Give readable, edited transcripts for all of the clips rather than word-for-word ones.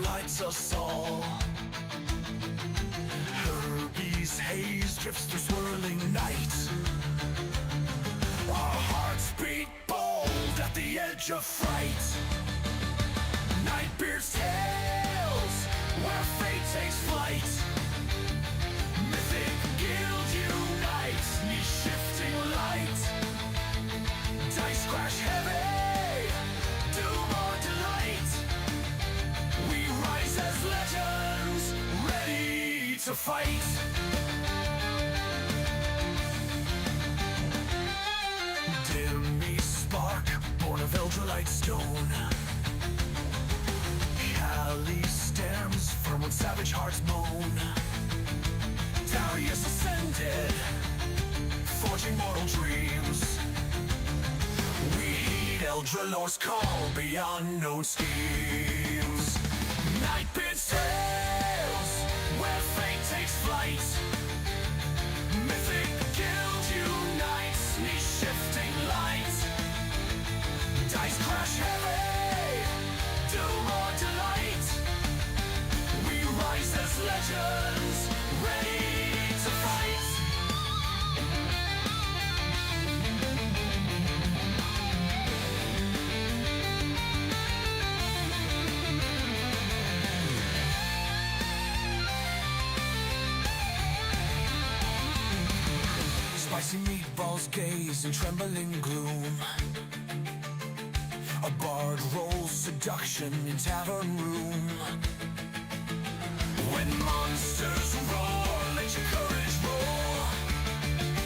lights us all. Herbie's haze drifts through swirling night. Our hearts beat bold at the edge of fright. Nightbeard's tales, where fate takes flight. Mythic Guild unites, niche shifting light. Dice crash heavy, doom or delight. We rise as legends, ready to fight. Dimmy spark, born of Eldrelite stone. Cali stems firm when savage hearts moan. Darius ascended, forging mortal dreams. We heed Eldralor's call beyond known schemes. Nightbeard's tales, where fate takes flight. Mythic Guild unites, niche shifting light. Dice crash heavy, doom or delight. We rise as legends, ready to fight. Spicy meatballs gaze in trembling gloom. A bard rolls seduction in tavern room. When monsters roar, let your courage roar.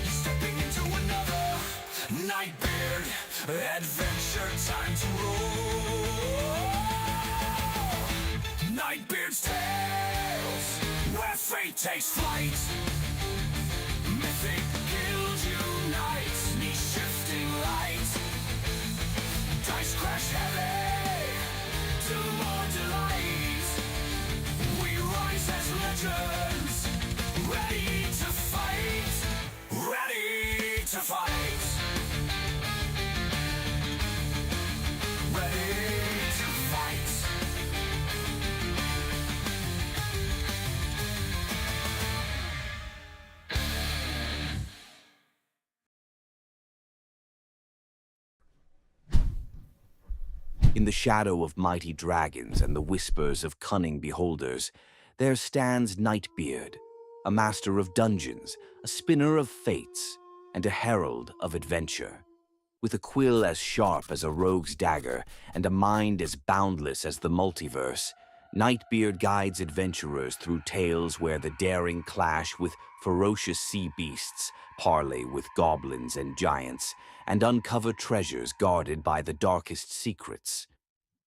Stepping into another Nightbeard adventure, time to roll. Nightbeard's tales, where fate takes flight. Mythic Guild unites, niche shifting light. Dice crash heavy, doom or delight. We rise as legends, ready to fight, ready to fight. Ready to fight. In the shadow of mighty dragons and the whispers of cunning beholders, there stands Nightbeard, a master of dungeons, a spinner of fates, and a herald of adventure. With a quill as sharp as a rogue's dagger and a mind as boundless as the multiverse, Nightbeard guides adventurers through tales where the daring clash with ferocious sea beasts, parley with goblins and giants, and uncover treasures guarded by the darkest secrets.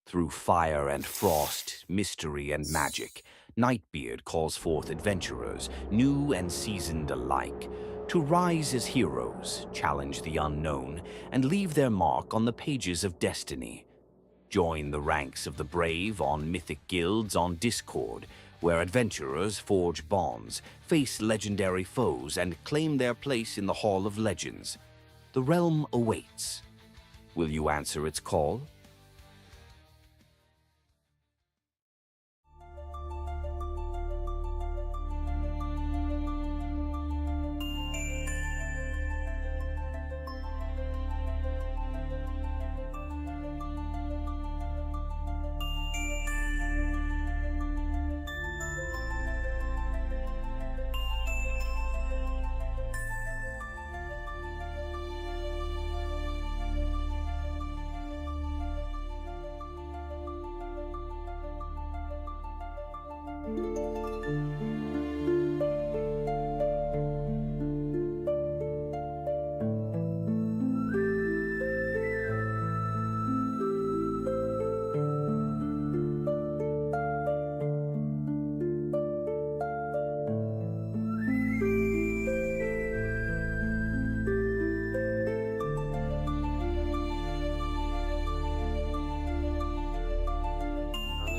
Through fire and frost, mystery and magic, Nightbeard calls forth adventurers, new and seasoned alike, to rise as heroes, challenge the unknown, and leave their mark on the pages of destiny. Join the ranks of the brave on Mythic Guilds on Discord, where adventurers forge bonds, face legendary foes, and claim their place in the Hall of Legends. The realm awaits. Will you answer its call?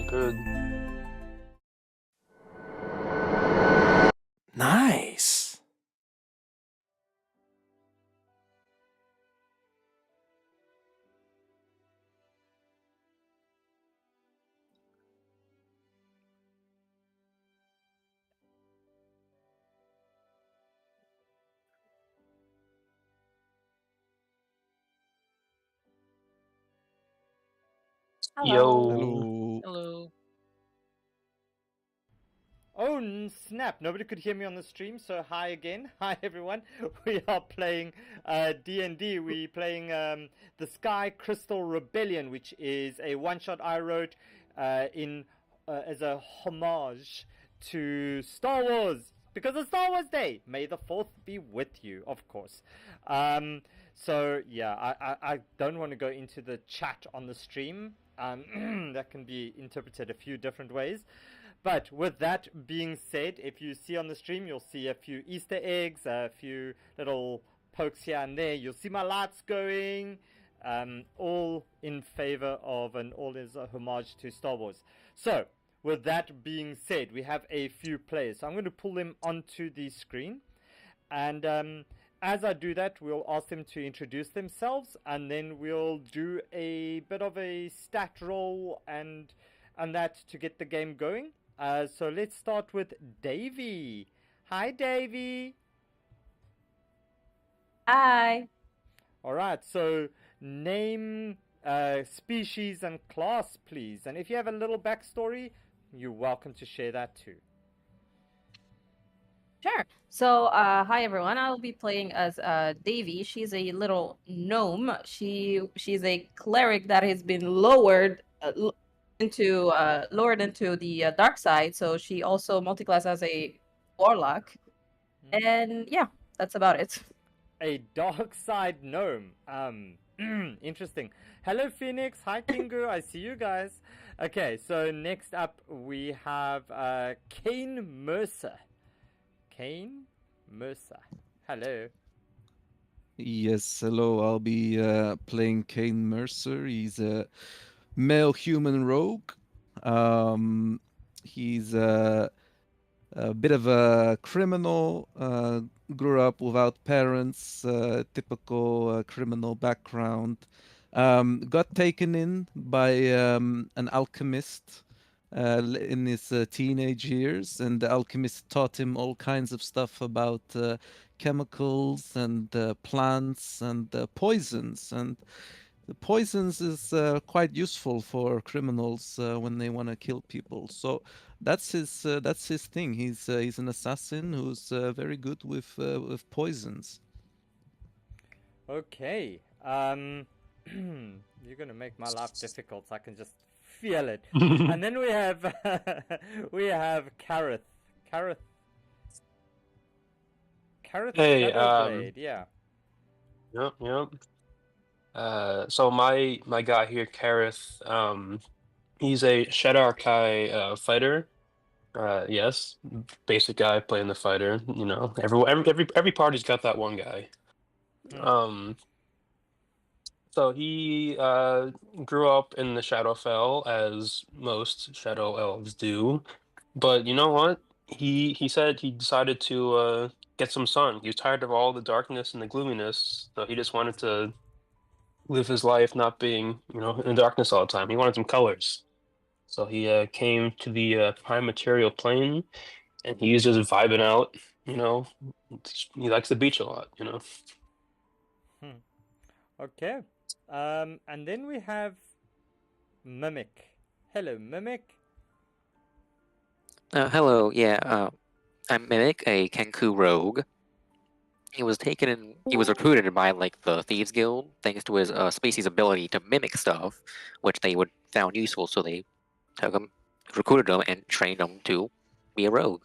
Good. Nice. Yo. Hello. Hello. Oh snap! Nobody could hear me on the stream, so hi again. Hi everyone. We are playing D&D. We're playing the Sky Crystal Rebellion, which is a one-shot I wrote as a homage to Star Wars. Because it's Star Wars Day! May the 4th be with you, of course. So yeah, I don't want to go into the chat on the stream. That can be interpreted a few different ways. But with that being said, if you see on the stream, you'll see a few Easter eggs, a few little pokes here and there. You'll see my lights going, all in favor of and all is a homage to Star Wars. So, with that being said, we have a few players. So I'm going to pull them onto the screen. And as I do that, we'll ask them to introduce themselves. And then we'll do a bit of a stat roll and that to get the game going. So let's start with Davey. Hi, Davey. Hi. All right. So name, species, and class, please. And if you have a little backstory, you're welcome to share that too. Sure. So, hi everyone. I'll be playing as Davy. She's a little gnome. She's a cleric that has been lowered into the dark side. So she also multiclass as a warlock. And yeah, that's about it. A dark side gnome. Interesting. Hello, Phoenix. Hi, Kingu. I see you guys. Okay, so next up we have Kane Mercer. Kane Mercer. Hello. Yes, hello. I'll be playing Kane Mercer. He's a male human rogue. He's a bit of a criminal. Grew up without parents. Typical criminal background. Got taken in by an alchemist in his teenage years, and the alchemist taught him all kinds of stuff about chemicals and plants and poisons. And the poisons is quite useful for criminals when they want to kill people. So that's his thing. He's an assassin who's very good with poisons. Okay. You're gonna make my life difficult. I can just feel it. And then we have Kareth. Kareth. Hey, Shadowblade. Yeah. Yep. So my guy here, Kareth, he's a Shadow Arkai fighter. Yes, basic guy playing the fighter. You know, every party's got that one guy. So he grew up in the Shadowfell, as most Shadow Elves do. But you know what? He said he decided to get some sun. He was tired of all the darkness and the gloominess, so he just wanted to live his life not being, you know, in the darkness all the time. He wanted some colors. So he came to the prime material plane, and he's just vibing out, you know. He likes the beach a lot, you know. Okay. And then we have Mimic. Hello, Mimic. Hello, yeah, I'm Mimic, a Kenku rogue. He was recruited by, like, the Thieves Guild, thanks to his species' ability to mimic stuff, which they would found useful, so they took him, recruited him, and trained him to be a rogue.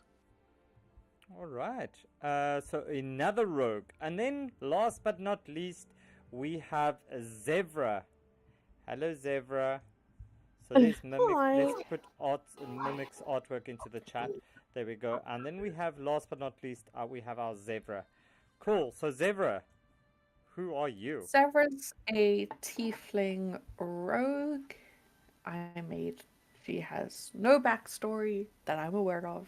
Alright. So another rogue. And then, last but not least, we have Zevra. Hello, Zevra. So let's put Mimic's artwork into the chat. There we go. And then we have, last but not least, we have our Zevra. Cool. So Zevra, who are you? Zevra's a tiefling rogue. She has no backstory that I'm aware of.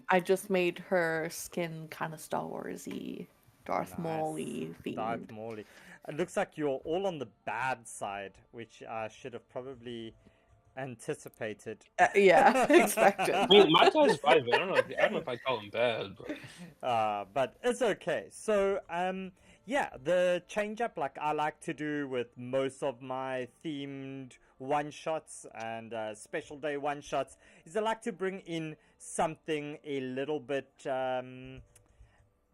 I just made her skin kind of Star Wars-y, Darth Maul-y themed. Darth Maul-y. It looks like you're all on the bad side, which I should have probably anticipated. Yeah, expected. I mean, my guy's vibing. I don't know if I call him bad, but But it's okay. So, Yeah, the change up, like I like to do with most of my themed one shots and special day one shots, is I like to bring in something a little bit, how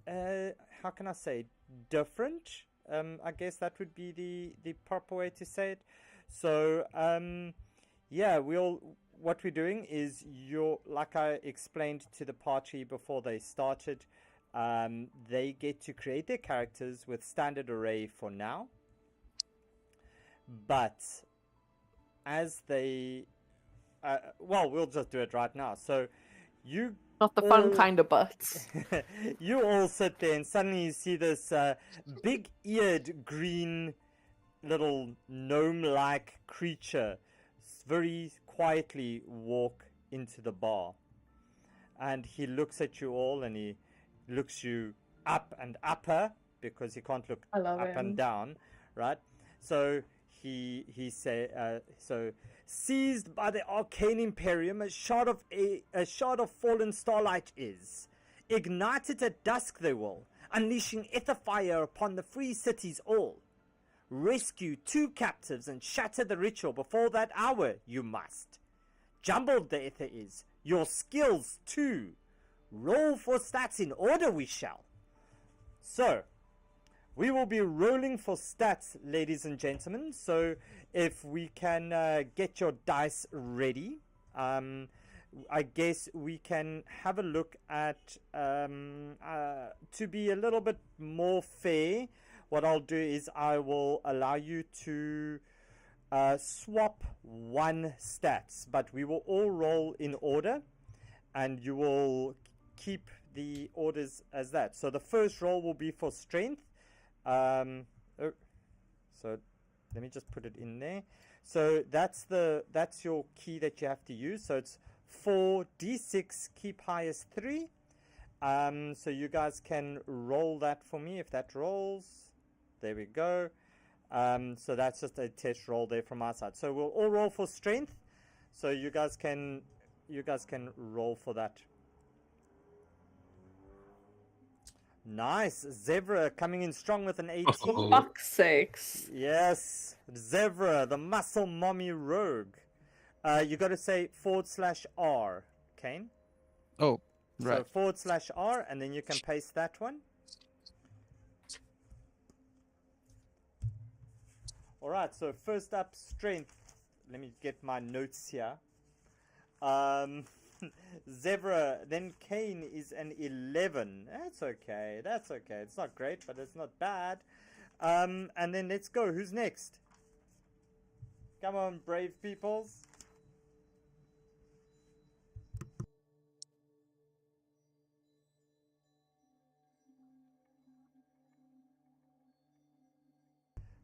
can I say, different. I guess that would be the proper way to say it. So, yeah, what we're doing is like I explained to the party before they started. They get to create their characters with standard array for now, but as they well, we'll just do it right now. So you Not the fun kind of butts. you all sit there and suddenly you see this big-eared green little gnome-like creature very quietly walk into the bar, and he looks at you all and he looks you up and upper, because he can't look I love up and him. down, right? So he say so seized by the arcane imperium, a shard of fallen starlight is ignited at dusk. They will, unleashing ether fire upon the free cities all. Rescue 2 captives and shatter the ritual before that hour. You must. Jumbled the ether is. Your skills too. Roll for stats in order we shall. So, we will be rolling for stats, ladies and gentlemen. So, if we can get your dice ready, I guess we can have a look at, to be a little bit more fair, what I'll do is I will allow you to swap 1 stats, but we will all roll in order, and you will keep the orders as that. So the first roll will be for strength. So let me just put it in there. So that's your key that you have to use. So it's 4d6, keep highest 3. So you guys can roll that for me if that rolls. There we go. So that's just a test roll there from our side. So we'll all roll for strength. So you guys can roll for that. Nice. Zebra coming in strong with an 18. Oh. Fuck's sakes. Yes. Zebra, the muscle mommy rogue. You got to say /R, Kane. Oh, right. So /R, and then you can paste that one. All right, so first up, strength. Let me get my notes here. Zebra, then Kane is an 11. That's okay. That's okay. It's not great, but it's not bad. And then let's go. Who's next? Come on, brave peoples.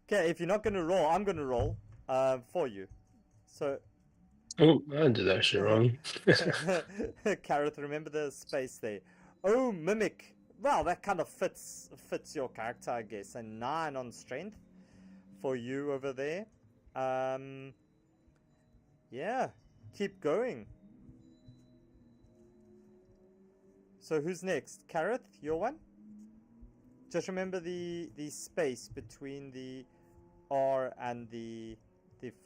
Okay, if you're not going to roll, I'm going to roll for you. So, Oh, I did that shit wrong. Carrot, remember the space there. Oh, mimic. Well, that kind of fits your character, I guess. A 9 on strength for you over there. Yeah, keep going. So who's next? Carrot, your one? Just remember the space between the R and the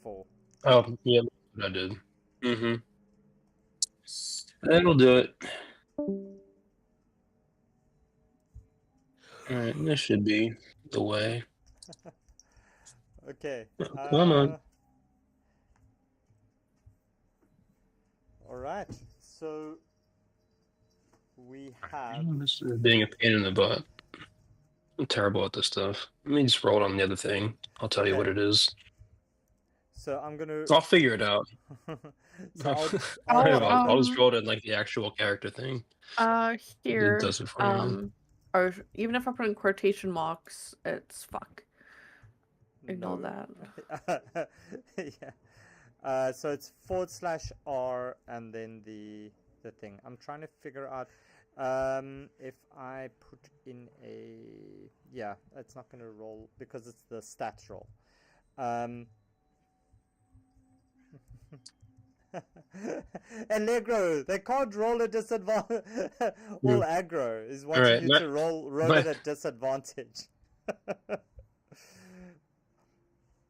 4. Oh, yeah, that's what I did. Mm-hmm. That'll do it. Alright, this should be the way. Okay. Come on. All right. So we have. This is being a pain in the butt. I'm terrible at this stuff. Let me just roll it on the other thing. I'll tell you what Okay. it is. So I'm gonna. I'll figure it out. So I'll just roll it in like the actual character thing. Here. It does it for you. Or even if I put in quotation marks, it's fuck. Ignore that. Yeah. So it's /R and then the thing. I'm trying to figure out if I put in a it's not going to roll because it's the stats roll. Allegro, they can't roll a disadvantage. All aggro is wanting you to roll it at disadvantage.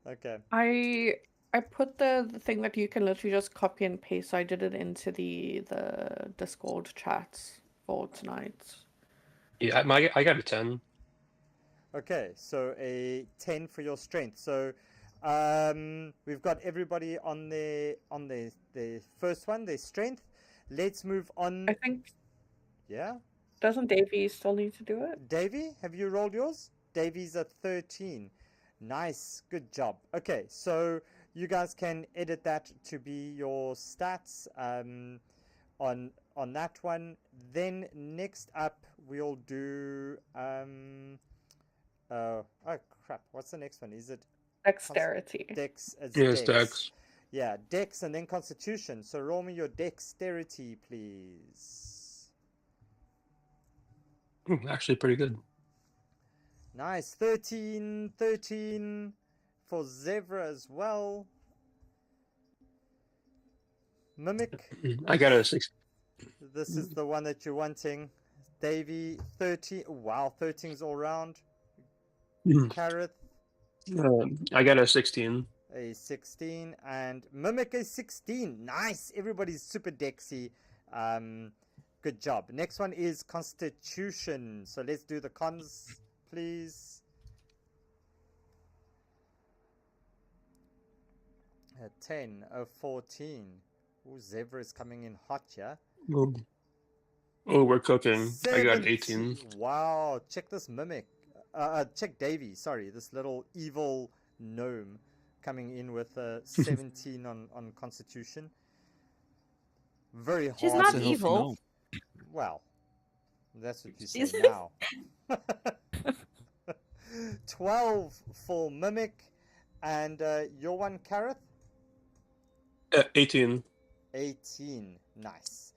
Okay. I put the thing that you can literally just copy and paste. So I did it into the Discord chats for tonight. Yeah, I got a 10. Okay, so a 10 for your strength. So we've got everybody on the first one, their strength. Let's move on. I think Yeah, doesn't Davey still need to do it? Davey, have you rolled yours? Davey's a 13. Nice, good job. Okay, so you guys can edit that to be your stats on that one. Then next up we'll do oh crap, what's the next one? Is it Dexterity. Dex? It's Yeah, it's Dex. Dex. Yeah, Dex and then Constitution. So roll me your Dexterity, please. Actually, pretty good. Nice. 13 for Zevra as well. Mimic. I got a 6. This is the one that you're wanting. Davey, 13. Wow, 13's all round. Carrot, I got a 16. a 16. And Mimic a 16. Nice. Everybody's super dexy. Good job. Next one is Constitution. So let's do the cons, please. A 10, a 14. Ooh, Zebra is coming in hot, yeah? Oh, we're cooking. I got an 18. Wow, check this Mimic. Check Davey, sorry, this little evil gnome coming in with a 17 on Constitution. Very hard. She's not evil. Well, that's what you She's- say now. 12 for Mimic. And your one, Kareth? 18. 18. Nice.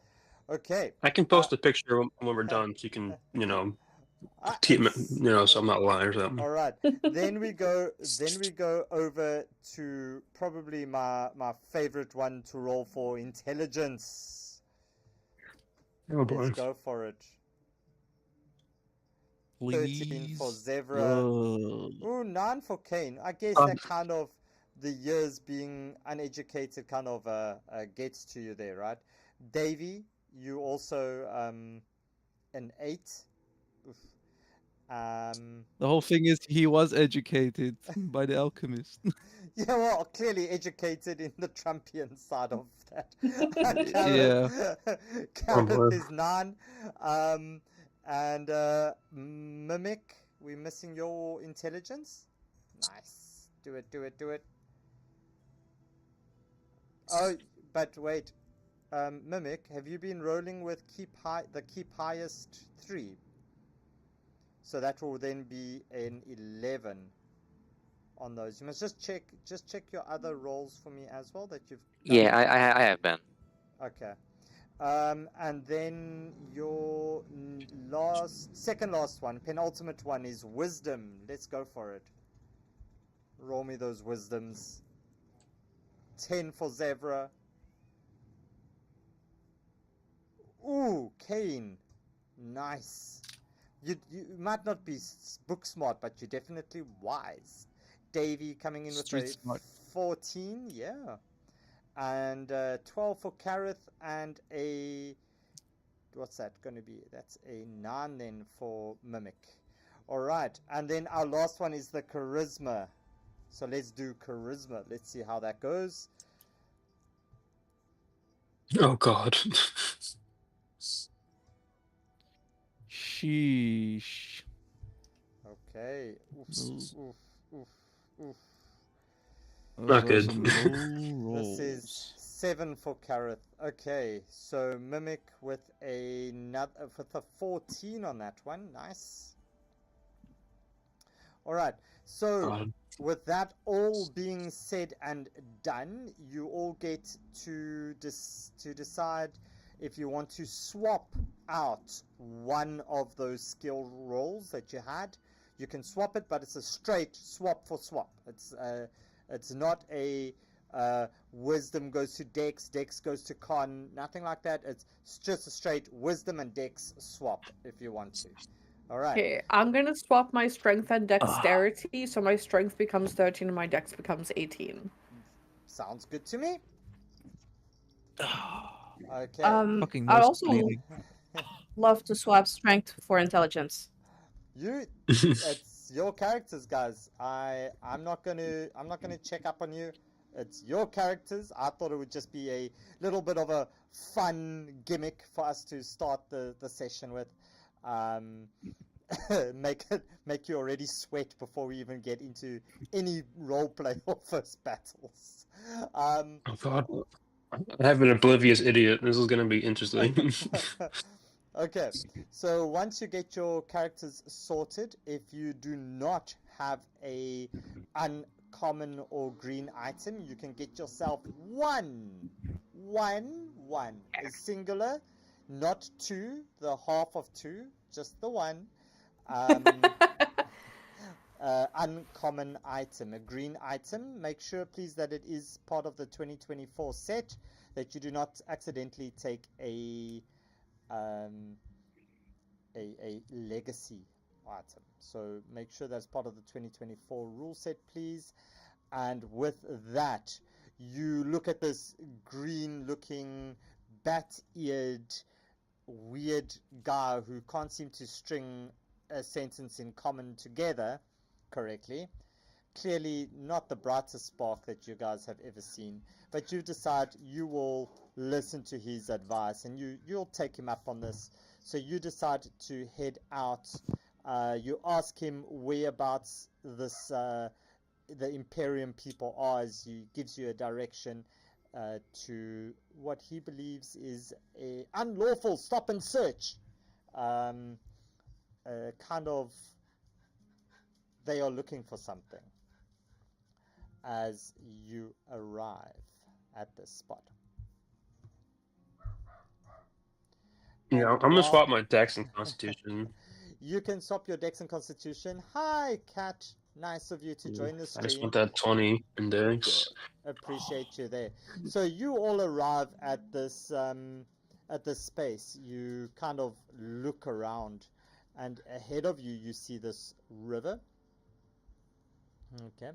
Okay. I can post a picture when we're done, so you can, so I'm not lying or something. All right. Then we go over to probably my favorite one to roll for, intelligence. Oh boy. Let's go for it. 13 for Please. Zevra. Oh. Ooh, 9 for Kane. I guess that kind of the years being uneducated kind of gets to you there, right? Davey, you also an 8. Oof. The whole thing is he was educated by the alchemist. Yeah, well, clearly educated in the Trumpian side of that. Yeah. Gareth is 9. And Mimic, we're missing your intelligence. Nice. Do it. Oh, but wait. Mimic, have you been rolling with the keep highest 3? So that will then be an 11 on those. You must just check your other rolls for me as well that you've done. Yeah, I have been. Okay. And then your second last one, penultimate one is wisdom. Let's go for it. Roll me those wisdoms. 10 for Zebra. Ooh, Kane. Nice. You might not be book smart, but you're definitely wise. Davey coming in with Street a smart. 14, yeah. And 12 for Kareth, and a... What's that going to be? That's a 9 then for Mimic. Alright, and then our last one is the Charisma. So let's do Charisma. Let's see how that goes. Oh god. Sheesh. Okay. Oof, Those- oof, oof, oof. Those Not are good. some low This is rolls. 7 for Kareth. Okay, so Mimic with a 14 on that one. Nice. All right. So God. with that all being said and done, you all get to decide if you want to swap out one of those skill rolls that you had. You can swap it, but it's a straight swap for swap. It's not a wisdom goes to dex goes to con, nothing like that. It's just a straight wisdom and dex swap if you want to. All right. Okay, I'm gonna swap my strength and dexterity, so my strength becomes 13 and my dex becomes 18. Sounds good to me. Okay. Fucking I'd nose also bleeding. love to swap strength for intelligence. It's your characters, guys. I'm not gonna check up on you. It's your characters. I thought it would just be a little bit of a fun gimmick for us to start the session with. Make you already sweat before we even get into any roleplay or first battles. Oh god. I have an oblivious idiot. This is gonna be interesting. Okay, so once you get your characters sorted, if you do not have a uncommon or green item, you can get yourself one, a singular, not two, the half of two, just the one. Uncommon item, a green item. Make sure, please, that it is part of the 2024 set, that you do not accidentally take a legacy item. So make sure that's part of the 2024 rule set, please. And with that, you look at this green looking bat-eared weird guy who can't seem to string a sentence in common together correctly. Clearly not the brightest spark that you guys have ever seen, but you decide you will listen to his advice and you'll take him up on this. So you decide to head out. You ask him whereabouts this the Imperium people are, as he gives you a direction to what he believes is a unlawful stop and search. Kind of, they are looking for something as you arrive at this spot. Yeah, I'm gonna swap my dex and constitution. You can swap your dex and constitution. Hi, Cat. Nice of you to join the I just stream. want that 20 in dex. Appreciate you there. So you all arrive at this space. You kind of look around, and ahead of you, you see this river. Okay.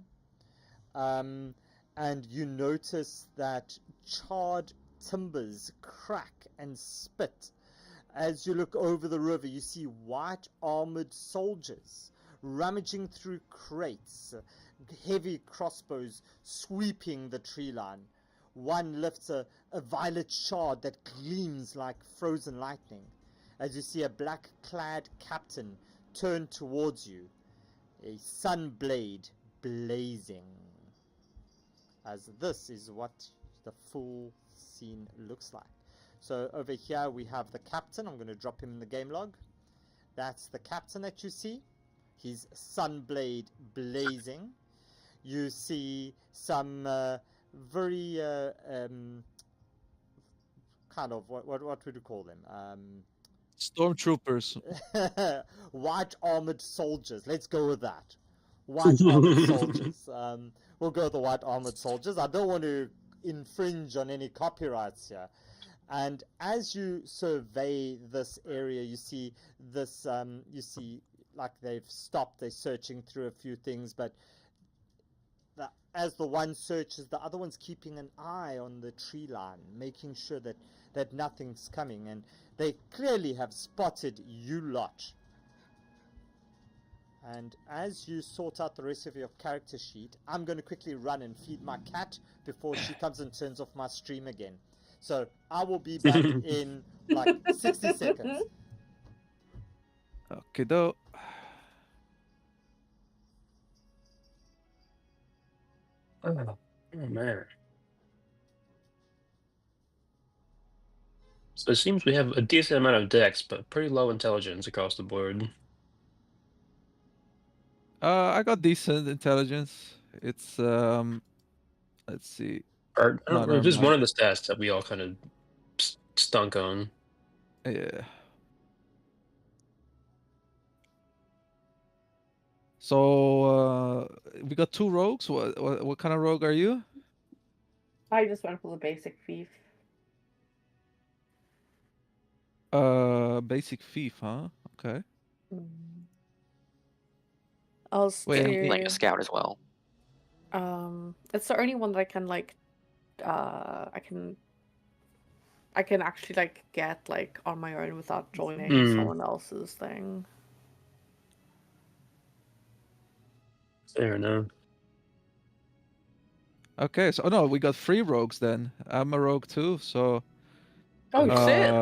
And you notice that charred timbers crack and spit. As you look over the river, you see white armored soldiers rummaging through crates, heavy crossbows sweeping the tree line. One lifts a violet shard that gleams like frozen lightning, as you see a black-clad captain turn towards you, a sun blade blazing. As this is what the full scene looks like. So over here we have the captain. I'm going to drop him in the game log. That's the captain that you see. His sunblade blazing. You see some very kind of what would you call them? Stormtroopers. White armored soldiers. Let's go with that. White armored soldiers. We'll go with the white armored soldiers. I don't want to infringe on any copyrights here. And as you survey this area, you see this, like they've stopped, they're searching through a few things, but as the one searches, the other one's keeping an eye on the tree line, making sure that nothing's coming, and they clearly have spotted you lot. And as you sort out the rest of your character sheet, I'm going to quickly run and feed my cat before she comes and turns off my stream again. So I will be back in like 60 seconds. Okay, though. Oh man. So it seems we have a decent amount of dex, but pretty low intelligence across the board. I got decent intelligence. It's let's see. Or I don't know, just mind. one of the stats that we all kind of stunk on. Yeah. So we got two rogues. What kind of rogue are you? I just went for the basic thief. Basic thief, huh? Okay. Mm. I'll Wait, Yeah, I'm playing stay. a scout as well. It's the only one that I can like. I can actually like get like on my own without joining Mm, someone else's thing. fair enough. okay, so no, we got 3 rogues then. I'm a rogue too, so Oh shit!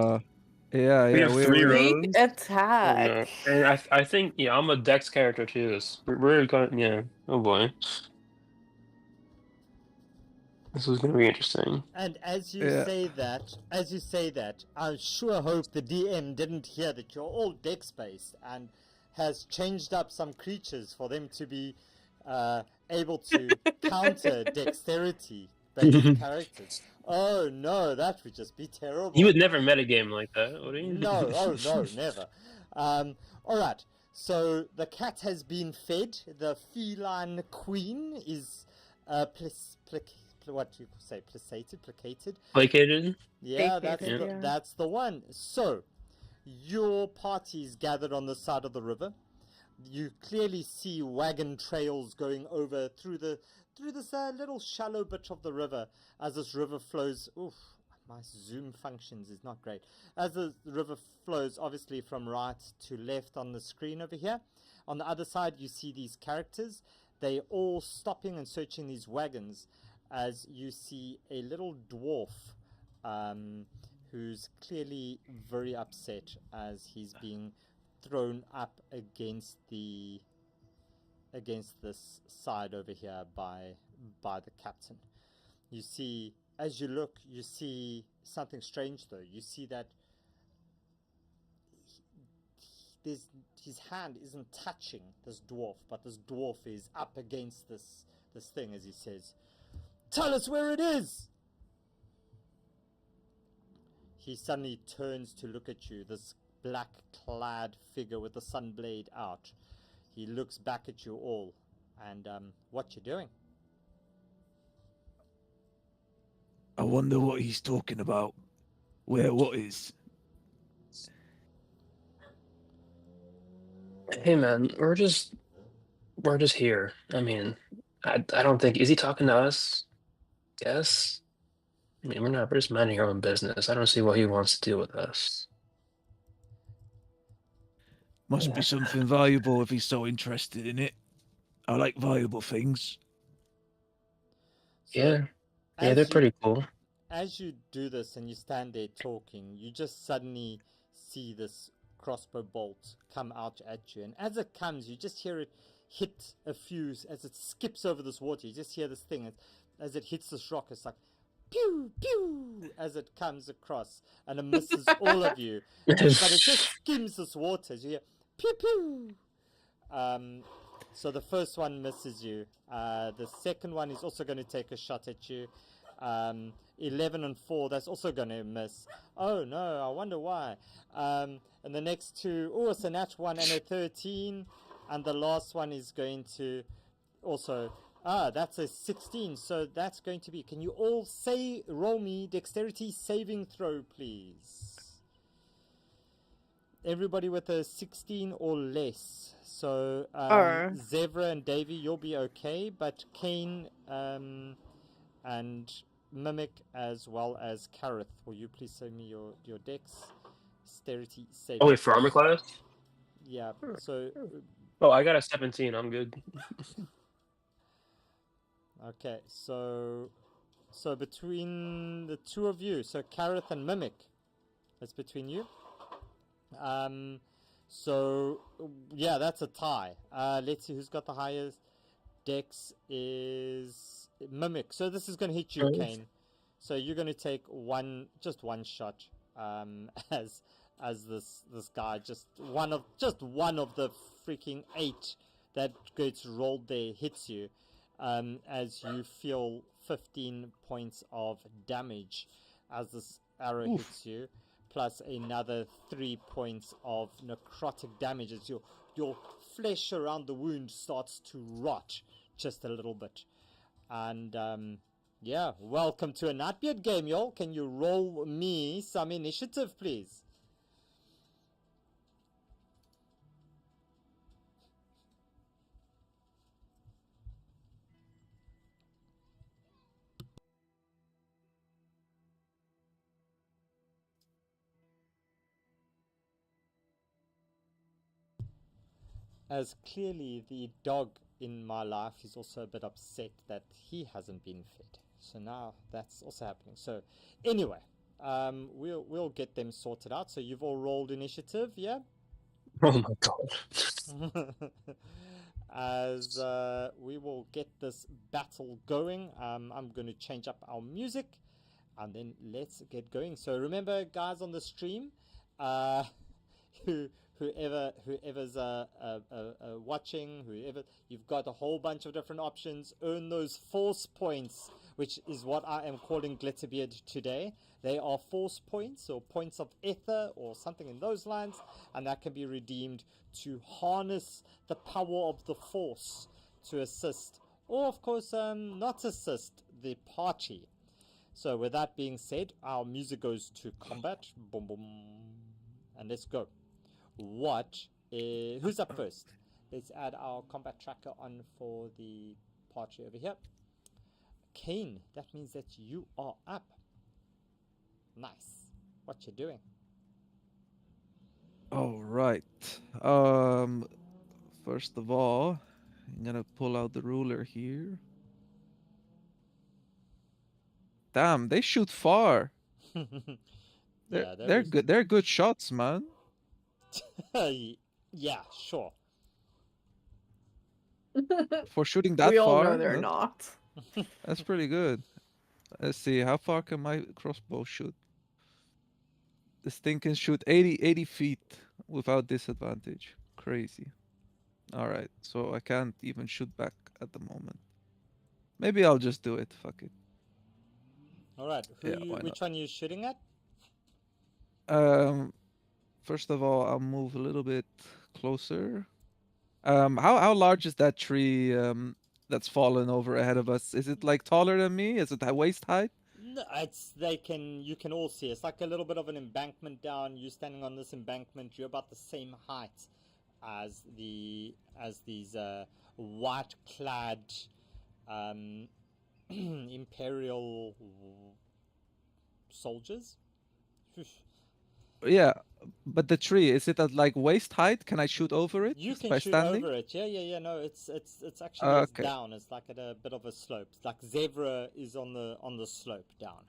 yeah, We yeah, have 3 Sneak rogues. Oh attack. no, and I think yeah, I'm a Dex character too. We're going yeah. Oh boy, this is gonna be interesting. And as you Yeah. say that, I sure hope the DM didn't hear that you're all dex-based and has changed up some creatures for them to be able to counter dexterity-based characters. Oh no, that would just be terrible. You would never metagame like that, would you? No, oh no, never. Alright, so the cat has been fed. The feline queen is what do you say? Placated? Placated. Yeah, Placated, yeah. that's the one. So, your party's gathered on the side of the river. You clearly see wagon trails going over through this little shallow bit of the river as this river flows. Oof, my zoom functions is not great. As the river flows, obviously from right to left on the screen over here. On the other side, you see these characters. They're all stopping and searching these wagons. As you see a little dwarf who's clearly very upset as he's being thrown up against this side over here by the captain. You see, as you look, you see something strange though. You see that his hand isn't touching this dwarf, but this dwarf is up against this thing as he says, "Tell us where it is!" He suddenly turns to look at you, this black-clad figure with the sunblade out. He looks back at you all, and what you doing? I wonder what he's talking about. What is? Hey man, we're just here. I mean, I don't think is he talking to us? Yes. I mean, we're just minding our own business. I don't see what he wants to do with us. Must be something valuable if he's so interested in it. I like valuable things. So, Yeah, they're as pretty cool. As you do this and you stand there talking, you just suddenly see this crossbow bolt come out at you. And as it comes, you just hear it hit a fuse as it skips over this water. You just hear this thing as it hits this rock. It's like, pew, pew, as it comes across. And it misses all of you. But it just skims this water. As you hear, pew, pew. So the first one misses you. The second one is also going to take a shot at you. 11 and 4, that's also going to miss. Oh no, I wonder why. And the next two, oh, it's a nat 1 and a 13. And the last one is going to also, that's a 16. So that's going to be, can you all roll me dexterity saving throw, please? Everybody with a 16 or less. So, Zevra and Davy, you'll be okay, but Kane, and Mimic as well as Kareth, will you please send me your dexterity saving? Oh wait, for armor class? Yeah, so... Oh, I got a 17, I'm good. Okay, so between the two of you, so Kareth and Mimic, that's between you. So, yeah, that's a tie. Let's see who's got the highest. Dex is Mimic. So this is going to hit you, Kane. So you're going to take just one shot. As this guy, just one of the freaking 8 that gets rolled there hits you. As you feel 15 points of damage as this arrow hits you, plus another 3 points of necrotic damage as your flesh around the wound starts to rot just a little bit. And yeah, welcome to a Nightbeard game, y'all. Can you roll me some initiative, please? as clearly the dog in my life is also a bit upset that he hasn't been fed. So now that's also happening. So anyway, we'll get them sorted out. So you've all rolled initiative, yeah? Oh my god. As we will get this battle going, I'm going to change up our music and then let's get going. So remember, guys on the stream, whoever's watching, whoever, you've got a whole bunch of different options. Earn those force points, which is what I am calling Glitterbeard today. They are force points or points of ether or something in those lines, and that can be redeemed to harness the power of the force to assist, or of course not assist the party. So with that being said, our music goes to combat. Boom, boom, and let's go. Who's up first? Let's add our combat tracker on for the party over here. Kane, that means that you are up. Nice. What you doing? All right. First of all, I'm gonna pull out the ruler here. Damn, they shoot far. They're good. They're good shots, man. Yeah, sure. For shooting that We all far, know they're not. that's pretty good. Let's see, how far can my crossbow shoot? This thing can shoot 80 feet without disadvantage. Crazy. All right, so I can't even shoot back at the moment. Maybe I'll just do it. Fuck it. All right. Which one are you shooting at? First of all, I'll move a little bit closer. How large is that tree that's fallen over ahead of us? Is it like taller than me? Is it waist height? No, you can all see. It's like a little bit of an embankment down. You're standing on this embankment. You're about the same height as these white-clad imperial soldiers. Yeah, but the tree, is it at like waist height? Can I shoot over it? You can by shoot standing? over it. Yeah. No, it's actually it's Okay. down. It's like at a bit of a slope. It's like zebra is on the slope down.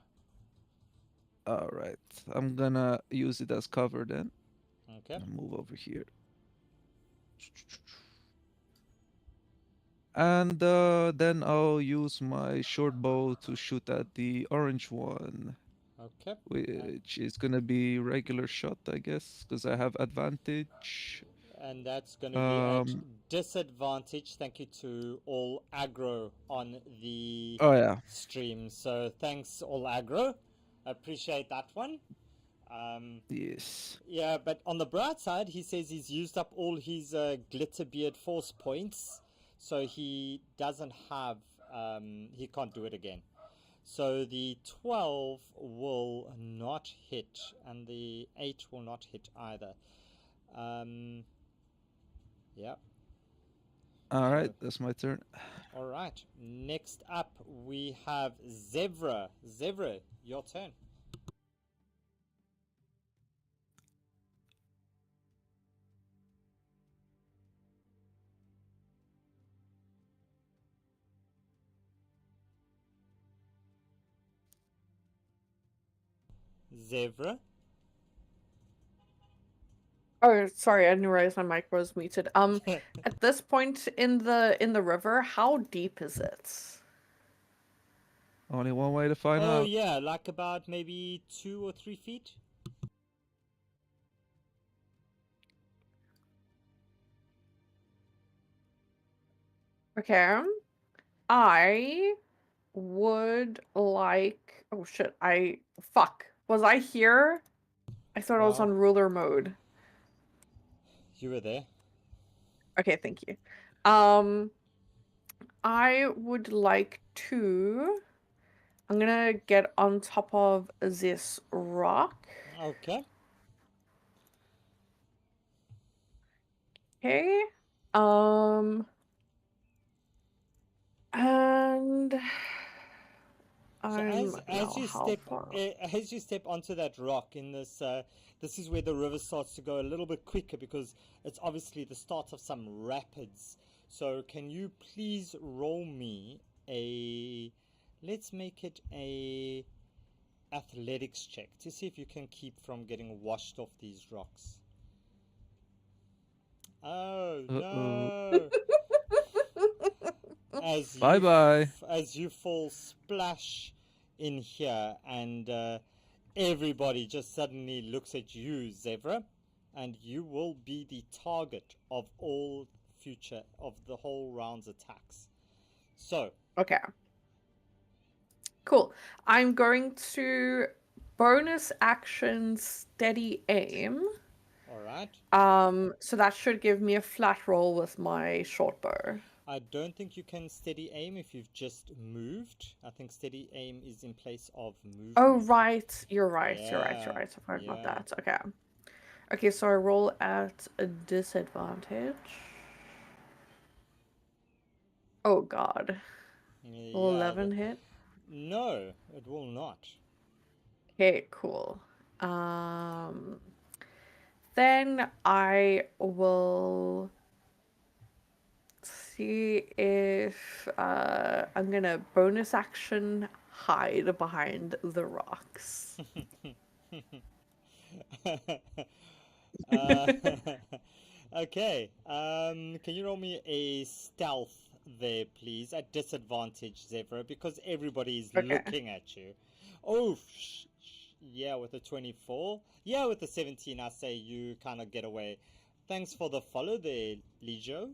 All right, I'm gonna use it as cover then. Okay. I'll move over here. And then I'll use my short bow to shoot at the orange one. Okay. Which is gonna be regular shot, I guess, because I have advantage. And that's going to be at disadvantage. Thank you to all aggro on the stream. So thanks all aggro. Appreciate that one. Yes. Yeah, but on the bright side, he says he's used up all his Glitterbeard force points, so he doesn't have. He can't do it again. So the 12 will not hit, and the 8 will not hit either. Yeah. All right, that's my turn. All right. Next up, we have Zevra. Zevra, your turn. Zevra. Oh, sorry, I didn't realize my mic was muted. At this point in the river, how deep is it? Only one way to find out. Oh yeah, like about maybe 2 or 3 feet. Okay. I would like. Oh shit! Fuck. Was I here? I thought I was on ruler mode. You were there. Okay, thank you. I would like to. I'm gonna get on top of this rock. Okay. Okay. And So as as you step onto that rock in this, this is where the river starts to go a little bit quicker because it's obviously the start of some rapids. So can you please roll me a, let's make it a athletics check to see if you can keep from getting washed off these rocks. Oh no! Bye-bye. As you fall splash in here, and everybody just suddenly looks at you, Zebra, and you will be the target of all future of the whole round's attacks. So Okay. Cool. I'm going to bonus action steady aim. all right. So that should give me a flat roll with my short bow. I don't think you can steady aim if you've just moved. I think steady aim is in place of movement. Oh, right. You're right. Yeah, You're right. You're right. I forgot about yeah. that. Okay. Okay, so I roll at a disadvantage. Oh, God. Will 11 hit? No, it will not. Okay, cool. Then I will see if I'm gonna bonus action hide behind the rocks. Okay. Can you roll me a stealth there, please, at disadvantage, Zebra, because everybody is looking at you. Oh, yeah, with a 24. Yeah, with the 17, I say you kind of get away. Thanks for the follow there, Legio.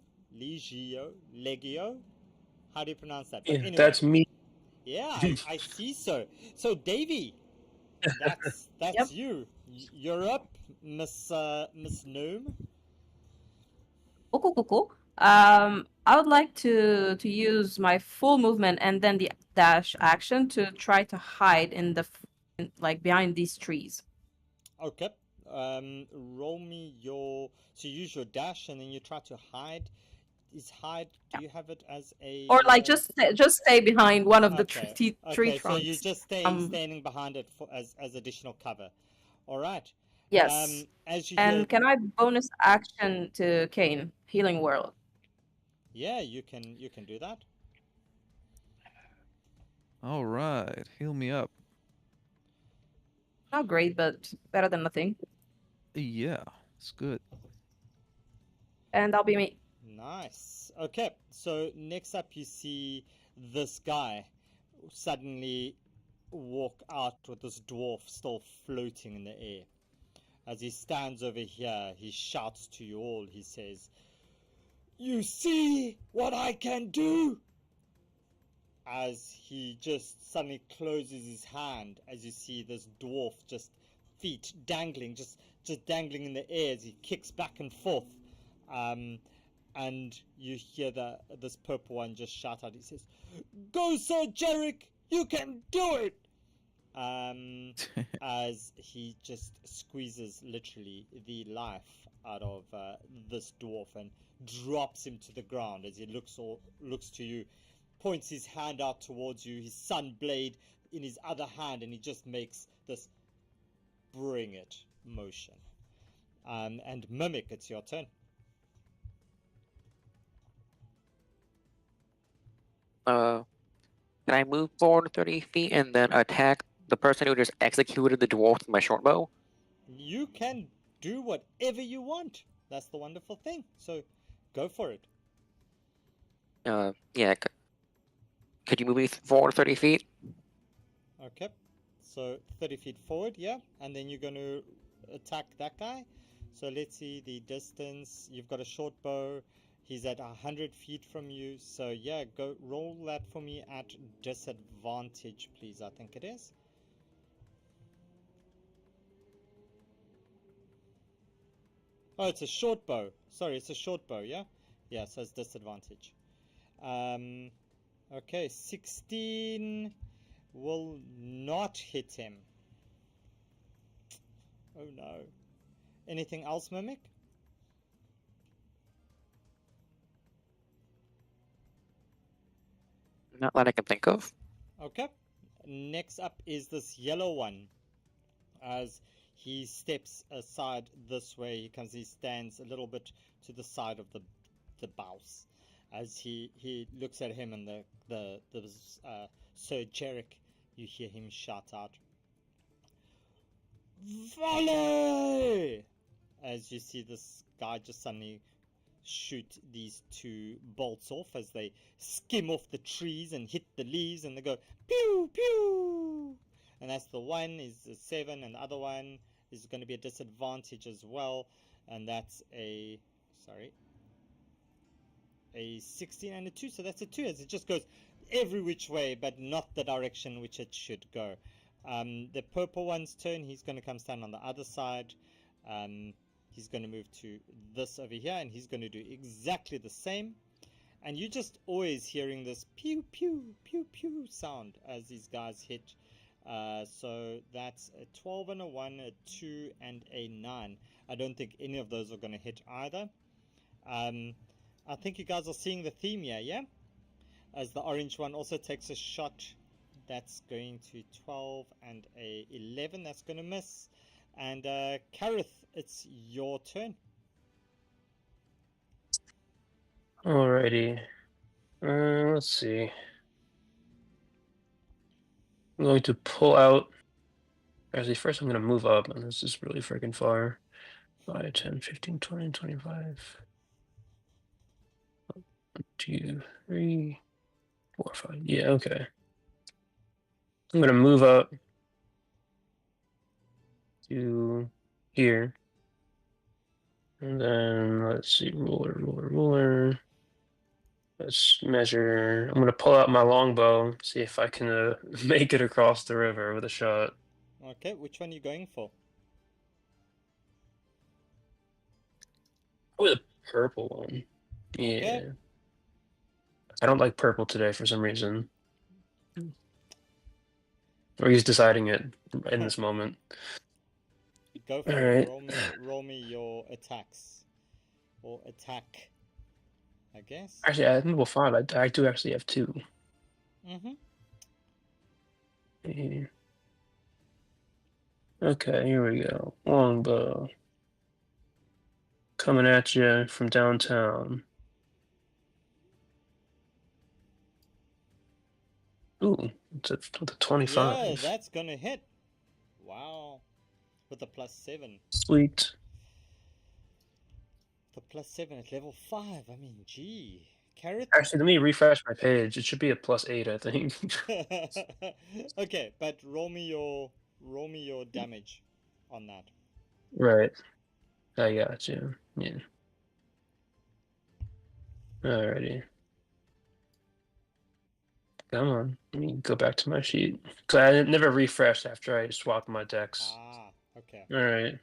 How do you pronounce that? But Yeah, anyway, that's me. yeah, I see so. So, Davey, that's Yep. you. You're up, Miss Gnome. Cool. I would like to use my full movement and then the dash action to try to hide in the like behind these trees. Okay. Roll me your. So you use your dash and then you try to hide. Is hide? Do you have it as a? Or like just stay behind one of the Okay. tree Okay. trunks. So you just standing behind it for as additional cover. All right. Yes. As you And hear. can I bonus action to Kane Healing World? Yeah, you can do that. All right, heal me up. Not great, but better than nothing. Yeah, it's good. And that'll be me. Nice. Okay, so next up you see this guy suddenly walk out with this dwarf still floating in the air. As he stands over here, he shouts to you all. He says, "You see what I can do?" As he just suddenly closes his hand, as you see this dwarf just feet dangling, just dangling in the air as he kicks back and forth. And you hear this purple one just shout out. He says, "Go, Sir Jarek! You can do it!" As he just squeezes literally the life out of this dwarf and drops him to the ground as he looks to you, points his hand out towards you, his sun blade in his other hand, and he just makes this bring it motion. And Mimic, it's your turn. Can I move forward 30 feet and then attack the person who just executed the dwarf with my short bow? You can do whatever you want. That's the wonderful thing. So, go for it. Yeah. Could you move me forward 30 feet? Okay. So, 30 feet forward, yeah. And then you're going to attack that guy. So, let's see the distance. You've got a short bow. He's at 100 feet from you. So, yeah, go roll that for me at disadvantage, please. I think it is. Oh, it's a short bow. Sorry, it's a short bow, yeah? Yeah, so it's disadvantage. Okay, 16 will not hit him. Oh no. Anything else, Mimic? Not that I can think of. Okay. Next up is this yellow one. As he steps aside this way, he stands a little bit to the side of the bouse. As he looks at him, and the Sir Jerick, you hear him shout out, "Volley!" As you see this guy just suddenly shoot these two bolts off as they skim off the trees and hit the leaves, and they go pew pew. And that's the one is a 7, and the other one is going to be a disadvantage as well, and that's a 16 and a 2, so that's a 2, as it just goes every which way but not the direction which it should go. The purple one's turn. He's going to come stand on the other side. He's going to move to this over here, and he's going to do exactly the same. And you're just always hearing this pew pew pew pew sound as these guys hit. So that's a 12 and a 1, a 2 and a 9. I don't think any of those are going to hit either. I think you guys are seeing the theme here, yeah? As the orange one also takes a shot. That's going to 12 and a 11. That's going to miss. And Kareth, it's your turn. Alrighty. Let's see. I'm going to pull out. Actually, first I'm going to move up, and this is really freaking far. 5, 10, 15, 20, 25. 1, 2, 3, 4, 5. Yeah, okay. I'm going to move up to here. And then, let's see, ruler. Let's measure. I'm going to pull out my longbow, see if I can make it across the river with a shot. Okay, which one are you going for? Probably the purple one. Yeah. Okay. I don't like purple today for some reason. Or he's deciding it in this moment. Go for Alright. it. Roll me your attacks. Or attack, I guess. Actually, at level 5, I do actually have 2. Mm-hmm. Yeah. Okay, here we go. Longbow. Coming at you from downtown. Ooh, it's with a 25. Yeah, that's gonna hit. Wow. With a +7. Sweet. The +7 at level 5. I mean, gee. Carrot? Actually, let me refresh my page. It should be a +8, I think. Okay, but roll me your damage on that. Right. I got you. Yeah. Alrighty. Come on. Let me go back to my sheet. Because I never refreshed after I swapped my decks. Ah, okay. Alright.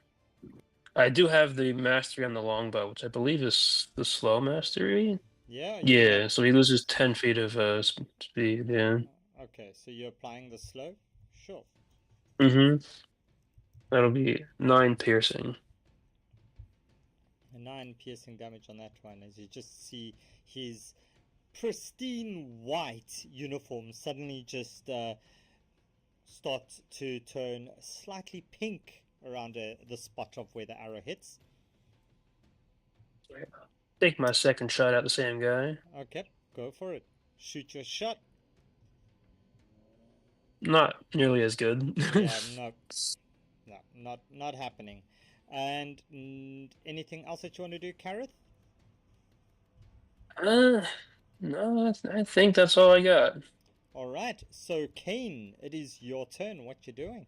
I do have the mastery on the longbow, which I believe is the slow mastery. Yeah. Yeah, so he loses 10 feet of speed, yeah. Okay, so you're applying the slow? Sure. Mm-hmm. That'll be 9 piercing. 9 piercing damage on that one, as you just see his pristine white uniform suddenly just start to turn slightly pink around the spot of where the arrow hits. Take my second shot at the same guy. Okay, go for it. Shoot your shot. Not nearly as good. Yeah, not happening. And anything else that you want to do, Kareth? No, I think that's all I got. All right, so Kane, it is your turn. What you doing?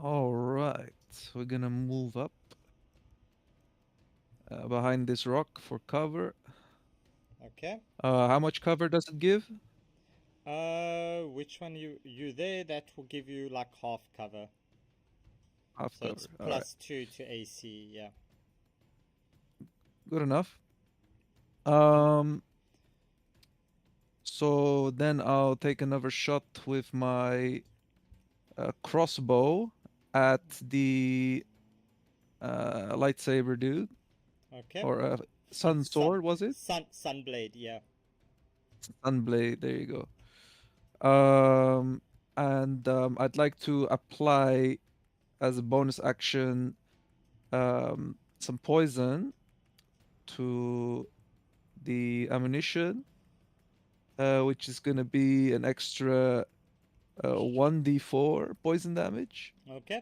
All right, we're gonna move up behind this rock for cover. Okay. How much cover does it give? Which one you there? That will give you like half cover. Half So cover. it's All right. +2 to AC. Yeah. Good enough. So then I'll take another shot with my crossbow at the lightsaber dude, Okay. or sun sword, was it? Sunblade. Yeah. Sunblade. There you go. I'd like to apply as a bonus action some poison to the ammunition, which is going to be an extra 1d4 poison damage. Okay.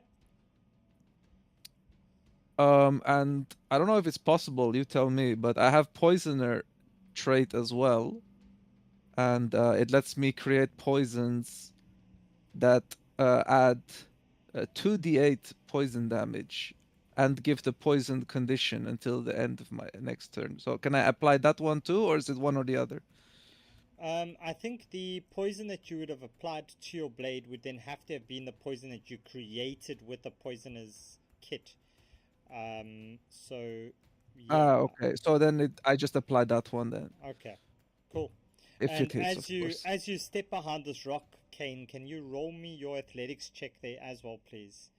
And I don't know if it's possible, you tell me, but I have poisoner trait as well, and it lets me create poisons that add 2d8 poison damage and give the poisoned condition until the end of my next turn. So can I apply that one too, or is it one or the other? I think the poison that you would have applied to your blade would then have to have been the poison that you created with the poisoner's kit. So yeah. Okay. So then I just apply that one then, Okay. Cool. if And it hits, of course. as you step behind this rock, Kane, can you roll me your athletics check there as well, please?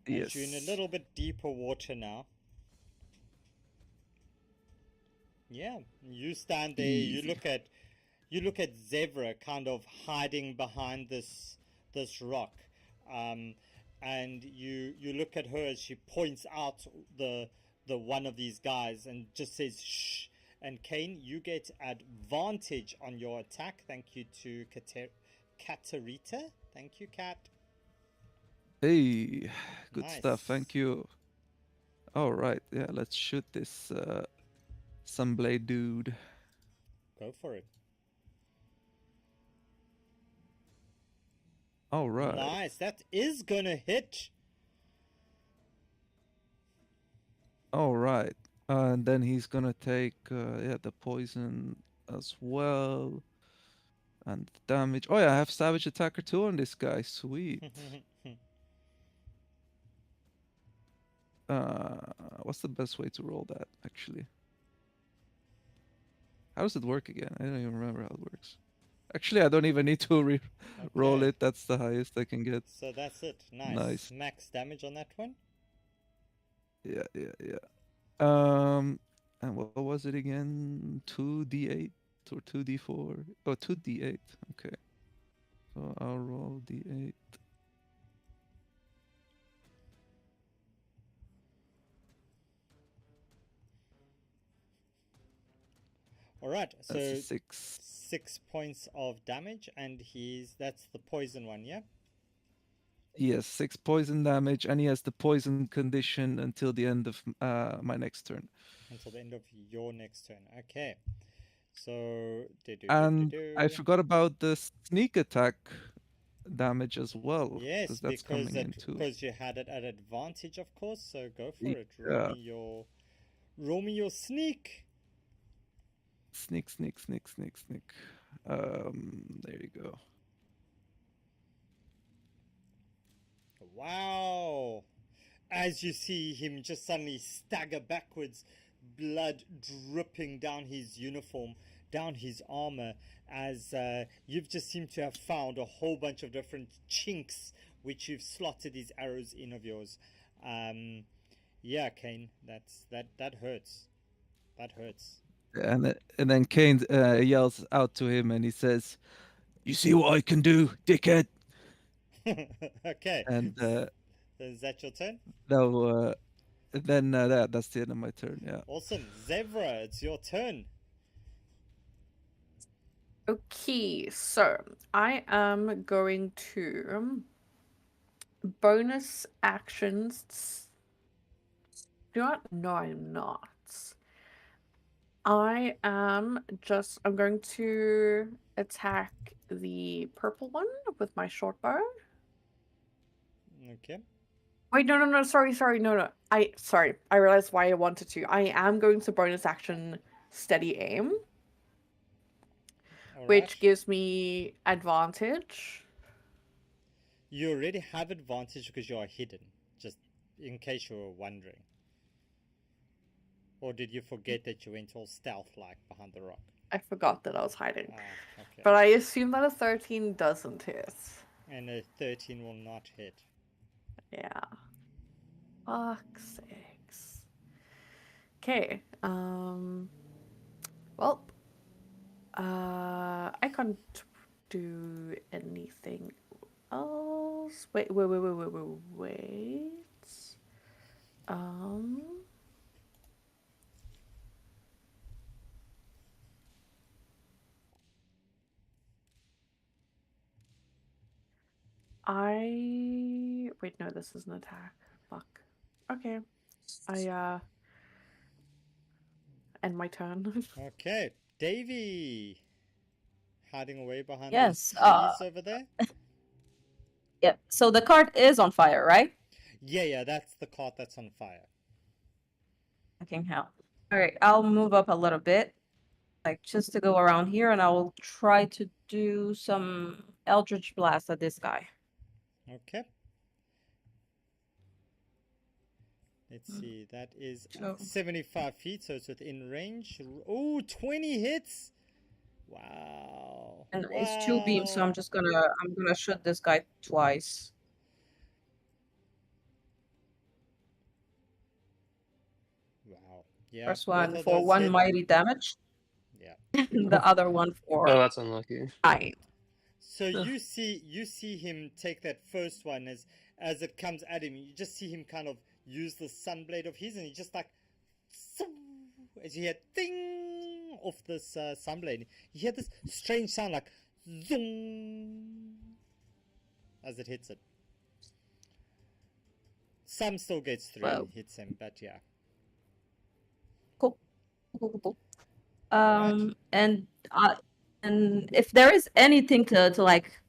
As you're in a Yes. little bit deeper water now. Yeah, you stand there. Easy. You look at Zevra kind of hiding behind this rock, and you look at her as she points out the one of these guys and just says shh. And Kane, you get advantage on your attack. Thank you to Katarita. Thank you, Kat. Hey, good Nice. stuff. Thank you. All right. Yeah, let's shoot this Sunblade dude. Go for it. All right. Nice. That is gonna hit. All right. And then he's gonna take the poison as well. And damage. Oh yeah, I have Savage Attacker 2 on this guy. Sweet. What's the best way to roll that, actually? How does it work again? I don't even remember how it works. Actually, I don't even need to roll Okay. it. That's the highest I can get. So that's it. Nice. Nice. Max damage on that one. Yeah. And what was it again? 2d8 or 2d4? Oh, 2d8. Okay. So I'll roll d8. All right. So That's a 6. 6 points of damage, and that's the poison one, yeah. Yes, 6 poison damage, and he has the poison condition until the end of my next turn. Until the end of your next turn. Okay. So And I forgot about the sneak attack damage as well. yes, because that's coming in too. because you had it at advantage, of course. So go for it. Yeah. Roll me your sneak. Sneak. There you go. Wow. As you see him just suddenly stagger backwards, blood dripping down his uniform, down his armor, as you've just seemed to have found a whole bunch of different chinks which you've slotted these arrows in of yours. Yeah, Kane, that hurts. That hurts. And then Kane yells out to him and he says, You see what I can do, dickhead? Okay. and Is that your turn? that's the end of my turn. Yeah. Awesome. Zevra, it's your turn. Okay, so I am going to bonus actions. Do you know what? No, I'm not. I'm going to attack the purple one with my short bow. Okay. Wait, no, sorry, no. I realized why I wanted to. I am going to bonus action steady aim, All which right. gives me advantage. You already have advantage because you are hidden, just in case you were wondering. Or did you forget that you went all stealth-like behind the rock? I forgot that I was hiding. Okay. But I assume that a 13 doesn't hit. And a 13 will not hit. Yeah. Fuck's sakes. Okay. Well. I can't do anything else. Wait. Um. Wait, no, this is an attack. Fuck. Okay. I end my turn. Okay, Davy, hiding away behind those Yes. trees over there. Yep. So the cart is on fire, right? Yeah, that's the cart that's on fire. Fucking hell. All right, I'll move up a little bit, like just to go around here, and I will try to do some Eldritch Blast at this guy. Okay. Let's see, that is So- 75 feet, so it's within range. Oh, 20 hits! Wow. And it's 2 beams, so I'm gonna shoot this guy twice. Wow. Yeah. First both one of for those 1 hit. mighty damage, Yeah. the other one Oh, for that's unlucky. 9. So you see him take that first one as it comes at him. You just see him kind of use the sunblade of his, and he just like as you hear ding off this sunblade, you hear this strange sound like zoom as it hits it. Some still gets through Wow. and hits him, but yeah. Cool. Cool. Alright. And if there is anything to like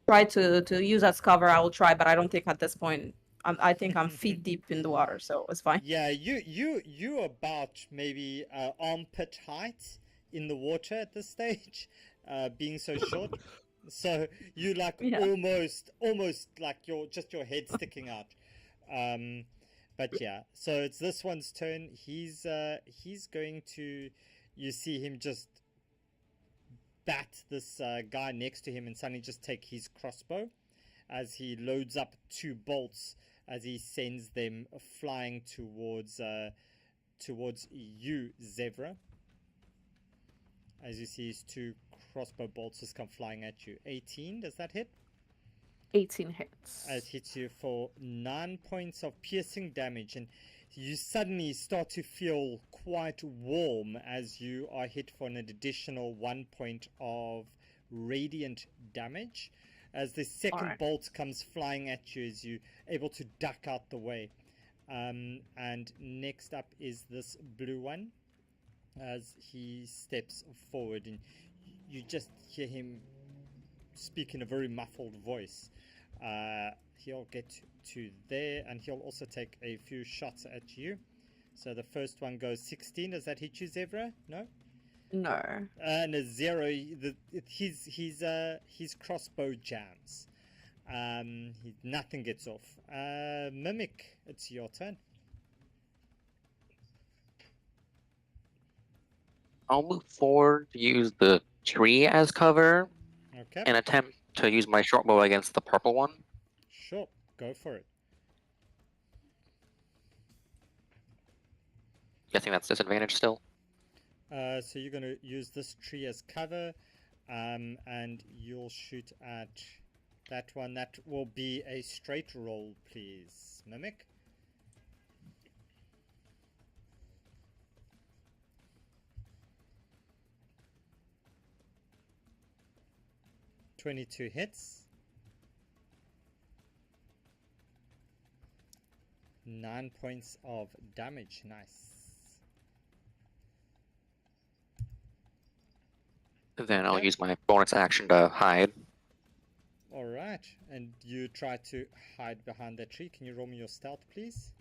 try to use as cover, I will try, but I don't think at this point I think I'm feet deep in the water, so it's fine. Yeah, you about maybe armpit height in the water at this stage, being so short. So you like Yeah. almost like your head sticking out. But yeah, so it's this one's turn. He's going to, you see him just bat this guy next to him and suddenly just take his crossbow as he loads up 2 bolts as he sends them flying towards you, Zevra. As you see his 2 crossbow bolts just come flying at you. 18, does that hit? 18 hits. It hits you for 9 points of piercing damage, and you suddenly start to feel quite warm as you are hit for an additional 1 point of radiant damage. As the second Alright. bolt comes flying at you, as you able to duck out the way. And next up is this blue one, as he steps forward, and you just hear him speak in a very muffled voice. He'll get to there, and he'll also take a few shots at you. So the first one goes 16. Does that hit you, Zebra? No? No. And a 0. His crossbow jams. Nothing gets off. Mimic, it's your turn. I'll move forward to use the tree as cover Okay. and attempt to use my short bow against the purple one. Sure. Go for it. Guessing that's disadvantage still. So you're going to use this tree as cover, and you'll shoot at that one. That will be a straight roll, please, Mimic. .22 hits. 9 points of damage. Nice. Then I'll Okay. use my bonus action to hide. Alright, and you try to hide behind that tree. Can you roll me your stealth, please?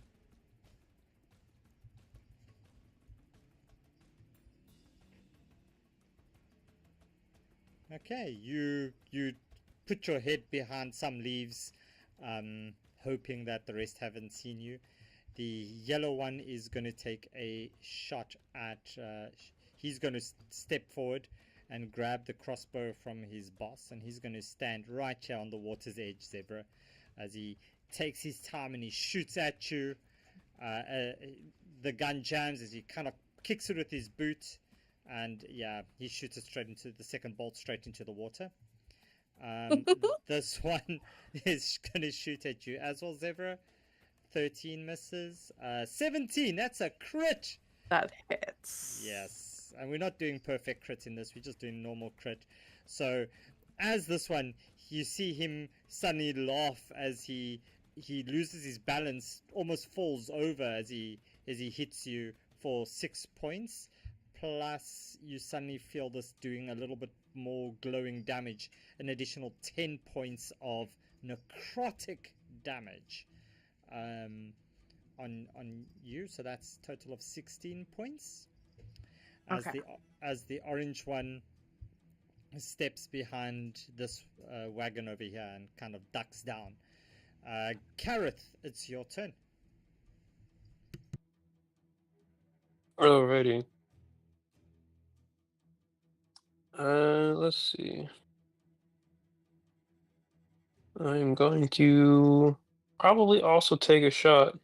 Okay, you put your head behind some leaves, hoping that the rest haven't seen you. The yellow one is going to take a shot at... he's going to step forward and grab the crossbow from his boss, and he's going to stand right here on the water's edge, Zebra, as he takes his time and he shoots at you. The gun jams as he kind of kicks it with his boot, and yeah, he shoots it straight into the second bolt, straight into the water. This one is going to shoot at you as well, Zebra. 13 misses. 17, that's a crit. That hits. Yes, and we're not doing perfect crit in this, we're just doing normal crit. So as this one, you see him suddenly laugh as he loses his balance, almost falls over as he hits you for 6 points. Plus you suddenly feel this doing a little bit more glowing damage, an additional 10 points of necrotic damage on you, so that's total of 16 points. As the orange one steps behind this wagon over here and kind of ducks down. Kareth, it's your turn. Alrighty. Let's see. I'm going to probably also take a shot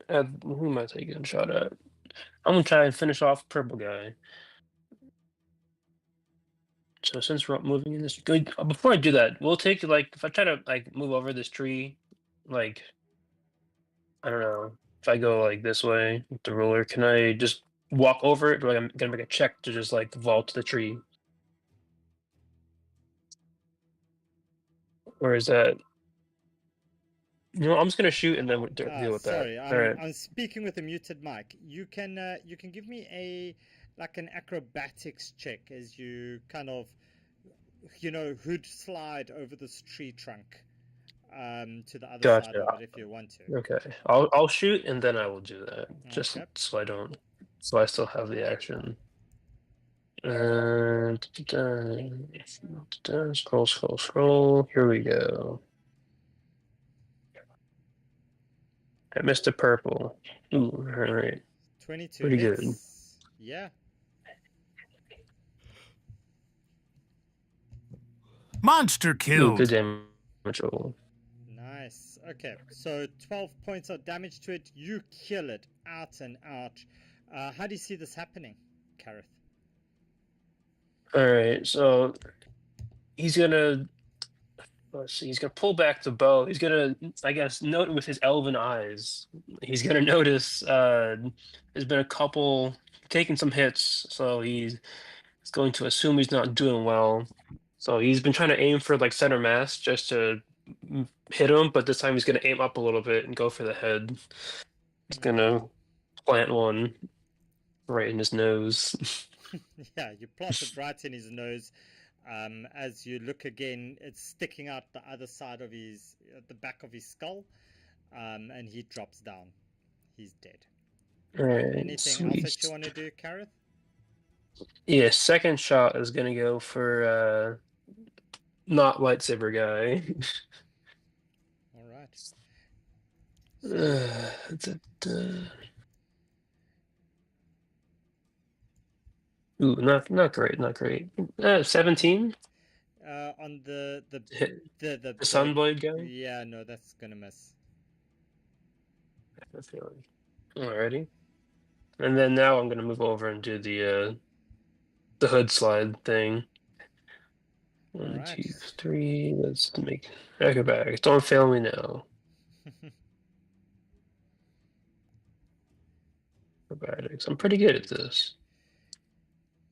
at who am I taking a shot at? I'm gonna try and finish off purple guy. So since we're moving in this, before I do that, we'll take like if I try to like move over this tree, like I don't know, if I go like this way with the ruler, can I just walk over it, or like I'm gonna make a check to just like vault the tree, or is that? You know, I'm just gonna shoot and then deal with that. Sorry, All right. I'm speaking with a muted mic. You can give me an acrobatics check as you kind of hood slide over this tree trunk to the other side of it if you want to. Okay, I'll shoot and then I will do that, just Okay. so I still have the action. Scroll. Here we go. I missed a purple. Ooh, all right. 22 Pretty hits. good. Yeah. Monster Ooh, killed. good damage roll. Nice. Okay, so 12 points of damage to it. You kill it out and out. How do you see this happening, Kareth? All right, so he's gonna let's see. He's gonna pull back the bow. He's gonna, I guess, note with his elven eyes. He's gonna notice there's been a couple taking some hits, so he's going to assume he's not doing well. So he's been trying to aim for like center mass just to hit him, but this time he's gonna aim up a little bit and go for the head. He's gonna plant one right in his nose. Yeah, you plant it right in his nose. As you look again, it's sticking out the other side of the back of his skull, and he drops down. He's dead. All right, Anything else that you want to do, Kareth? Yeah, second shot is gonna go for not lightsaber guy. All right. Ooh, not great. 17. On the The sunblade guy. Yeah, no, that's gonna miss. I have a feeling. Alrighty. And then now I'm gonna move over and do the hood slide thing. 1, 2, 3. Let's make acrobatics. Don't fail me now. Acrobatics. I'm pretty good at this.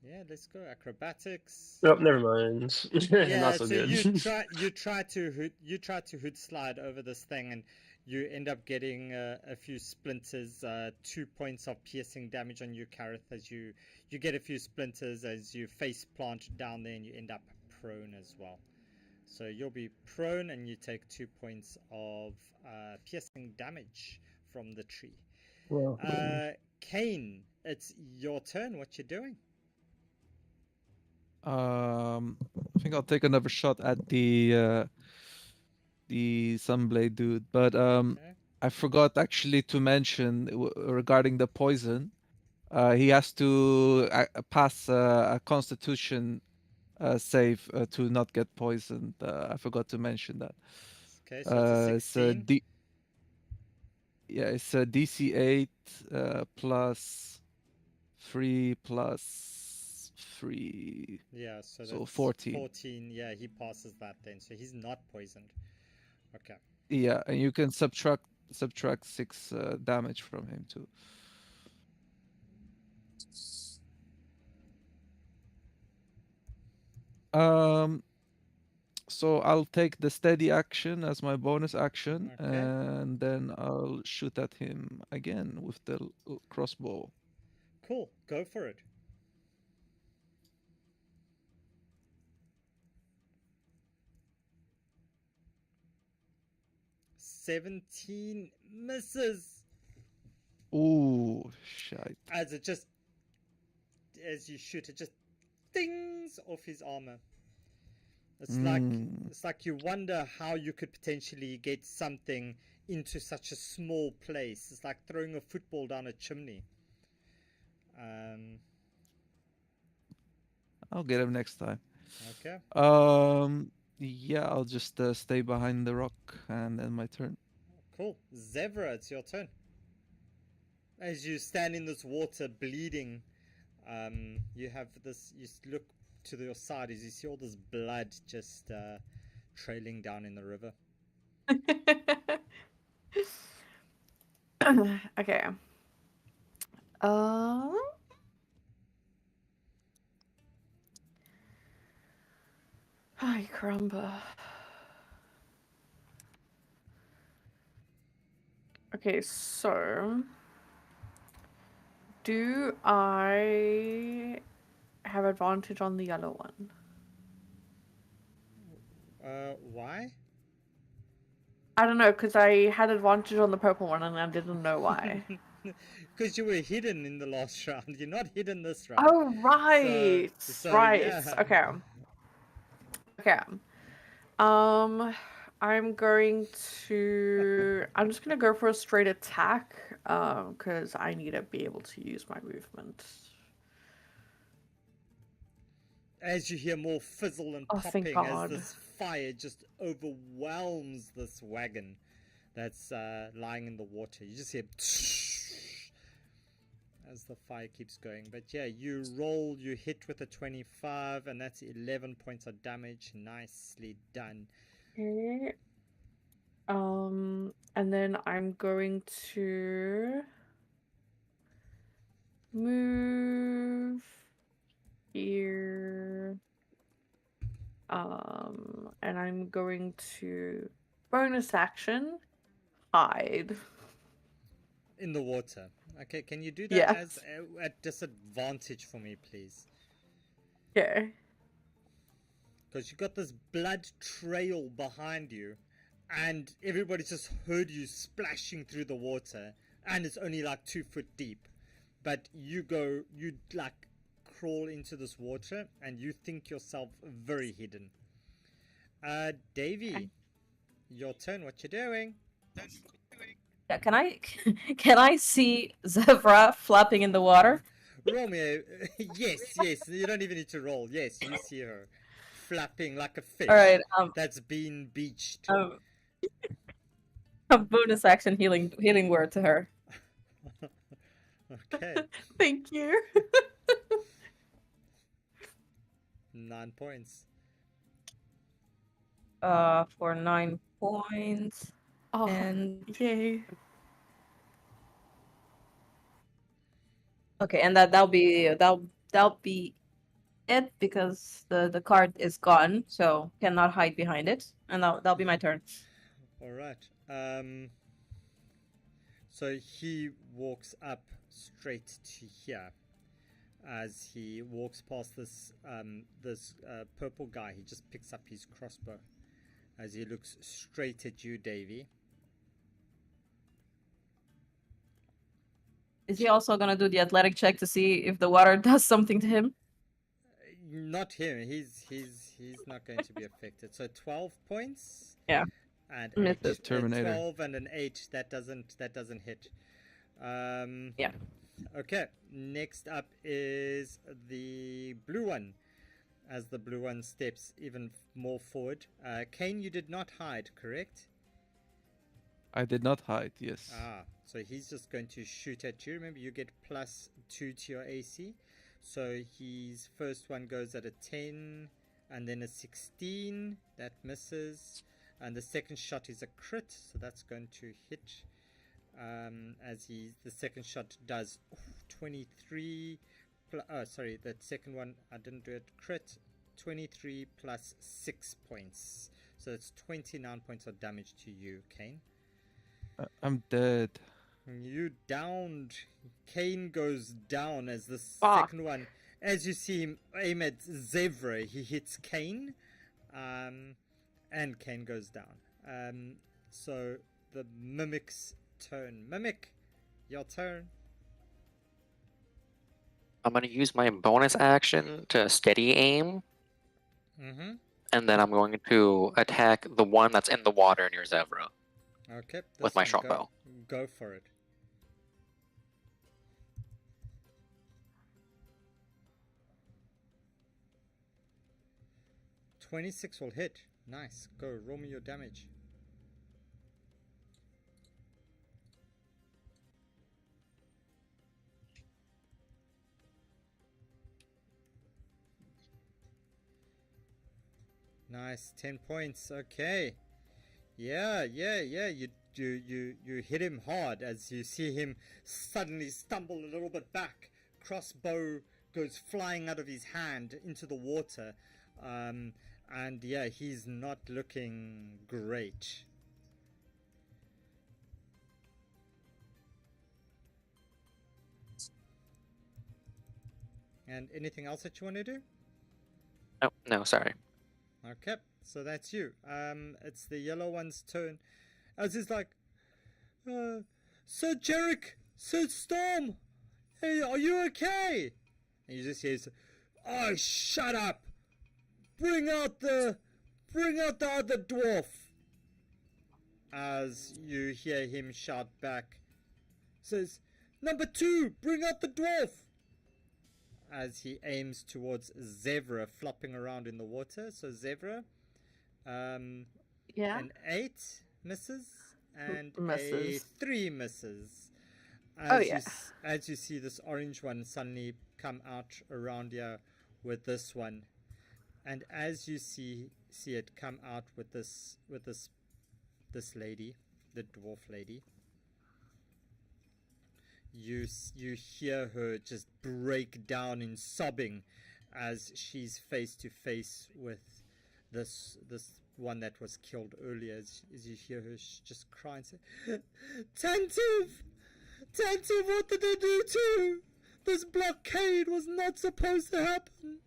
Yeah, let's go acrobatics. Nope, never mind. Yeah, not so good. you try to hood slide over this thing, and you end up getting a few splinters. 2 points of piercing damage on you, Kareth, as you get a few splinters as you face plant down there, and you end up prone as well. So you'll be prone, and you take 2 points of piercing damage from the tree. Well, Kane, it's your turn. What you doing? I think I'll take another shot at the Sunblade dude, but Okay. I forgot actually to mention regarding the poison. He has to pass a Constitution save to not get poisoned. I forgot to mention that. Okay, so it's a 16. It's a DC 8 plus 3 plus 3. Yeah, so So that's 14. 14. Yeah, he passes that then. So he's not poisoned. Okay. Yeah, and you can subtract 6 damage from him too. So I'll take the steady action as my bonus action, Okay. and then I'll shoot at him again with the crossbow. Cool. Go for it. "17 misses." Ooh, shite. As you shoot, it just dings off his armor. It's Mm. like you wonder how you could potentially get something into such a small place. It's like throwing a football down a chimney. I'll get him next time. Okay. Yeah, I'll just stay behind the rock and then my turn. Cool. Zevra, it's your turn. As you stand in this water bleeding, you have this. You look to your side as you see all this blood just trailing down in the river. Okay. Ay, caramba. Okay, so do I have advantage on the yellow one? Why? I don't know, because I had advantage on the purple one and I didn't know why. Because you were hidden in the last round. You're not hidden this round. Oh, right. Right. Yeah. Okay. Okay. I'm just gonna go for a straight attack, because I need to be able to use my movement. As you hear more fizzle and Oh, thank popping as God. this fire just overwhelms this wagon that's lying in the water. You just hear as the fire keeps going. But yeah, you hit with a 25, and that's 11 points of damage. Nicely done. Okay. And then I'm going to move here. And I'm going to bonus action hide. In the water. Okay, can you do that Yes. as at disadvantage for me, please? Okay. Because you got this blood trail behind you, and everybody just heard you splashing through the water, and it's only like 2 foot deep. But you like crawl into this water, and you think yourself very hidden. Davey, your turn. What you doing? Yeah, can I see Zevra flapping in the water? Romeo, yes. You don't even need to roll. Yes, you see her flapping like a fish. All right. That's been beached. A bonus action healing word to her. Okay. Thank you. 9 points. For 9 points. Oh, And yay. okay, and that'll be it because the card is gone, so cannot hide behind it, and that'll be my turn. All right. So he walks up straight to here. As he walks past this purple guy, he just picks up his crossbow. As he looks straight at you, Davy. Is he also gonna do the athletic check to see if the water does something to him? Not him. He's not going to be affected. So 12 points. Yeah. And Misses. 8. Terminator. 12 and an 8. That doesn't hit. Yeah. Okay. Next up is the blue one. As the blue one steps even more forward. Kane, you did not hide, correct? I did not hide, yes. So he's just going to shoot at you. Remember, you get +2 to your AC. So his first one goes at a 10 and then a 16. That misses. And the second shot is a crit, so that's going to hit. As the second shot does 23. Oh, sorry, that second one I didn't do it. Crit 23 plus 6 points, so it's 29 points of damage to you, Kane. I'm dead. You downed. Kane goes down as the Fuck. second one. As you see him aim at Zevra, he hits Kane, and Kane goes down. So the Mimic's turn. Mimic, your turn. I'm gonna use my bonus action to steady aim, and then I'm going to attack the one that's in the water near Zevra. Okay. With my short bow. Go for it. $26 will hit. Nice. Go. Roll me your damage. Nice. 10 points. Okay. Yeah. You hit him hard as you see him suddenly stumble a little bit back. Crossbow goes flying out of his hand into the water. And yeah, he's not looking great. And anything else that you want to do? Oh, no, sorry. Okay, so that's you. It's the yellow one's turn. As he's like, Sir Jerick, Sir Storm, hey, are you okay? And you just hear, oh, shut up! Bring out the other dwarf. As you hear him shout back, says, Number 2, bring out the dwarf. As he aims towards Zevra, flopping around in the water. So Zevra, Yeah. an 8 misses and Misses. a 3 misses. Oh, yeah. As you see this orange one suddenly come out around here with this one, and as you see it come out with this lady, the dwarf lady, you hear her just break down in sobbing as she's face to face with this one that was killed earlier. As you hear her just cry and say, Tantive, what did they do to you? This blockade was not supposed to happen.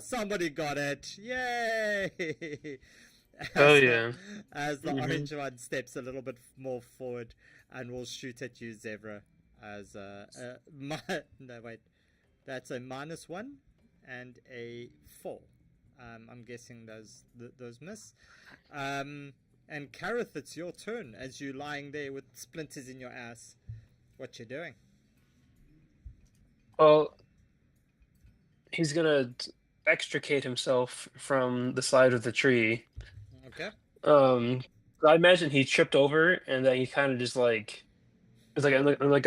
Somebody got it. Yay! As the orange one steps a little bit more forward and will shoot at you, Zevra. As no wait, that's a -1 and a 4. I'm guessing those miss. And Kareth, it's your turn as you're lying there with splinters in your ass. What you doing? Well, he's gonna extricate himself from the side of the tree. Okay. I imagine he tripped over and then he kind of just like it's like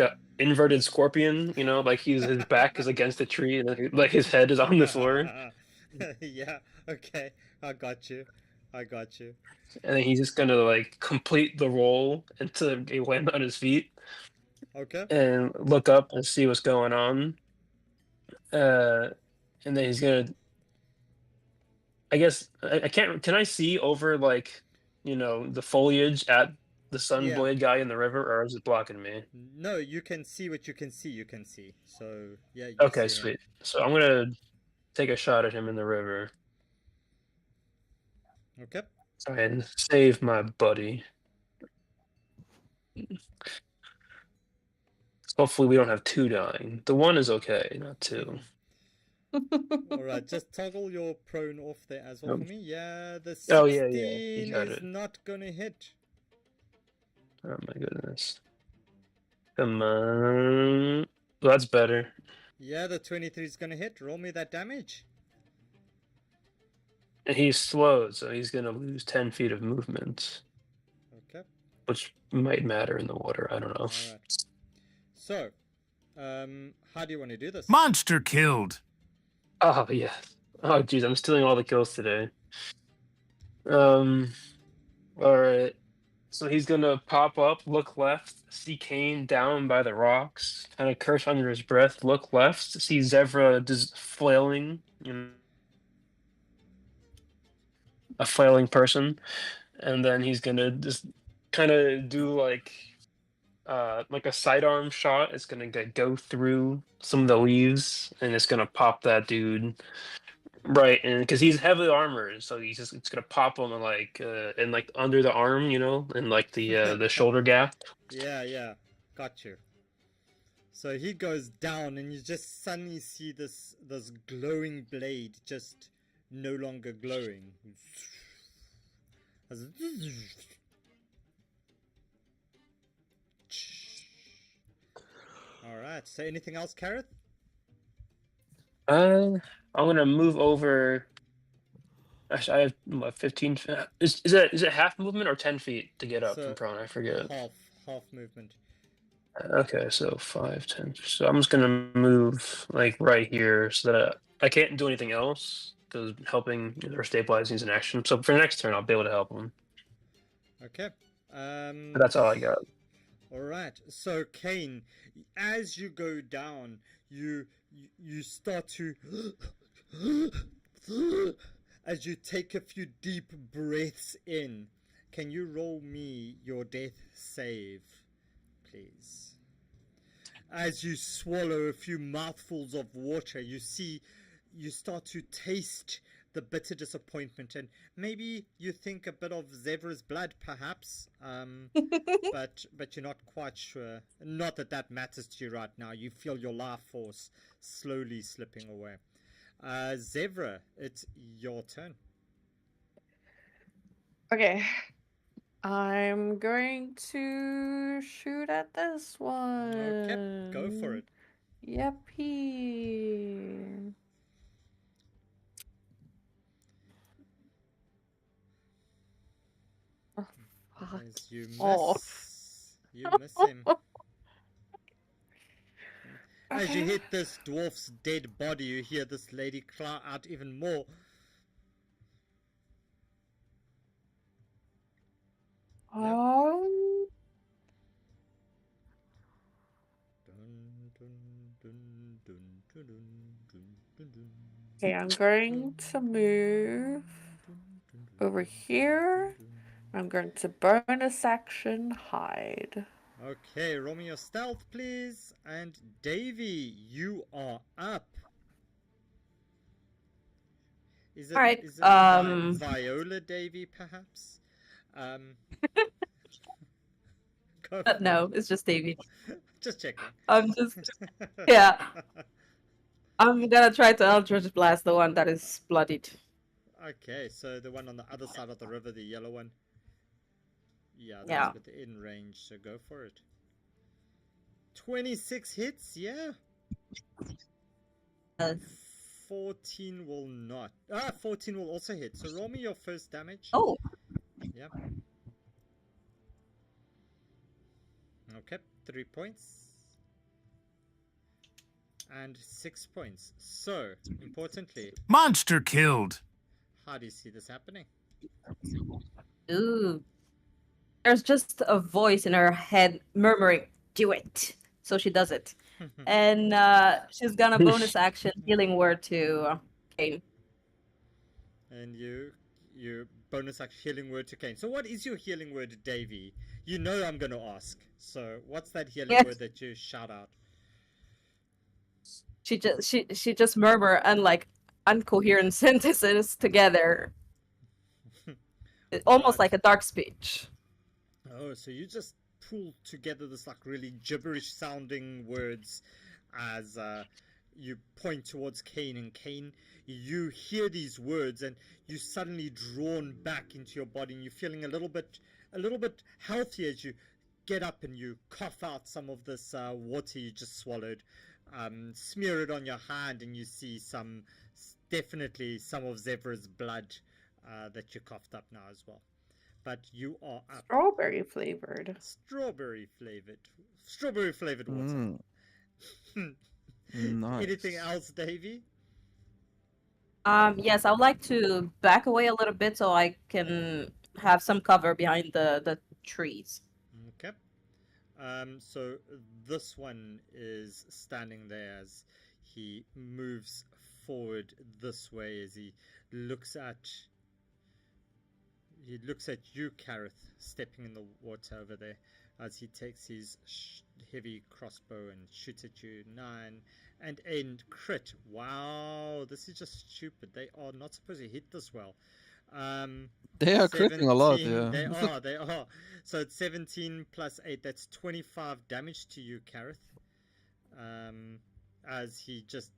a inverted scorpion, you know, like his back is against the tree and then, like his head is on the floor. Yeah. Okay. I got you. And then he's just gonna like complete the roll until he land on his feet. Okay. And look up and see what's going on. And then he's gonna. I guess I can't. Can I see over like, you know, the foliage at the Sunblade guy in the river, or is it blocking me? No, you can see what you can see. So yeah. You Okay, see him. sweet. So I'm gonna take a shot at him in the river. Okay. And save my buddy. Hopefully we don't have 2 dying. The 1 is okay, not 2. Alright, just toggle your prone off there as well for me. Yeah, the 16 Oh, yeah, you got is it. not gonna hit. Oh my goodness. Come on. Well, that's better. Yeah, the 23 is gonna hit. Roll me that damage. And he's slow, so he's gonna lose 10 feet of movement. Okay. Which might matter in the water, I don't know. Alright. So, How do you want to do this? Monster killed. Oh yeah. Oh geez, I'm stealing all the kills today. All right. So he's gonna pop up, look left, see Kane down by the rocks, kind of curse under his breath, look left, see Zevra just flailing, a flailing person, and then he's gonna just kind of do like a sidearm shot. It's gonna go through some of the leaves, and it's gonna pop that dude right, and because he's heavily armored, so it's gonna pop him in like under the arm, in like the shoulder gap. Yeah, got you. So he goes down, and you just suddenly see this glowing blade just no longer glowing. All right. So anything else, Kareth? I'm gonna move over. Actually, I have 15. Is it half movement or 10 feet to get up So from prone? I forget. half movement. Okay, so 5, 10. So I'm just gonna move like right here so that I can't do anything else because helping or stabilizing is an action. So for the next turn, I'll be able to help him. Okay. But that's all I got. All right. So Kane, as you go down, you start to as you take a few deep breaths in. Can you roll me your death save, please? As you swallow a few mouthfuls of water, you start to taste the bitter disappointment, and maybe you think a bit of Zevra's blood, perhaps, but you're not quite sure. Not that matters to you right now. You feel your life force slowly slipping away. Zevra, it's your turn. Okay. I'm going to shoot at this one. Okay, go for it. Yuppie. Oh, fuck. As you miss, off. you miss him. As you hit this dwarf's dead body, you hear this lady cry out even more. Okay, I'm going to move over here. I'm going to bonus action hide. Okay, roll me your stealth, please. And Davy, you are up. Is it, All right, is it Viola Davy, perhaps? Go for No, it. it's just Davy. Just checking. Yeah. I'm gonna try to Eldritch Blast the one that is bloodied. Okay, so the one on the other side of the river, the yellow one. Yeah, that's Yeah. within range, so go for it. 26 hits, yeah. 14 will not. 14 will also hit. So roll me your first damage. Oh. Yeah. Okay, 3 points. And 6 points. So, importantly, Monster killed. how do you see this happening? Ooh. There's just a voice in her head murmuring, "Do it." So she does it. And she's gonna bonus action healing word to Kane. And you bonus action healing word to Kane. So what is your healing word, Davy? You know I'm gonna ask. So what's that healing word that you shout out? She just murmur and like incoherent sentences together. Almost like a dark speech. Oh, so you just pull together this like really gibberish sounding words as you point towards Kane, and Kane, you hear these words and you suddenly drawn back into your body, and you're feeling a little bit healthier as you get up and you cough out some of this water you just swallowed, smear it on your hand, and you see definitely some of Zevra's blood that you coughed up now as well. But you are up. Strawberry flavored. Strawberry flavored water. Nice. Anything else, Davey? Yes, I would like to back away a little bit so I can have some cover behind the trees. Okay. So this one is standing there as he moves forward this way as he looks at you, Kareth, stepping in the water over there as he takes his heavy crossbow and shoots at you. 9 and end crit. Wow, this is just stupid. They are not supposed to hit this well. They are critting a lot, 17, yeah. They are. So it's 17 plus 8. That's 25 damage to you, Kareth. As he just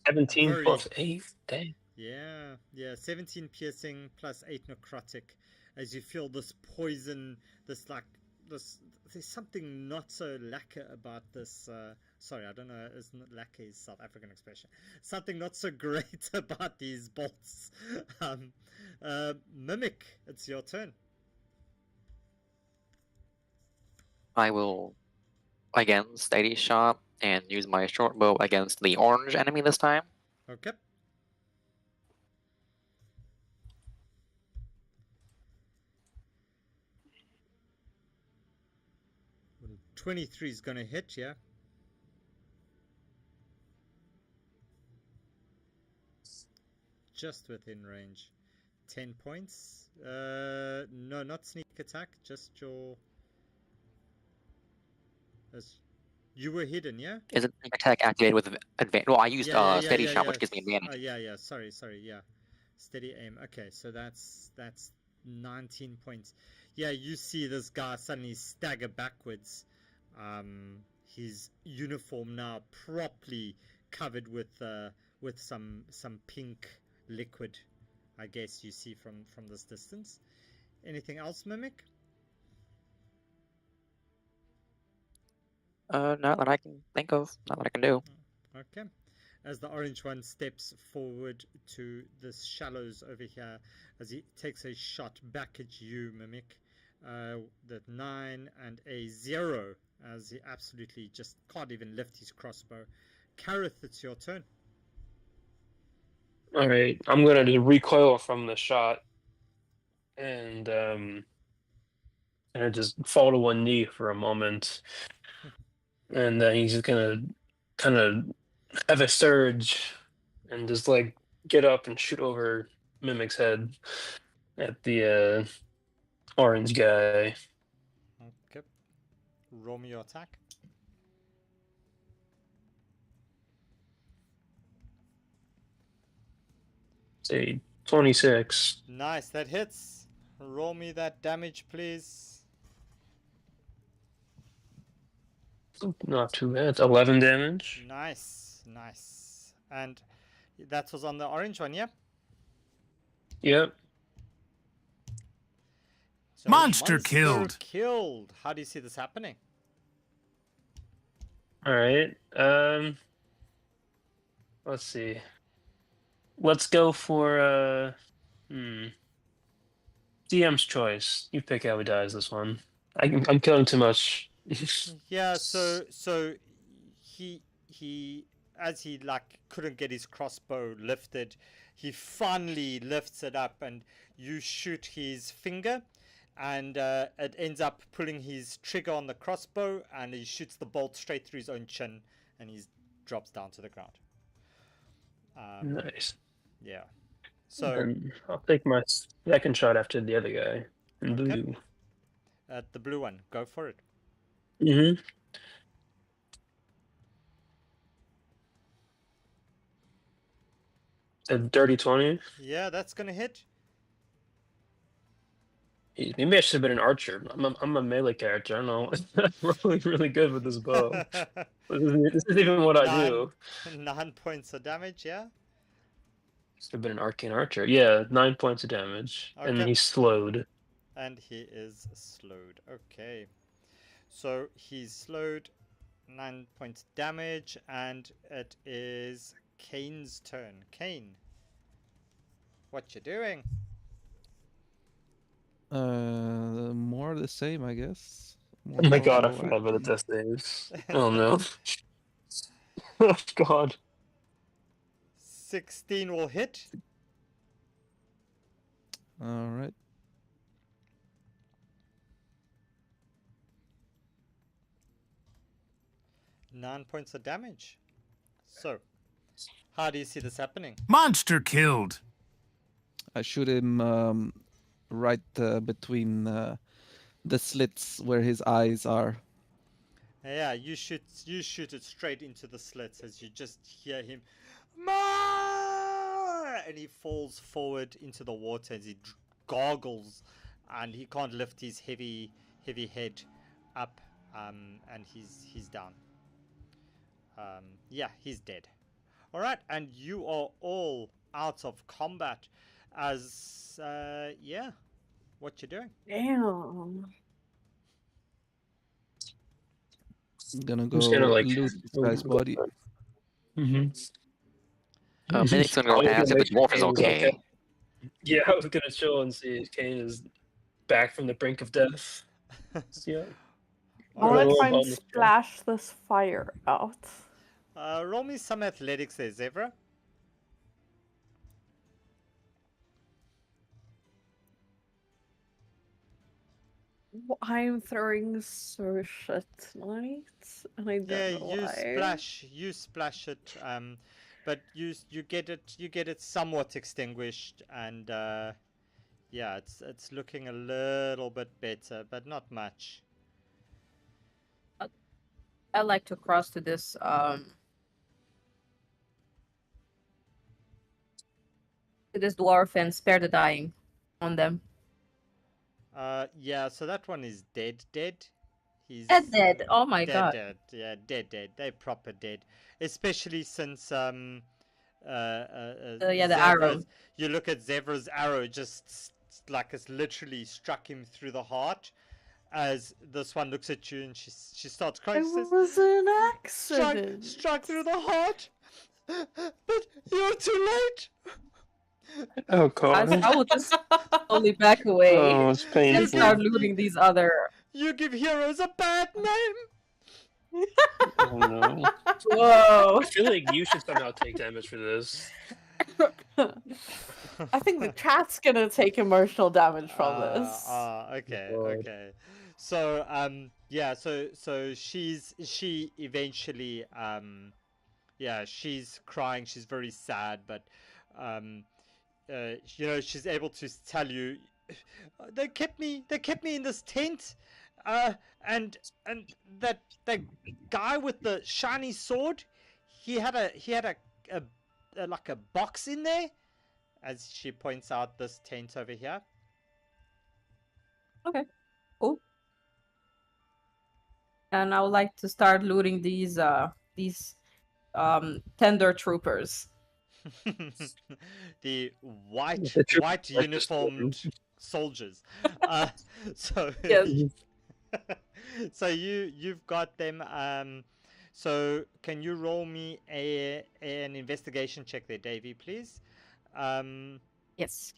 17 very- plus 8? Dang. yeah, 17 piercing plus 8 necrotic. As you feel this poison, this there's something not so lacquer about this. Sorry, I don't know. Isn't lacquer is South African expression? Something not so great about these bolts. Mimic, it's your turn. I will again steady shot and use my short bow against the orange enemy this time. Okay. Well, 23 is going to hit, yeah? Just within range. 10 points. No, not sneak attack, just your... You were hidden, yeah? Is it sneak attack activated with advantage? Well, I used steady shot, which gives me advantage. Yeah. Sorry. Yeah. Steady aim. Okay, so that's 19 points. Yeah, you see this guy suddenly stagger backwards. His uniform now properly covered with some pink liquid. I guess you see from this distance. Anything else, Mimic? Not that I can think of. Not that I can do. Okay. As the orange one steps forward to the shallows over here, as he takes a shot back at you, Mimic, that 9 and a 0, as he absolutely just can't even lift his crossbow. Kareth, it's your turn. All right, I'm gonna just recoil from the shot and just fall to one knee for a moment, and then he's just gonna kind of have a surge and just like get up and shoot over Mimic's head at the orange guy. Okay. Roll me your attack. Say 26. Nice, that hits. Roll me that damage, please. Not too bad. It's 11 damage. Nice. And that was on the orange one, yeah? Yep. So Monster killed. Killed. How do you see this happening? All right. Let's see. Let's go for DM's choice. You pick how he dies this one. I'm killing too much. Yeah, so he as he like couldn't get his crossbow lifted, he finally lifts it up and you shoot his finger and it ends up pulling his trigger on the crossbow and he shoots the bolt straight through his own chin and he drops down to the ground. Nice. Yeah. So And I'll take my second shot after the other guy in blue. at the blue one, go for it. Mm-hmm. A dirty 20. Yeah, that's gonna hit. Maybe I should have been an archer. I'm a melee character. I don't know. I'm really good with this bow. This isn't even what I do. 9 points of damage, yeah? Should have been an arcane archer. Yeah, 9 points of damage. And Okay. he's slowed. And he is slowed. Okay. So he's slowed, 9 points damage, and it is Kane's turn. Kane, what you doing? More the same, I guess. Oh my god, I More forgot about the test saves. Oh no. Oh God. 16 will hit. All right. Nine points of damage. So, how do you see this happening? Monster killed. I shoot him right between the slits where his eyes are. Yeah, you shoot it straight into the slits as you just hear him, "Ma!" and he falls forward into the water as he gargles, and he can't lift his heavy head up, and he's down. Yeah, he's dead. All right, and you are all out of combat. As yeah, what you doing? Damn. I'm gonna I'm go just gonna like. loot this guy's body. Mm-hmm. Medic's gonna go ask if the dwarf is okay. Yeah, I was gonna chill and see if Kane is back from the brink of death. Yeah. I want to Roll try and on the spot. splash this fire out. Roll me some athletics there, Zebra. I'm throwing so shit tonight, and I don't know why. You splash it, but you get it somewhat extinguished, and yeah, it's looking a little bit better, but not much. I'd like to cross to this dwarf and spare the dying on them. Yeah, so that one is dead. He's Dead. Oh my god. dead. Yeah, dead. They're proper dead. Especially since Yeah, the arrow. You look at Zevra's arrow, just like it's literally struck him through the heart. As this one looks at you and she starts crying. She says, It was an accident. struck through the heart, but you're too late. Oh God. I will just slowly back away Oh, it's and painful. start looting these other. You give heroes a bad name. Oh no. Whoa. I feel like you should somehow take damage for this. I think the chat's gonna take emotional damage from this. Okay, God. okay. So yeah, so she eventually yeah, she's crying, she's very sad, but you know, she's able to tell you, they kept me in this tent, and that guy with the shiny sword, he had a like a box in there, as she points out this tent over here. Okay. Cool. And I would like to start looting these tender troopers. The white The troop- like the uniformed soldiers. So Yes. so you've got them. So can you roll me an investigation check there, Davey, please? Yes.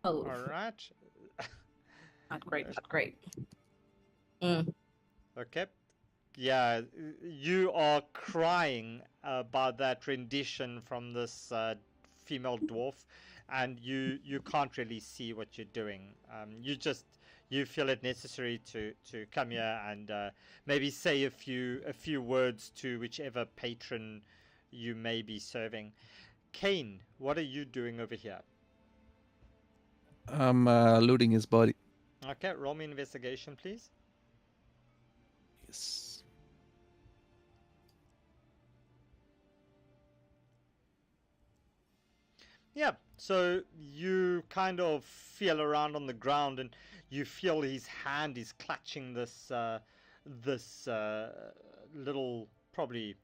Oh, All right. not great. Not great. Mm. Okay. Yeah, you are crying about that rendition from this female dwarf, and you can't really see what you're doing. You feel it necessary to come here and maybe say a few words to whichever patron you may be serving. Kane, what are you doing over here? I'm looting his body. Okay, roll me investigation, please. Yes. Yeah, so you kind of feel around on the ground, and you feel his hand is clutching this little, probably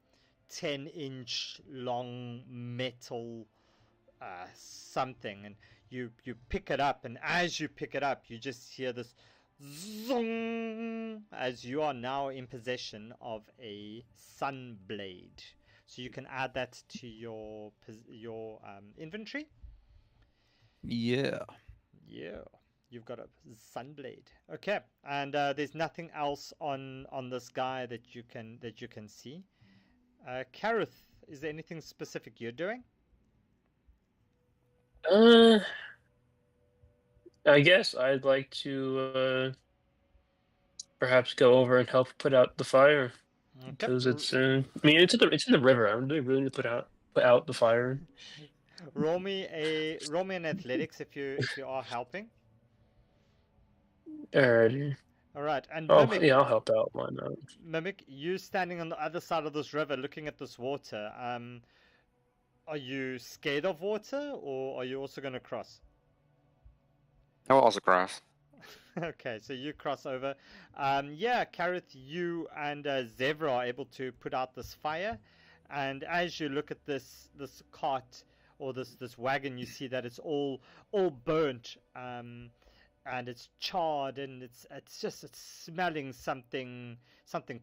10-inch long metal something, and you pick it up, and as you pick it up, you just hear this zong, as you are now in possession of a sunblade. So you can add that to your inventory. Yeah. Yeah, you've got a sunblade. Okay, and there's nothing else on this guy that you can see. Kareth, Is there anything specific you're doing? I guess I'd like to perhaps go over and help put out the fire Okay. because it's. I mean, it's in the river. I really need to put out the fire. Roll me an athletics if you are helping. Alrighty. All right, and Oh Mimic, yeah, I'll help out. Why not? Mimic, you standing on the other side of this river, looking at this water. Are you scared of water, or are you also going to cross? I will also cross. Okay, so you cross over. Yeah, Kareth, you and Zevra are able to put out this fire, and as you look at this cart or this wagon, you see that it's all burnt, and it's charred, and it's smelling something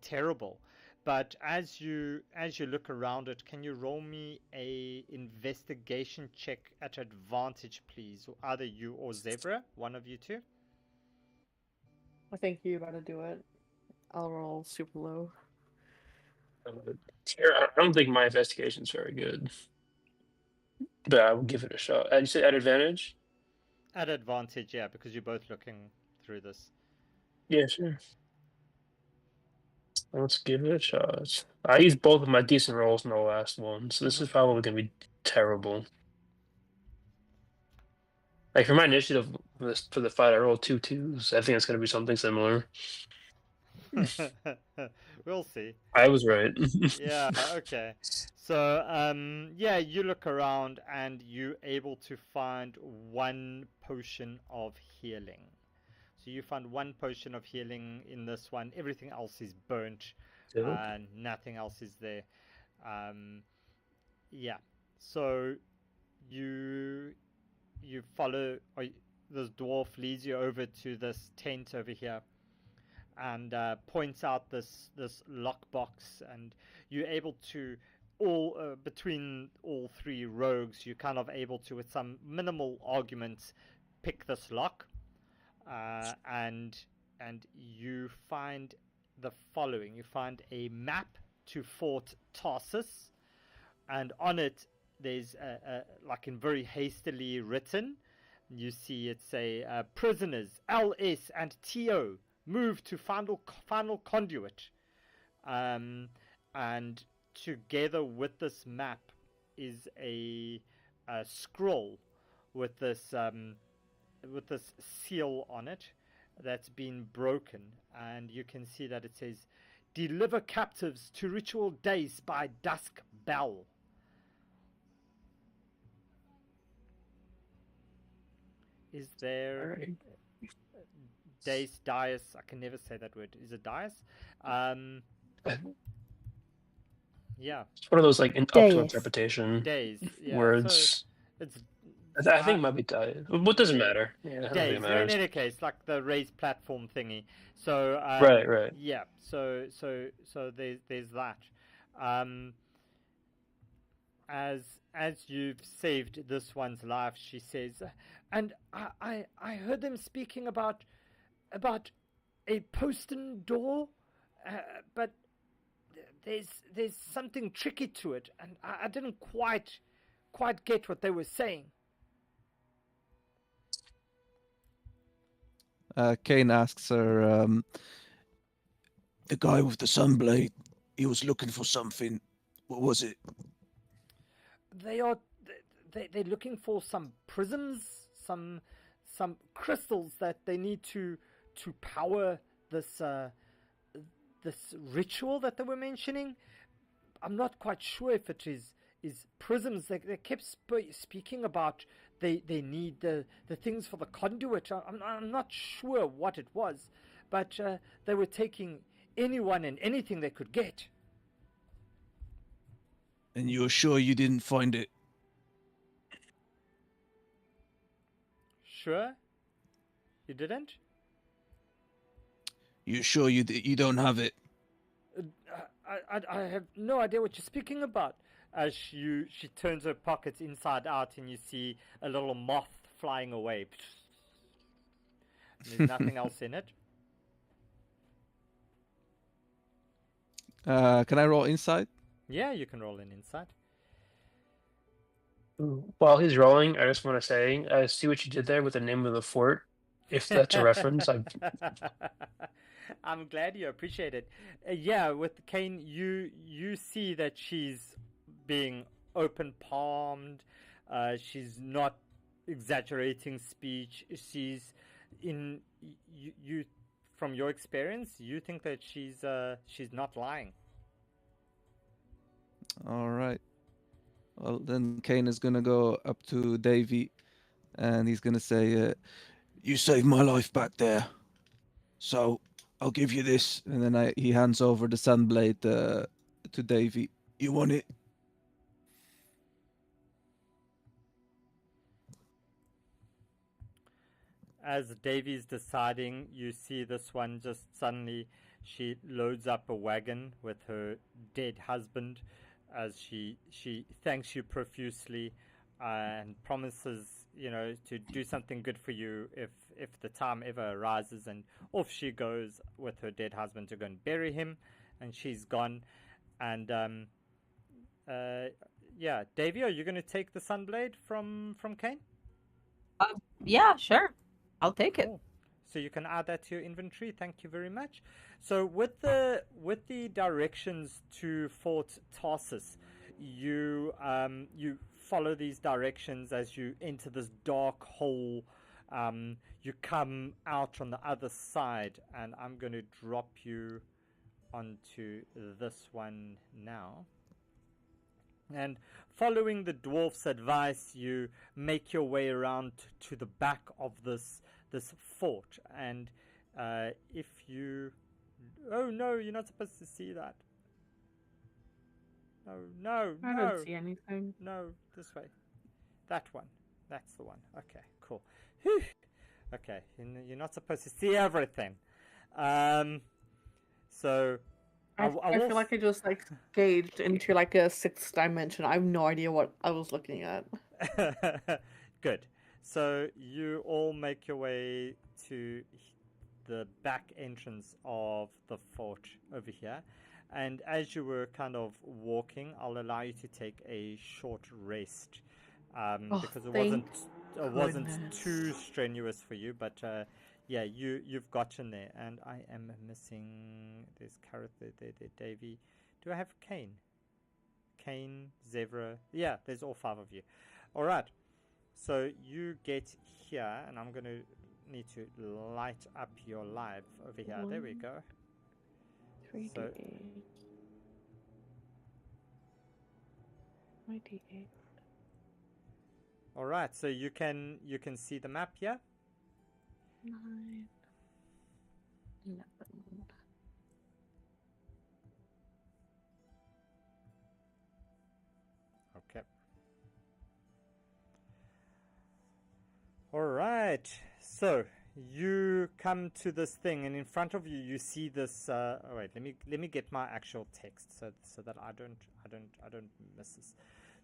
terrible. But as you look around it, can you roll me a investigation check at advantage, please? Either you or Zebra, one of you two. I think you gotta do it. I'll roll super low. I don't think my investigation's very good, but I will give it a shot. You said at advantage? At advantage, yeah, because you're both looking through this. Yeah, sure. Let's give it a shot. I used both of my decent rolls in the last one, so this is probably going to be terrible. Like for my initiative for the fight, I rolled 2 2s. I think it's going to be something similar. We'll see. I was right. Yeah, okay. So, yeah, you look around and you're able to find one potion of healing. So you find one potion of healing in this one. Everything else is burnt. Nothing else is there. Yeah. So you follow. This dwarf leads you over to this tent over here, and points out this lockbox, and you're able to between all three rogues, you're kind of able to, with some minimal arguments, pick this lock, and you find the following. You find a map to Fort Tarsus, and on it there's like in very hastily written, you see it say prisoners LS and TO move to final conduit, and together with this map is a scroll with this seal on it that's been broken, and you can see that it says, "Deliver captives to ritual days by dusk bell." Is there Dace, Dias? I can never say that word. Is it Dias? Yeah. It's one of those like up to interpretation Days. Yeah. words. So it's. I think it might be diet. What doesn't matter? Yeah, I don't think Days. it matters. In any case, like the raised platform thingy. So. Right. Yeah. So there's that. As you've saved this one's life, she says, and I heard them speaking about a postern door, but there's something tricky to it, and I didn't quite get what they were saying. Kane asks her, The guy with the sunblade, he was looking for something. What was it? They're looking for some prisms, some crystals that they need to power this this ritual that they were mentioning. I'm not quite sure if it is prisms. They kept speaking about they need the things for the conduit. I'm not sure what it was, but they were taking anyone and anything they could get. And you're sure you didn't find it? Sure? You didn't? You sure you don't have it? I have no idea what you're speaking about. As she turns her pockets inside out, and you see a little moth flying away. There's nothing else in it. can I roll insight? Yeah, you can roll an insight. While he's rolling, I just want to say, I see what you did there with the name of the fort. If that's a reference, I'm glad you appreciate it. Yeah, with Kane, you see that she's being open palmed. She's not exaggerating speech. She's in you from your experience. You think that she's not lying. All right. Well, then Kane is gonna go up to Davy, and he's gonna say, You saved my life back there. So I'll give you this. and then he hands over the sunblade to Davy. You want it? As Davy's deciding, you see this one just suddenly she loads up a wagon with her dead husband as she thanks you profusely and promises, you know, to do something good for you if the time ever arises, and off she goes with her dead husband to go and bury him, and she's gone. And yeah, Davy, are you going to take the sunblade from Kane? Yeah, sure. I'll take it. Cool. So you can add that to your inventory. Thank you very much. So with the directions to Fort Tarsus, you you follow these directions as you enter this dark hole. You come out on the other side, and I'm going to drop you onto this one now. And following the dwarf's advice, you make your way around to the back of this fort. And if you... Oh no, you're not supposed to see that. No. I don't see anything. No, this way. That one. That's the one. Okay, cool. Whew. Okay, you're not supposed to see everything. So... I feel like I just like gauged into like a sixth dimension. I have no idea what I was looking at. Good. So you all make your way to the back entrance of the fort over here. And as you were kind of walking, I'll allow you to take a short rest. Because it wasn't too strenuous for you, but yeah, you've gotten there. And I am missing this character there, Davy. Do I have Kane? Kane, Zebra. Yeah, there's all 5 of you. All right. So you get here, and I'm going to need to light up your live over here. There we go. 3d8. So, 98. all right. So you can see the map here. 9, 11. Okay. All right. So you come to this thing, and in front of you, you see this. Oh wait, let me get my actual text so that I don't miss this.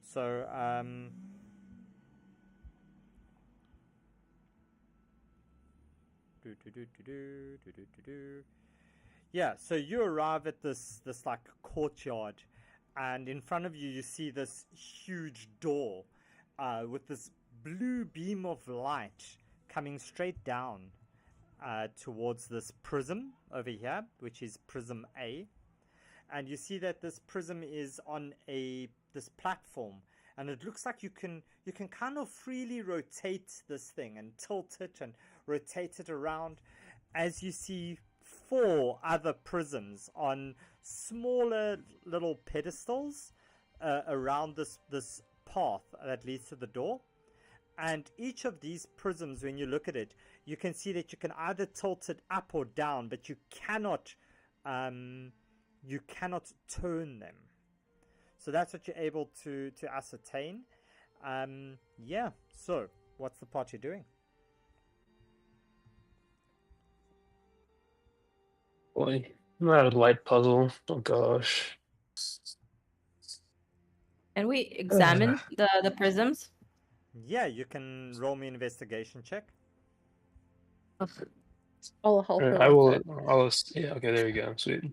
So yeah, so you arrive at this like courtyard, and in front of you see this huge door with this blue beam of light coming straight down towards this prism over here, which is prism A. And you see that this prism is on this platform, and it looks like you can kind of freely rotate this thing and tilt it and rotate it around as you see 4 other prisms on smaller little pedestals around this path that leads to the door. And each of these prisms, when you look at it, you can see that you can either tilt it up or down, but you cannot turn them. So that's what you're able to ascertain. Yeah, so what's the part you're doing? boy, not a light puzzle. Oh gosh. Can we examine the prisms? Yeah, you can roll me an investigation check. I'll help her. I will. with it. Yeah. Okay. There you go. Sweet.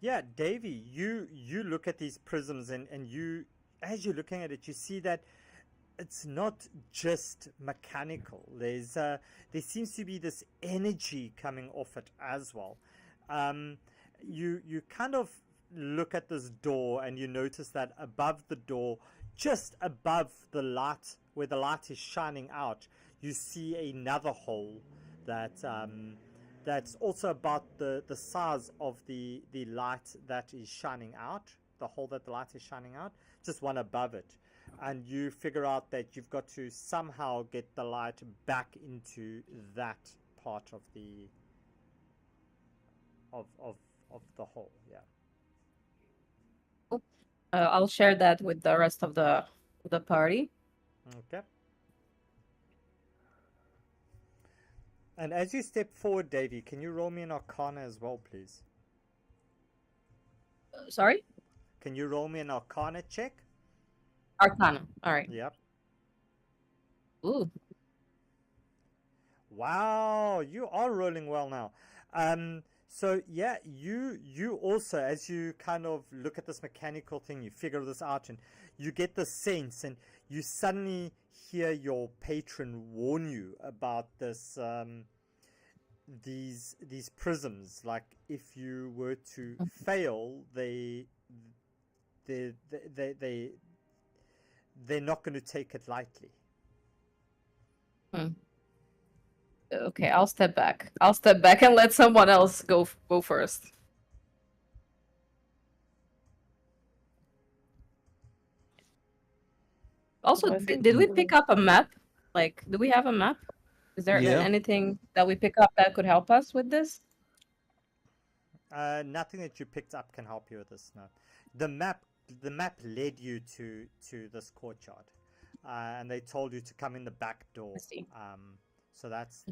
Yeah, Davey, you look at these prisms and you, as you're looking at it, you see that it's not just mechanical. There seems to be this energy coming off it as well. You kind of look at this door and you notice that above the door, just above the light, where the light is shining out, you see another hole that that's also about the size of the light that is shining out, the hole that the light is shining out, just one above it. And you figure out that you've got to somehow get the light back into that part of the of the hole. Yeah. I'll share that with the rest of the party. Okay. And as you step forward, Davey, can you roll me an Arcana as well, please? Sorry? Can you roll me an Arcana check? Arcana. All right. Yep. Ooh. Wow, you are rolling well now. So yeah, you also, as you kind of look at this mechanical thing, you figure this out, and you get the sense, and you suddenly hear your patron warn you about this, these prisms. Like if you were to fail, they're not going to take it lightly. Okay, I'll step back. I'll step back and let someone else go first. Also, Well, I think did we pick up a map? Like, do we have a map? Is there Yeah. anything that we pick up that could help us with this? Nothing that you picked up can help you with this. No, the map led you to this courtyard, and they told you to come in the back door. I see. So that's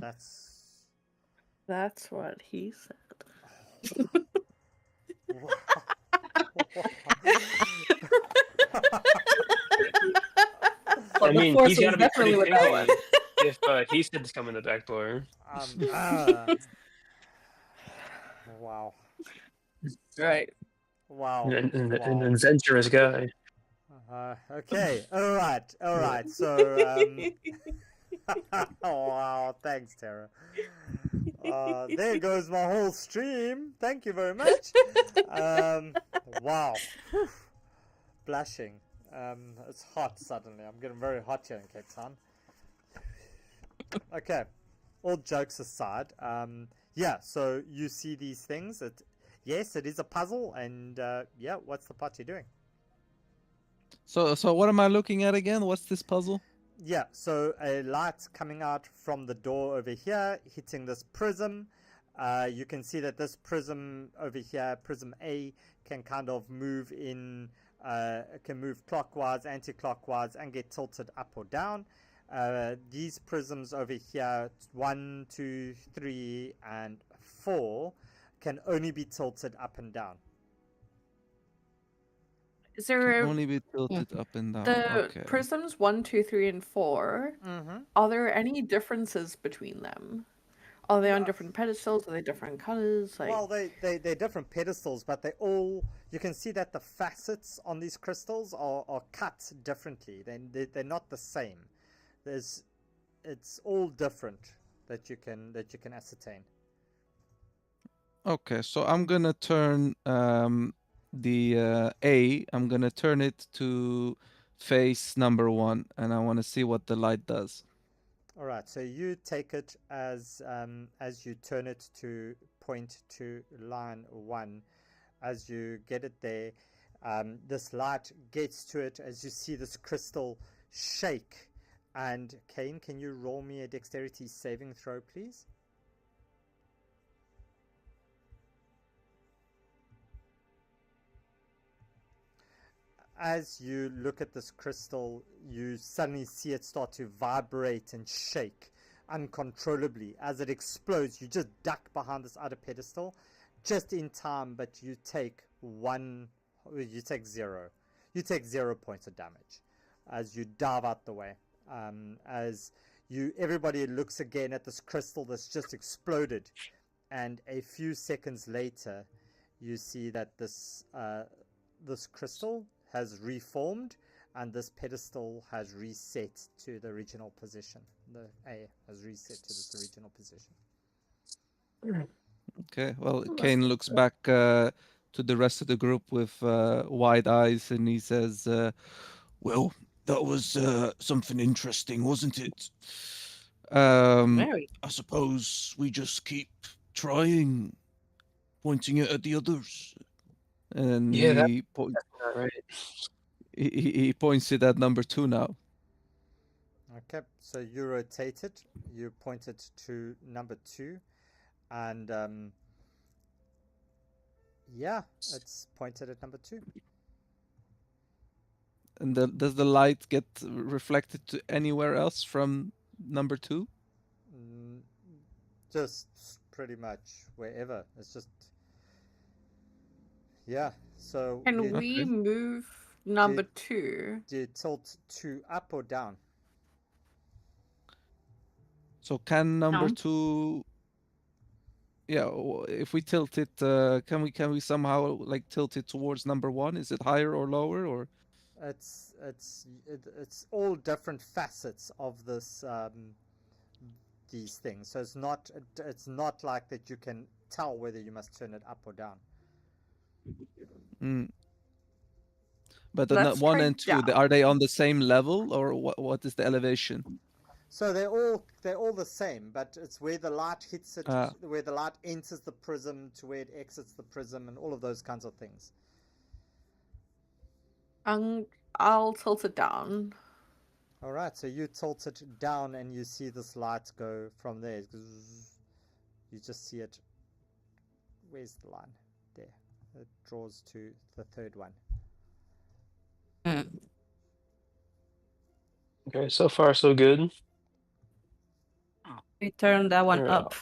That's what he said. I mean, force he's was got to be definitely pretty with that one. picky if he said to come in the back door. Wow. Right. Wow. An Wow. adventurous guy. Okay. All right. So, wow. Thanks, Tara. There goes my whole stream. Thank you very much. Wow. Whew. Blushing. It's hot suddenly. I'm getting very hot here in Cape Town. Okay. All jokes aside, yeah. So you see these things. Yes, it is a puzzle, and yeah. What's the party doing? So what am I looking at again? What's this puzzle? Yeah, so a light coming out from the door over here, hitting this prism. You can see that this prism over here, prism A, can kind of move can move clockwise, anti-clockwise, and get tilted up or down. These prisms over here, 1, 2, 3, and 4, can only be tilted up and down. Is there Only be tilted up and down. the Okay. prisms 1, 2, 3, and 4? Mm-hmm. Are there any differences between them? Are they on Yeah. different pedestals? Are they different colors? Like, Well, they're different pedestals, but they all, you can see that the facets on these crystals are cut differently. They're not the same. It's all different that you can ascertain. Okay, so I'm gonna turn the A. I'm gonna turn it to face number 1, and I want to see what the light does. All right, so you take it as you turn it to point to line 1. As you get it there, this light gets to it as you see this crystal shake. And Kane, can you roll me a dexterity saving throw, please? As you look at this crystal, you suddenly see it start to vibrate and shake uncontrollably. As it explodes, you just duck behind this other pedestal just in time, but you take 0. You take 0 points of damage as you dive out the way. Everybody looks again at this crystal that's just exploded, and a few seconds later, you see that this this crystal has reformed, and this pedestal has reset to the original position. The A has reset to this original position. Okay, well, Kane looks back to the rest of the group with wide eyes, and he says, Well, that was something interesting, wasn't it? Very. I suppose we just keep trying, pointing it at the others. and Yeah, that's he, po- not right. he points it at number 2 now. Okay, so you rotate it, you point it to number 2, and yeah, it's pointed at number 2. And does the light get reflected to anywhere else from number 2? Just pretty much wherever. It's just, yeah. So Can you, we move number 2? do you tilt 2 up or down? So can number Down. 2? Yeah, if we tilt it, can we somehow like tilt it towards number 1? Is it higher or lower, or? It's all different facets of this these things. So it's not like that you can tell whether you must turn it up or down. But the Let's 1 try and 2, down. are they on the same level, or what is the elevation? So they're all the same, but it's where the light hits it, where the light enters the prism to where it exits the prism, and all of those kinds of things. I'll tilt it down. All right, so you tilt it down, and you see this light go from there. You just see it. Where's the line? There. It draws to the third one. Okay, so far so good. We turn that one Alright. up.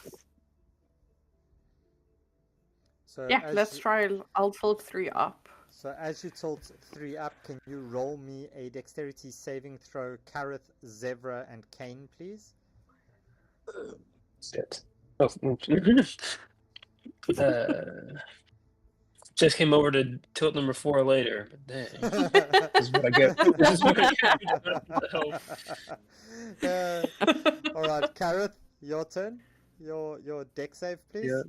So Yeah, as let's you- try. I'll tilt 3 up. So as you tilt 3 up, can you roll me a dexterity saving throw, Kareth, Zevra, and Kane, please? Shit. Oh, just came over to tilt number 4 later. But dang, this is what I get. This is what I get. All right, Kareth, your turn. Your dex save, please. Yeah.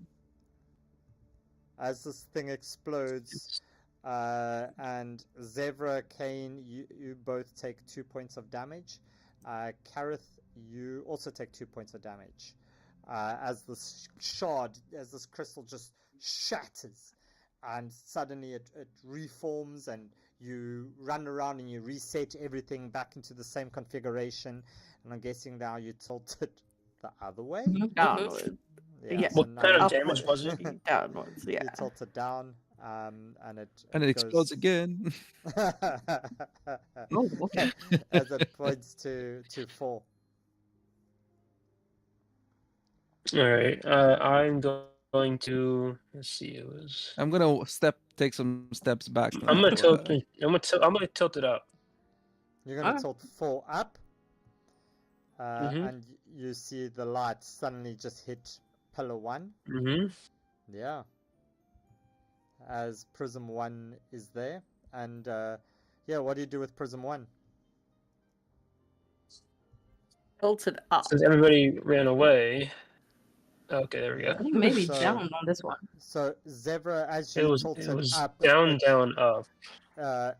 As this thing explodes, and Zevra, Kane, you both take 2 points of damage. Kareth, you also take 2 points of damage. As this crystal just shatters, and suddenly it reforms, and you run around and you reset everything back into the same configuration. And I'm guessing now you tilt it the other way? Downward. Yeah. so What now kind of you- damage was it? Downwards, yeah. You tilt it down, and it explodes again. Oh, okay. As it points to 4. Alright, I'm going to, let's see, it was... I'm gonna take some steps back. I'm now, gonna tilt it up. You're going to Ah. tilt 4 up, Mhm. and you see the light suddenly just hit pillar 1. Mm-hmm. Yeah. As prism 1 is there. And yeah, what do you do with prism 1? Tilt it up. Since everybody ran away. Okay, there we I go. think maybe So- down on this one. So Zevra, as It you was tilt it up, down, it, down, up.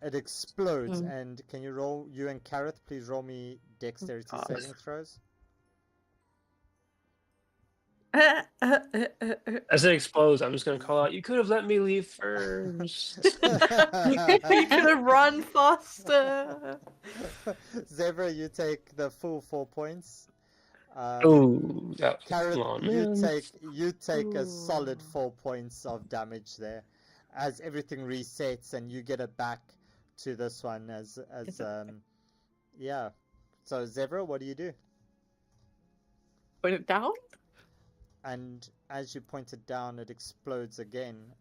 it explodes. And can you roll, you and Kareth, please roll me dexterity God. saving throws? As it explodes, I'm just gonna call out, you could have let me leave first. You could have run faster. Zebra, you take the full 4 points. Oh, yeah, come Kareth, on, you man. take a solid 4 points of damage there, as everything resets and you get it back to this one as yeah. So Zebra, what do you do? Put it down? And as you point it down, it explodes again.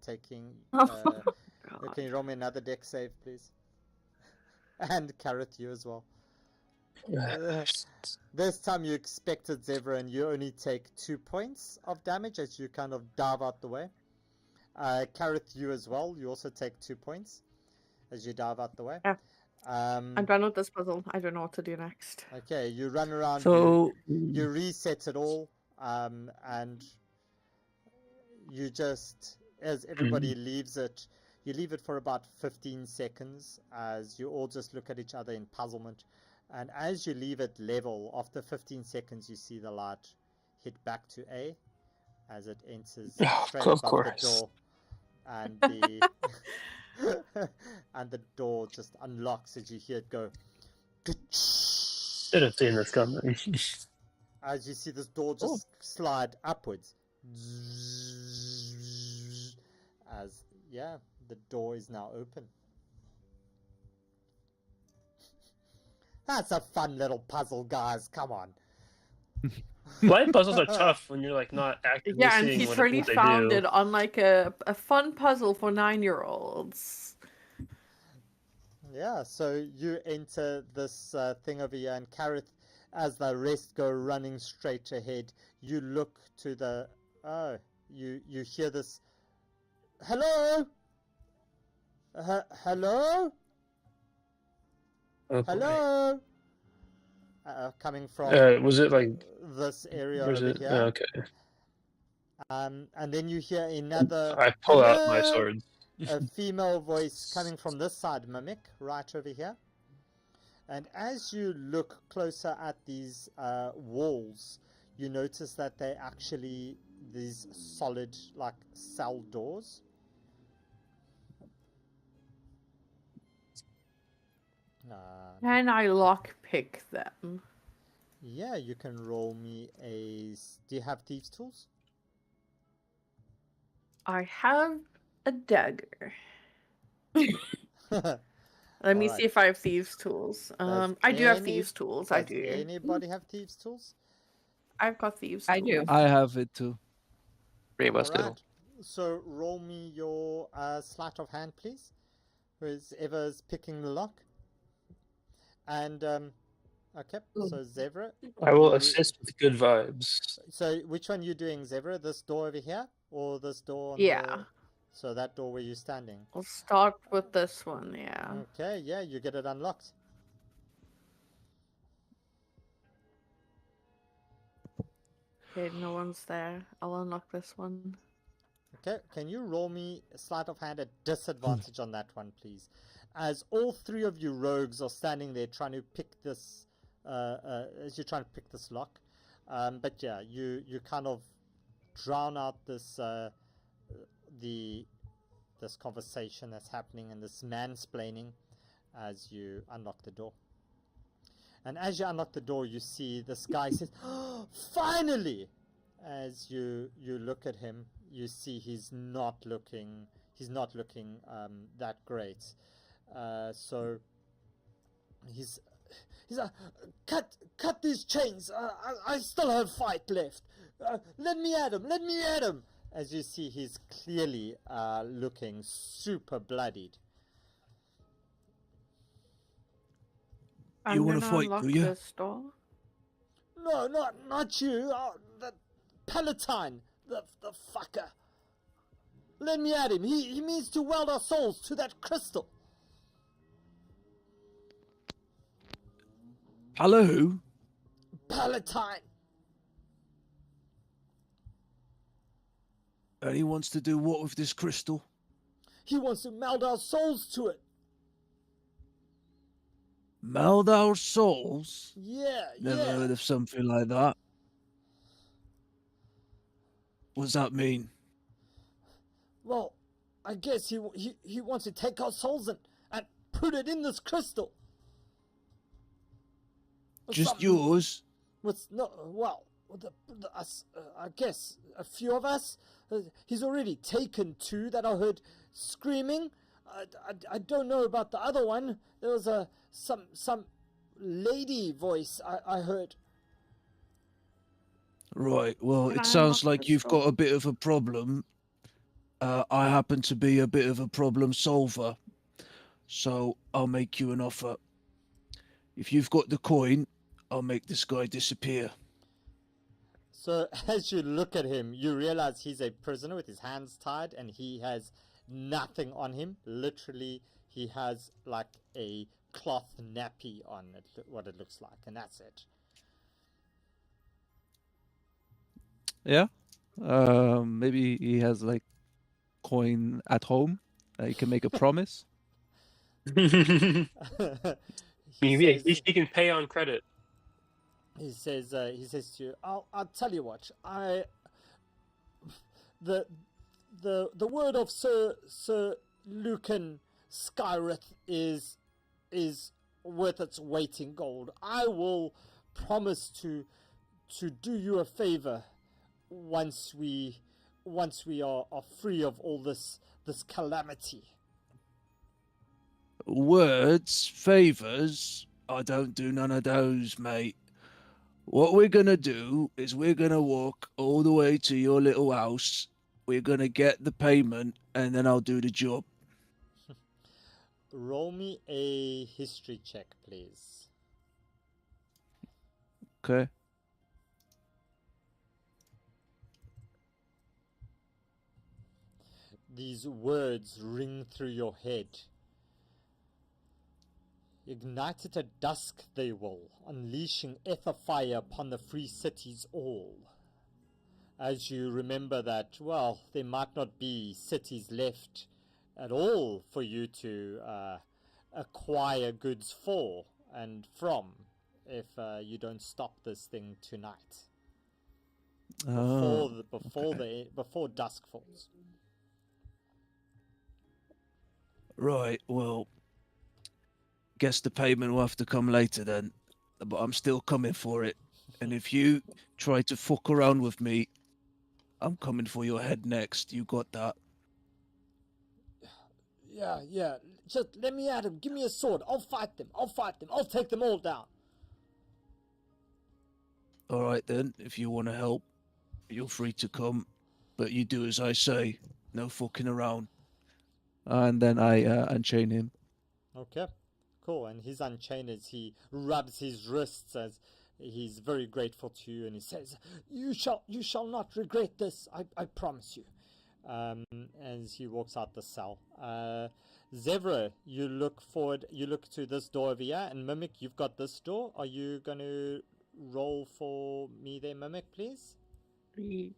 Taking. God. Can you roll me another dex save, please? And Kareth, you as well. This time you expected Zebra, and you only take 2 points of damage as you kind of dive out the way. Kareth, you as well. You also take 2 points as you dive out the way. Yeah. I'm done with this puzzle. I don't know what to do next. Okay, you run around. So You reset it all, and you just, as everybody leaves it, you leave it for about 15 seconds as you all just look at each other in puzzlement. And as you leave it level, after 15 seconds, you see the light hit back to A as it enters straight Of above the course. door. And the and the door just unlocks as you hear it go. Should have seen this coming. As you see this door just slide upwards. As, yeah, the door is now open. That's a fun little puzzle, guys. Come on. Blind puzzles are tough when you're like not actively Yeah, and seeing he what really they found do. it on like a fun puzzle for 9-year-olds. Yeah, so you enter this thing over here, and Kareth, as the rest go running straight ahead, you look to the... Oh, you hear this... Hello? Hello? Oh, boy. Hello? Coming from Was it like? this area Was over it? here. Okay. And then you hear another... I pull out my "Hello?" sword. A female voice coming from this side, Mimic, right over here. And as you look closer at these walls, you notice that they're actually these solid, like, cell doors. Can I lockpick them? Yeah, you can roll me a... Do you have thieves' tools? I have a dagger. Let me Alright. see if I have thieves' tools. I do have any- thieves' tools. I Does do. anybody have thieves' tools? I've got thieves' I tools. do. I have it too. 3 of us do. Alright. So roll me your sleight of hand, please. Whoever's picking the lock. And, okay, so Zevra. I will you- assist with good vibes. So which one you doing, Zevra? This door over here? Or this door on Yeah. the... So that door where you're standing. I'll start with this one, yeah. Okay, yeah, you get it unlocked. Okay, no one's there. I'll unlock this one. Okay, can you roll me a sleight of hand at disadvantage on that one, please? As all 3 of you rogues are standing there trying to pick this, as you're trying to pick this lock. But yeah, you kind of drown out this, this conversation that's happening and this mansplaining as you unlock the door. And as you unlock the door, you see this guy says, "Oh, finally!" As you look at him, you see he's not looking that great. So he's cut these chains. I still have fight left. Let me at him. As you see, he's clearly looking super bloodied. I'm wanna gonna fight, unlock do ya? this door. No, not you. The Palatine, the fucker. Let me at him. He means to weld our souls to that crystal. Hello, who? Palatine. And he wants to do what with this crystal? He wants to meld our souls to it. Meld our souls? Yeah, Never yeah. heard of something like that. What's that mean? Well, I guess he wants to take our souls and put it in this crystal. Or Just something. yours? Us, I guess a few of us. He's already taken 2 that I heard screaming. I don't know about the other one. There was some lady voice I heard. Right, well, Can I it sounds unlock like this you've door? got a bit of a problem. I happen to be a bit of a problem solver. So I'll make you an offer. If you've got the coin, I'll make this guy disappear. So as you look at him, you realize he's a prisoner with his hands tied and he has nothing on him. Literally, he has like a cloth nappy on it, what it looks like, and that's it. Yeah. Maybe he has like coin at home. He can make a promise. he Maybe at says, least he can pay on credit. he says to you, I'll tell you what, the word of Sir Lucan Skyrith is worth its weight in gold. I will promise to do you a favor once we are free of all this calamity. Words, favours, I don't do none of those, mate. What we're gonna do is we're gonna walk all the way to your little house. We're gonna get the payment, and then I'll do the job. Roll me a history check, please. Okay. These words ring through your head. Ignited at dusk they will, unleashing ether fire upon the free cities all. As you remember that, well, there might not be cities left at all for you to acquire goods for and from if you don't stop this thing tonight. Before dusk falls. Right, well, guess the payment will have to come later then. But I'm still coming for it. And if you try to fuck around with me, I'm coming for your head next. You got that? Yeah. Just let me at him. Give me a sword. I'll fight them. I'll take them all down. All right then, if you want to help, you're free to come. But you do as I say. No fucking around. And then I unchain him. Okay, cool. And he's unchained as he rubs his wrists as he's very grateful to you, and he says, you shall not regret this, I promise you. As he walks out the cell. Zevra, you look to this door over here, and Mimic, you've got this door. Are you going to roll for me there, Mimic, please? Yeah,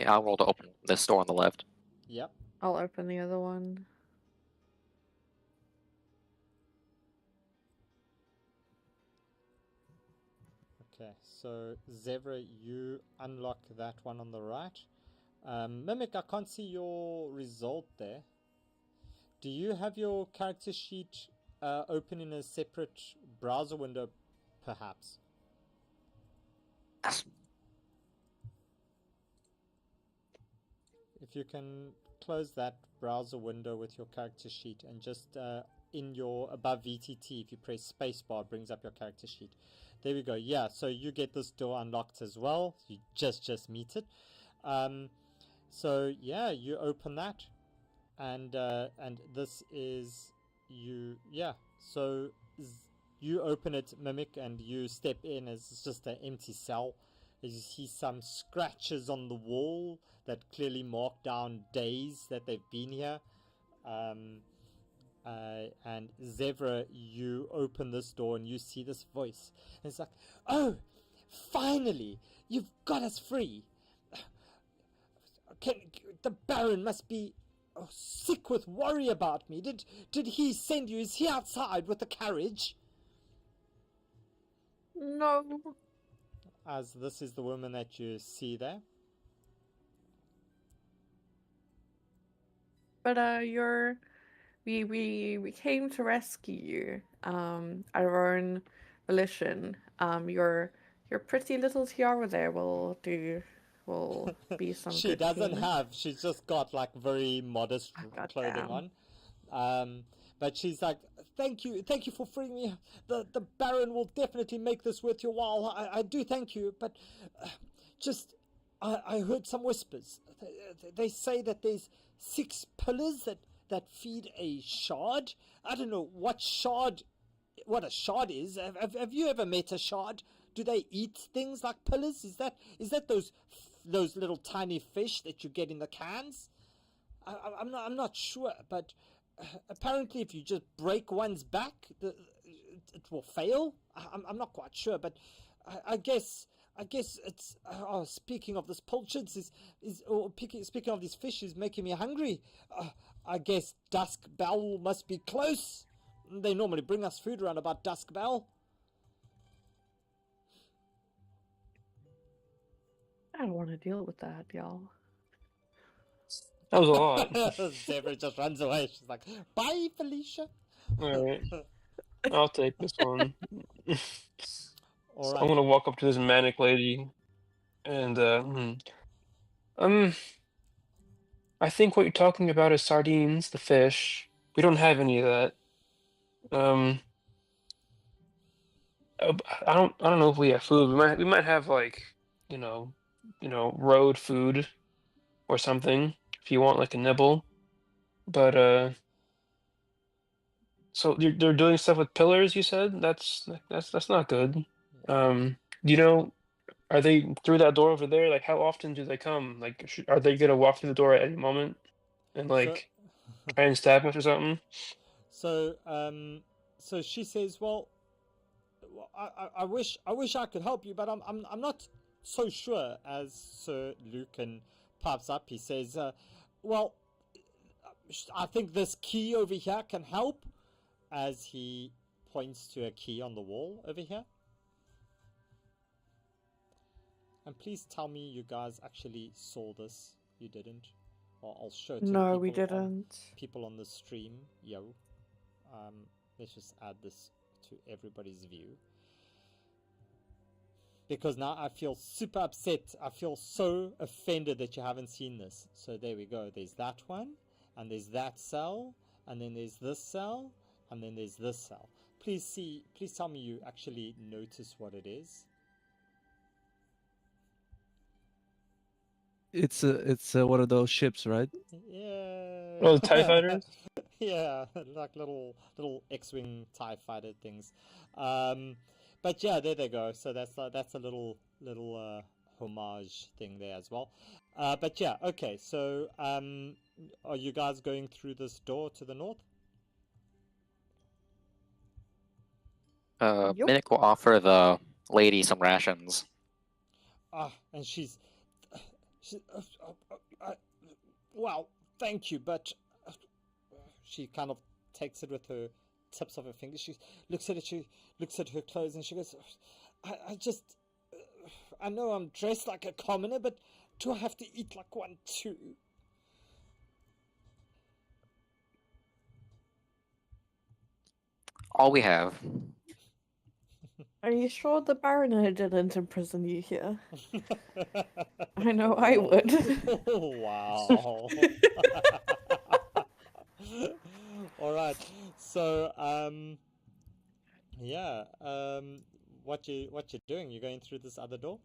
I'll roll to open this door on the left. Yep. I'll open the other one. Okay, so Zevra, you unlock that one on the right. Mimic, I can't see your result there. Do you have your character sheet open in a separate browser window, perhaps? If you can close that browser window with your character sheet and just in your above VTT, if you press spacebar, it brings up your character sheet. There we go. Yeah, so you get this door unlocked as well. You just meet it. So yeah, you open that, and this is you. Yeah, so you open it, Mimic, and you step in as it's just an empty cell. As you see some scratches on the wall that clearly mark down days that they've been here. And Zevra, you open this door and you see this voice. And it's like, oh, finally, you've got us free. The Baron must be sick with worry about me. Did he send you? Is he outside with the carriage? No. As this is the woman that you see there. But we came to rescue you. Out of our own volition. Your pretty little tiara there will be some. She good doesn't payment. have. She's just got like very modest clothing on. But she's like, thank you for freeing me. The Baron will definitely make this worth your while. I do thank you, but I heard some whispers. They say that there's 6 pillars that feed a shard. I don't know what a shard is. Have you ever met a shard? Do they eat things like pillars? Is that those little tiny fish that you get in the cans? I'm not sure, but apparently if you just break one's back, it will fail. I'm not quite sure, but I guess it's. Speaking of this pilchards speaking of these fish is making me hungry. I guess dusk bell must be close. They normally bring us food around about dusk bell. I don't want to deal with that, y'all. That was a lot. Zebra just runs away. She's like, "Bye, Felicia." All right, I'll take this one. All So right. I'm gonna walk up to this manic lady, and I think what you're talking about is sardines, the fish. We don't have any of that. Um, I don't know if we have food. We might have like, you know, road food or something if you want like a nibble. But so they're doing stuff with pillars, you said? That's not good. Do you know, are they through that door over there? Like, how often do they come? Like, are they gonna walk through the door at any moment and So, like try and stab us or something? so she says, "Well, I wish I could help you, but I'm not so sure." As Sir Lucan pipes up, he says, "Well, I think this key over here can help." As he points to a key on the wall over here. And please tell me you guys actually saw this. You didn't. Well, I'll show it to No, the we people didn't. people on the stream. Yo. Let's just add this to everybody's view. Because now I feel super upset. I feel so offended that you haven't seen this. So there we go. There's that one. And there's that cell. And then there's this cell. And then there's this cell. Please tell me you actually notice what it is. It's one of those ships, right? Yeah. Oh, the TIE fighters? Yeah, like little X-wing TIE fighter things. But yeah, there they go. So that's a little homage thing there as well. But yeah, okay. So are you guys going through this door to the north? Yup. Minnick will offer the lady some rations. And she's well, thank you, but she kind of takes it with her tips of her fingers. She looks at it. She looks at her clothes, and she goes, I know I'm dressed like a commoner, but do I have to eat like one too?" All we have. Are you sure the Baronet didn't imprison you here? I know I would. Wow. All right. So yeah. What you're doing? You're going through this other door?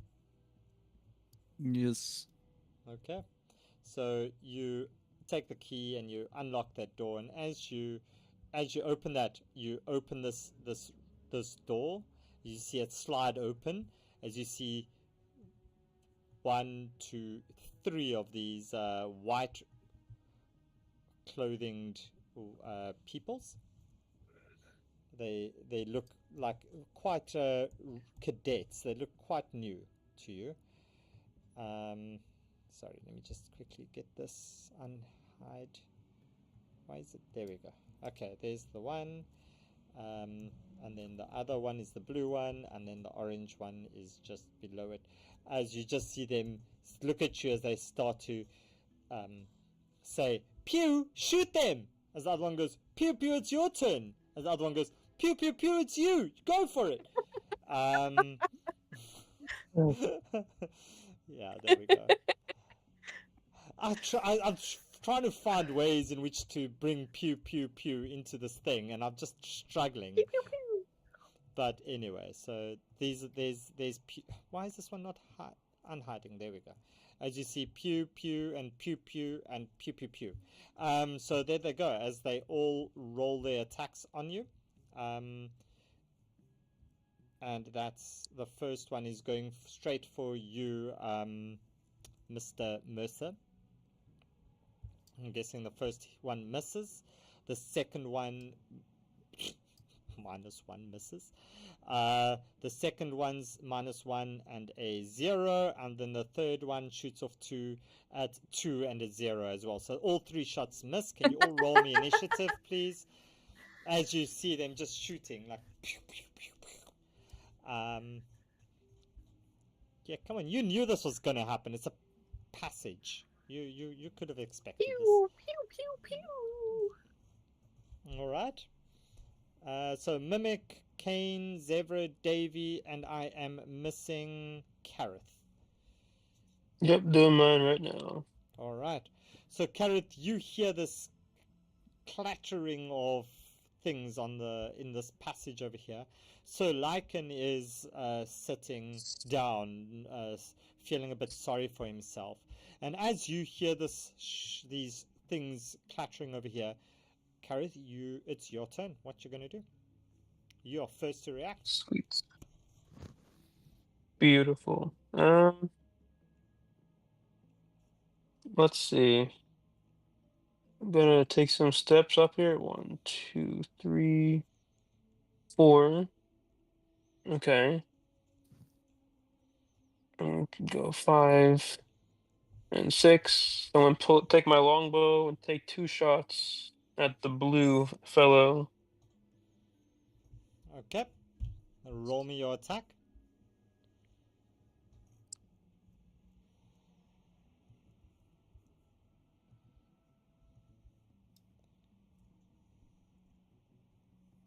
Yes. Okay. So you take the key and you unlock that door, and as you open that, you open this door. You see it slide open as you see 1, 2, 3 of these white clothinged peoples. They look like quite cadets. They look quite new to you. Sorry, let me just quickly get this unhide. Why is it? There we go. Okay, there's the one. And then the other one is the blue one, and then the orange one is just below it. As you just see them look at you as they start to say, "Pew, shoot them!" As the other one goes, "Pew, pew, it's your turn." As the other one goes, "Pew, pew, pew, it's you. Go for it." Yeah, there we go. I'm trying to find ways in which to bring pew, pew, pew into this thing, and I'm just struggling. Pew, pew, pew. But anyway, so there's pew. Why is this one not unhiding? There we go. As you see, pew, pew, and pew, pew, and pew, pew, pew. So there they go, as they all roll their attacks on you. And that's the first one is going straight for you, Mr. Mercer. I'm guessing the first one misses. The second one -1 misses. The second one's -1 and a 0, and then the third one shoots off 2 at 2 and a 0 as well. So all 3 shots miss. Can you all roll me initiative, please? As you see them just shooting like pew, pew, pew, pew. Yeah, come on, you knew this was gonna happen. It's a passage. You could have expected Pew, pew, pew, pew. this. Alright. So Mimic, Kane, Zevra, Davy, and I am missing Kareth. Yep, doing mine right now. Alright. So Kareth, you hear this clattering of things in this passage over here. So Lycan is sitting down, feeling a bit sorry for himself. And as you hear these things clattering over here, Kareth, it's your turn. What you gonna do? You are first to react. Sweet. Beautiful. Let's see. I'm gonna take some steps up here. 1, 2, 3, 4. Okay. And go 5 and 6. I'm gonna take my longbow and take 2 shots at the blue fellow. Okay. Roll me your attack.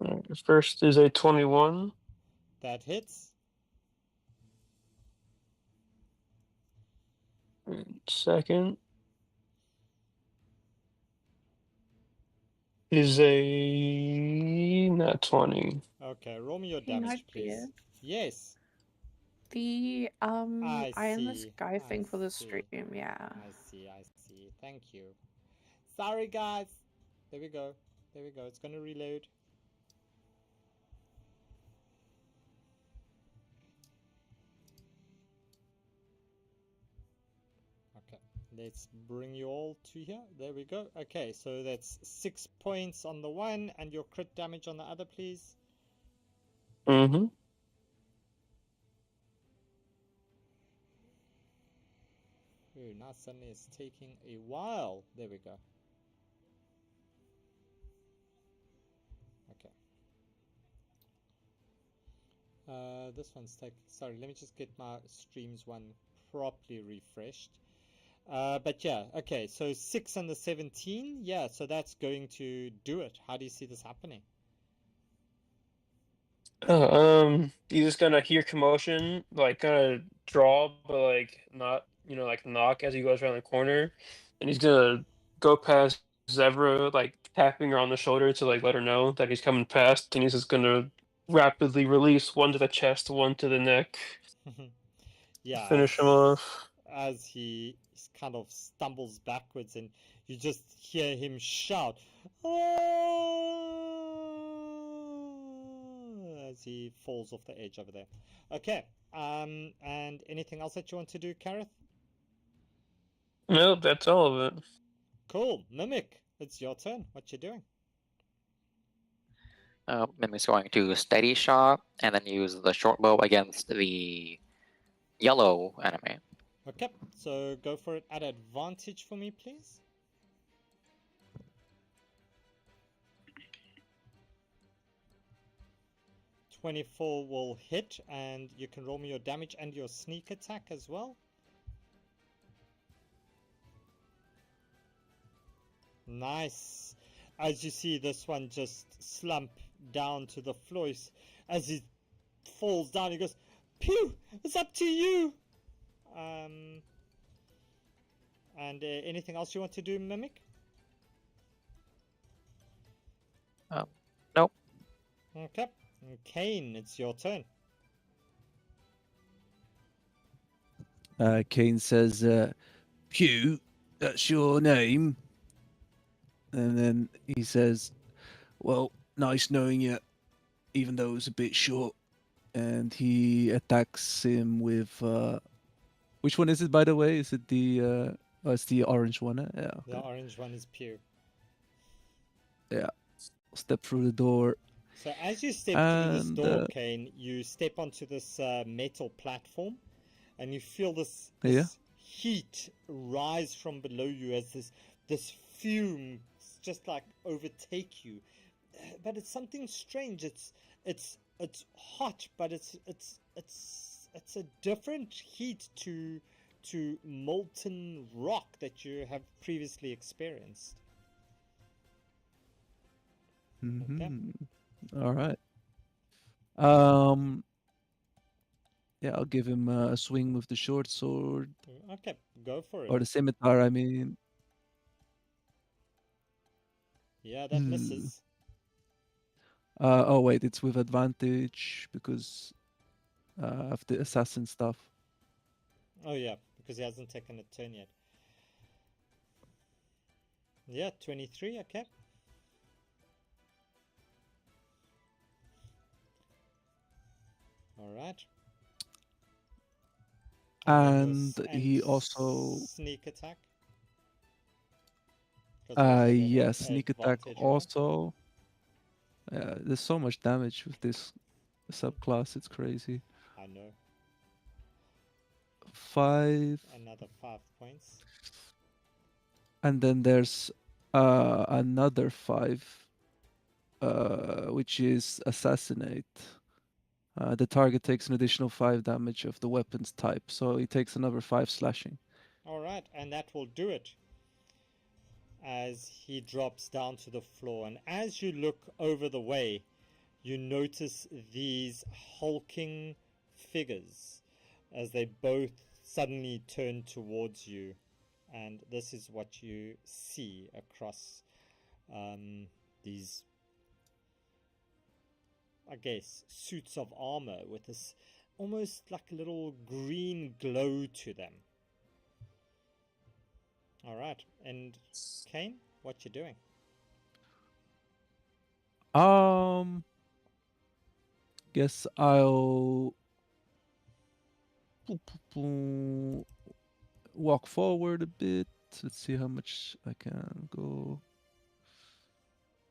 Alright, the first is a 21. That hits. And second is a not 20. Okay, roll me your Hey, damage, please. Nightbeard. Yes. The I eye in the see. sky thing for the see. stream, yeah. I see. Thank you. Sorry, guys. There we go. It's gonna reload. Okay, let's bring you all to here. There we go. Okay, so that's 6 points on the one, and your crit damage on the other, please. Mm-hmm. Ooh, now suddenly it's taking a while. There we go. Okay. This one's sorry, let me just get my streams one properly refreshed. But yeah, okay, so 6 and the 17, yeah, so that's going to do it. How do you see this happening? You just gonna hear commotion, like gonna draw, but like not, like knock as he goes around the corner, and he's gonna go past Zevra, like tapping her on the shoulder to like let her know that he's coming past, and he's just gonna rapidly release one to the chest, one to the neck, Yeah, finish him off. as he kind of stumbles backwards, and you just hear him shout, "Ah!" as he falls off the edge over there. Okay, and anything else that you want to do, Kareth? Nope, that's all of it. Cool. Mimic, it's your turn. What you doing? Mimic's going to steady shot and then use the short bow against the yellow enemy. Okay, so go for it at advantage for me, please. .24 will hit, and you can roll me your damage and your sneak attack as well. Nice. As you see, this one just slump down to the floor. As he falls down, he goes, "Pew! It's up to you!" And anything else you want to do, Mimic? Nope. Okay. And Kane, it's your turn. Kane says, Pew, that's your name. And then he says, well, nice knowing you, even though it was a bit short. and he attacks him with which one is it, by the way? Is it the oh, it's the orange one? Yeah. The Okay. orange one is Pew. Yeah. Step through the door. So as you step through this And door, Kane, you step onto this metal platform, and you feel this yeah. heat rise from below you as this fume just like overtake you. But it's something strange. It's hot, but it's a different heat to molten rock that you have previously experienced. Mm-hmm. All right. Yeah, I'll give him a swing with the short sword. Okay, go for it. Or the scimitar, I mean. Yeah, that misses. Oh wait, it's with advantage because of the assassin stuff. Oh yeah, because he hasn't taken a turn yet. Yeah, 23, okay. Alright. And he also sneak attack. 'Cause he also got yeah, sneak attack advantage, right? also. There's so much damage with this subclass, it's crazy. I know. 5. Another 5 points. And then there's another 5, which is assassinate. The target takes an additional 5 damage of the weapon's type, so he takes another 5 slashing. Alright, and that will do it. As he drops down to the floor, and as you look over the way, you notice these hulking figures as they both suddenly turn towards you, and this is what you see across these, I guess, suits of armor with this almost like a little green glow to them. Alright, and Kane, what you doing? Guess I'll walk forward a bit. Let's see how much I can go.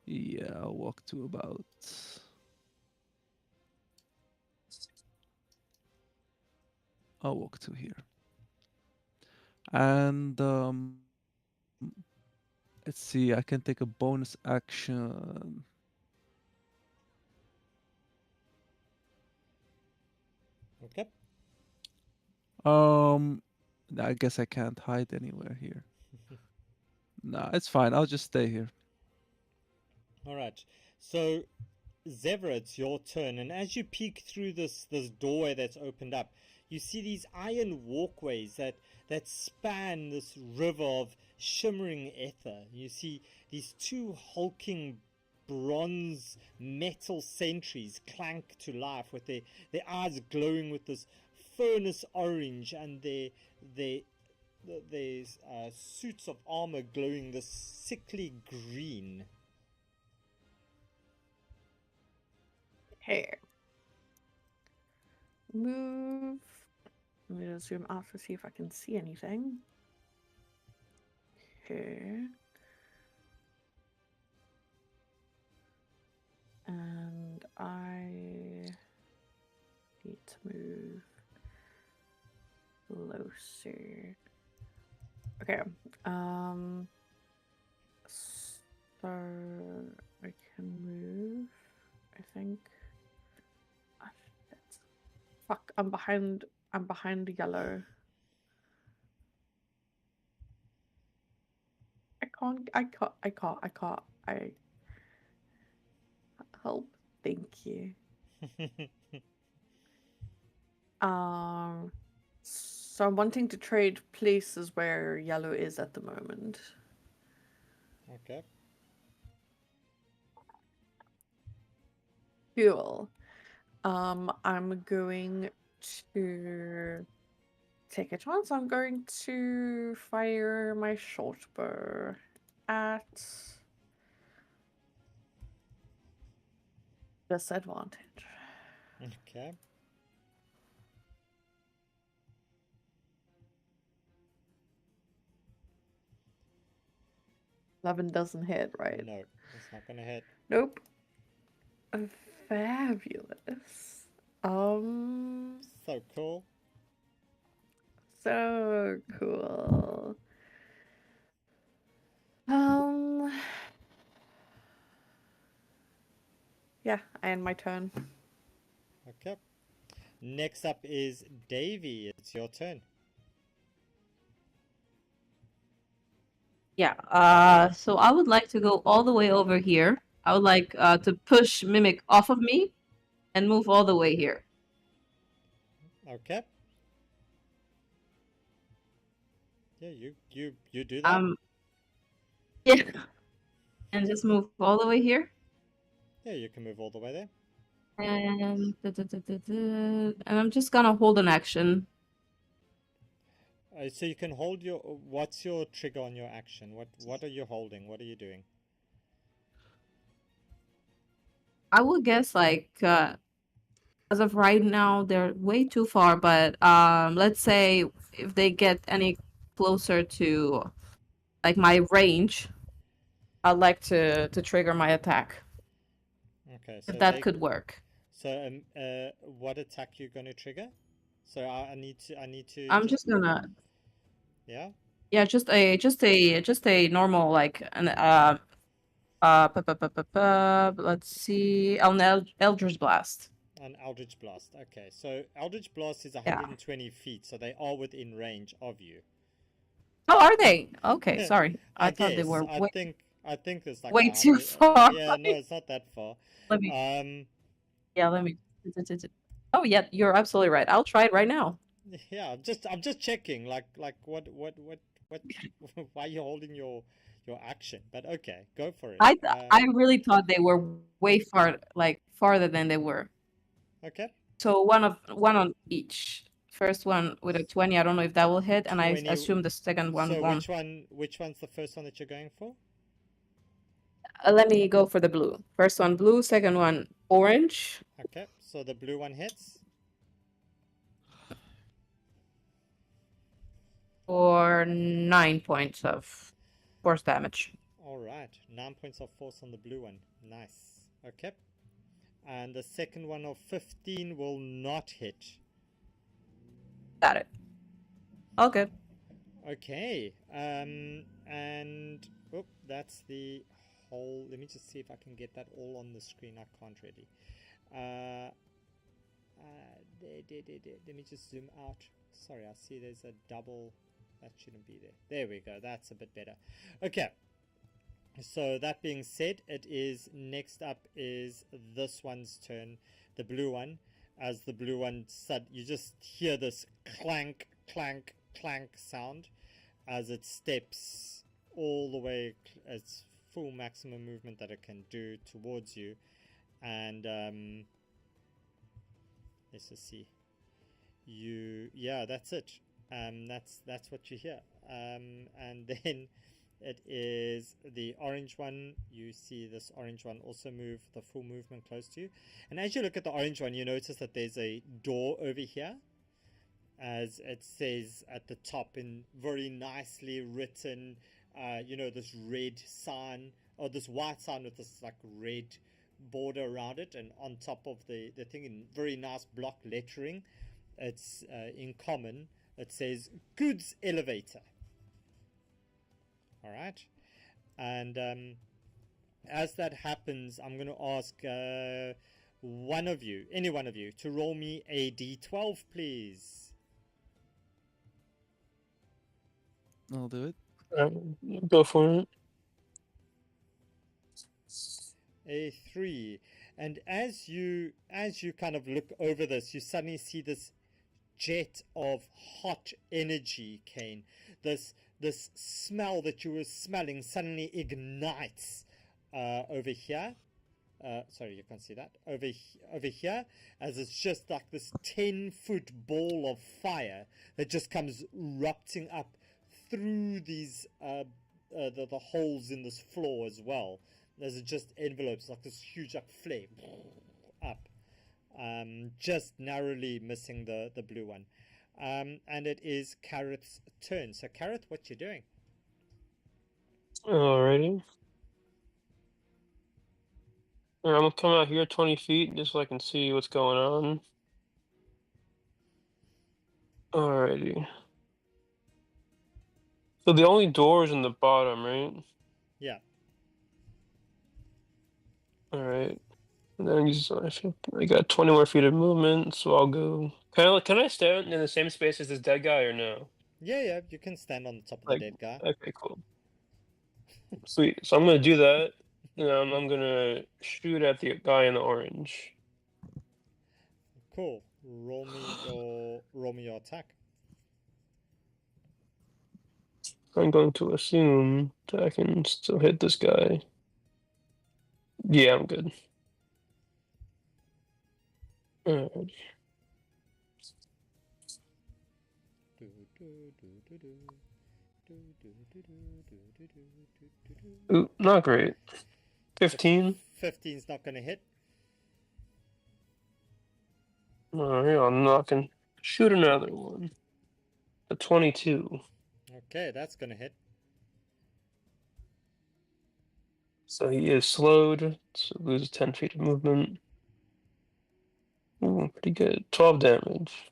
Yeah, I'll walk to about. I'll walk to here. And let's see, I can take a bonus action. Okay. I guess I can't hide anywhere here. Nah, it's fine. I'll just stay here. Alright. So Zevra, it's your turn, and as you peek through this doorway that's opened up, you see these iron walkways that span this river of shimmering ether. You see these 2 hulking bronze metal sentries clank to life with their eyes glowing with this furnace orange, and their suits of armor glowing this sickly green. Here. Move. Let me just zoom out to see if I can see anything. Here. And I need to move closer. Okay. So I can move, I think. Ah, shit. Fuck, I'm behind yellow. I can't. Help. Thank you. So I'm wanting to trade places where yellow is at the moment. Okay. Cool. I'm going to take a chance. I'm going to fire my short bow at disadvantage. Okay. 11 doesn't hit, right? No, it's not gonna hit. Nope. Fabulous. So cool. So cool. Um, yeah, I end my turn. Okay. Next up is Davy. It's your turn. Yeah, so I would like to go all the way over here. I would like to push Mimic off of me and move all the way here. Okay. Yeah, you do that. Yeah. And just move all the way here. Yeah, you can move all the way there. And and I'm just gonna hold an action. So you can hold your. What's your trigger on your action? What are you holding? What are you doing? I would guess like as of right now they're way too far, but let's say if they get any closer to like my range, I'd like to trigger my attack. Okay, so If that they, could work. So what attack you gonna trigger? So I need to. I'm just gonna Yeah. yeah, just a normal like an let's see, an Eldritch Blast. An Eldritch Blast. Okay, so Eldritch Blast is Yeah. 120 feet, so they are within range of you. Oh, are they? Okay, sorry. I thought they guess. were I think there's like way too far. Yeah, no, it's not that far. Let me let me. Oh yeah, you're absolutely right. I'll try it right now. Yeah, I'm just checking like what why you're holding your action. But okay, go for it. I really thought they were way farther than they were. Okay. So one on each. First one with a 20. I don't know if that will hit, and 20, I assume the second one so won't. which one's the first one that you're going for? Let me go for the blue. First one blue, second one orange. Okay, so the blue one hits. For 9 points of force damage. All right, 9 points of force on the blue one. Nice. Okay. And the second one of 15 will not hit. Got it. All good. Okay. And oh, that's the whole. Let me just see if I can get that all on the screen. I can't really. Let me just zoom out. Sorry, I see there's a double. That shouldn't be there. There we go. That's a bit better. Okay. So that being said, it is next up is this one's turn, the blue one. As the blue one you just hear this clank, clank, clank sound as it steps all the way. Its full maximum movement that it can do towards you, and let's just see. Yeah, that's it. That's what you hear. And then it is the orange one. You see this orange one also move the full movement close to you. And as you look at the orange one, you notice that there's a door over here, as it says at the top in very nicely written, this red sign, or this white sign with this like red border around it, and on top of the thing in very nice block lettering, it's in common. It says goods elevator. All right, and as that happens, I'm going to ask any one of you, to roll me a d12, please. I'll do it. Go for it. A 3. And as you kind of look over this, you suddenly see this jet of hot energy, Kane. This smell that you were smelling suddenly ignites over here. Sorry, you can't see that. Over here, as it's just like this 10-foot ball of fire that just comes erupting up through these the holes in this floor as well. As it just envelopes like this huge like flame up, just narrowly missing the blue one. And it is Carrot's turn. So Carrot, what you doing? Alrighty. Alright, I'm gonna come out here 20 feet just so I can see what's going on. Alrighty. So the only door is in the bottom, right? Yeah. Alright. And then I got 20 more feet of movement, so I'll go. Can I stand in the same space as this dead guy or no? Yeah, yeah, you can stand on the top of the Like, dead guy. okay, cool. Sweet. So I'm gonna do that. And I'm gonna shoot at the guy in the orange. Cool. Roll me your attack. I'm going to assume that I can still hit this guy. Yeah, I'm good. Alright. Ooh, not great. 15. 15's not gonna hit. Alright, I'm not gonna shoot another one. A 22. Okay, that's gonna hit. So he is slowed, so loses 10 feet of movement. Ooh, pretty good. 12 damage.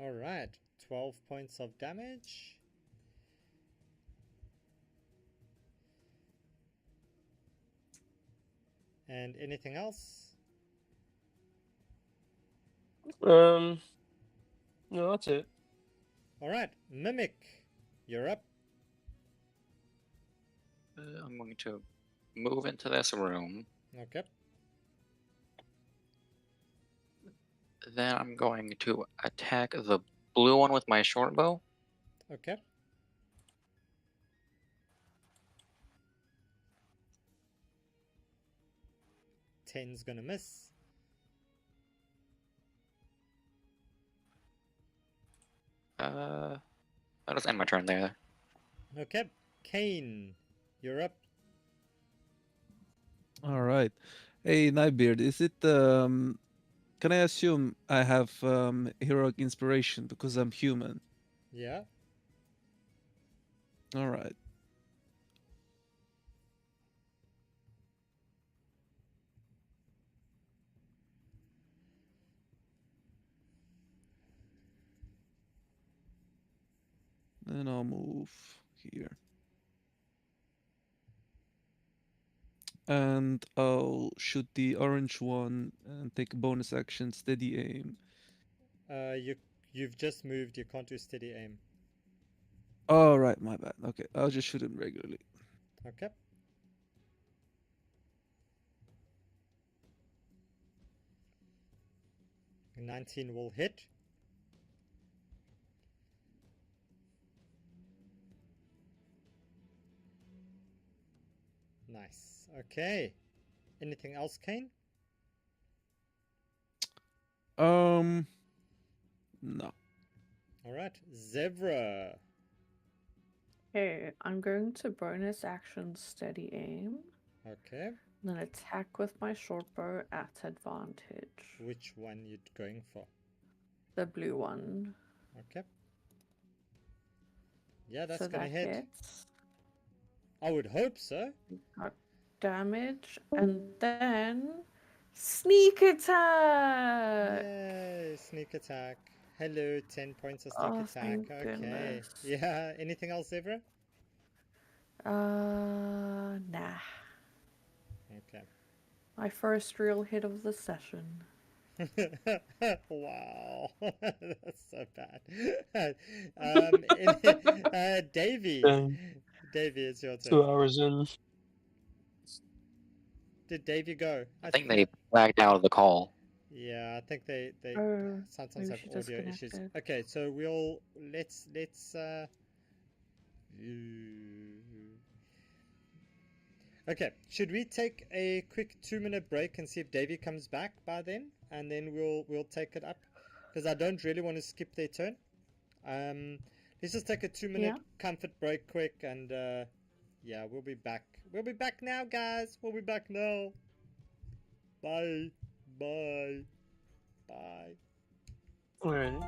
Alright, 12 points of damage. And anything else? No, that's it. Alright, Mimic, you're up. I'm going to move into this room. Okay. Then I'm going to attack the blue one with my short bow. Okay. Ten's gonna miss. I'll just end my turn there. Okay. Kane, you're up. All right. Hey, Nightbeard, is it can I assume I have heroic inspiration because I'm human? Yeah. All right. Then I'll move here. And I'll shoot the orange one and take a bonus action, steady aim. You've just moved. You can't do steady aim. Oh, right, my bad. Okay, I'll just shoot him regularly. Okay. $19 will hit. Nice. Okay. Anything else, Kane? No. All right, Zebra. Okay, I'm going to bonus action steady aim, Okay. then attack with my short bow at advantage. Which one you going for? The blue one. Okay. Yeah, that's So gonna that hit. hits. I would hope so. Got damage, and then sneak attack. Yay! Sneak attack. Hello, 10 points of sneak Oh, attack. thank Okay. goodness. Yeah. Anything else, Zebra? Nah. Okay. My first real hit of the session. Wow, that's so bad. Davy. Dang. Davy, it's your turn. 2 hours in. Did Davy go? I think they flagged out of the call. Yeah, I think they Oh, sometimes maybe have she audio issues. disconnected. Okay, so let's okay, should we take a quick 2-minute break and see if Davy comes back by then, and then we'll take it up, because I don't really want to skip their turn. Let's just take a 2-minute comfort break quick, and yeah, we'll be back. We'll be back now, guys. We'll be back now. Bye. Bye. Bye. Alright.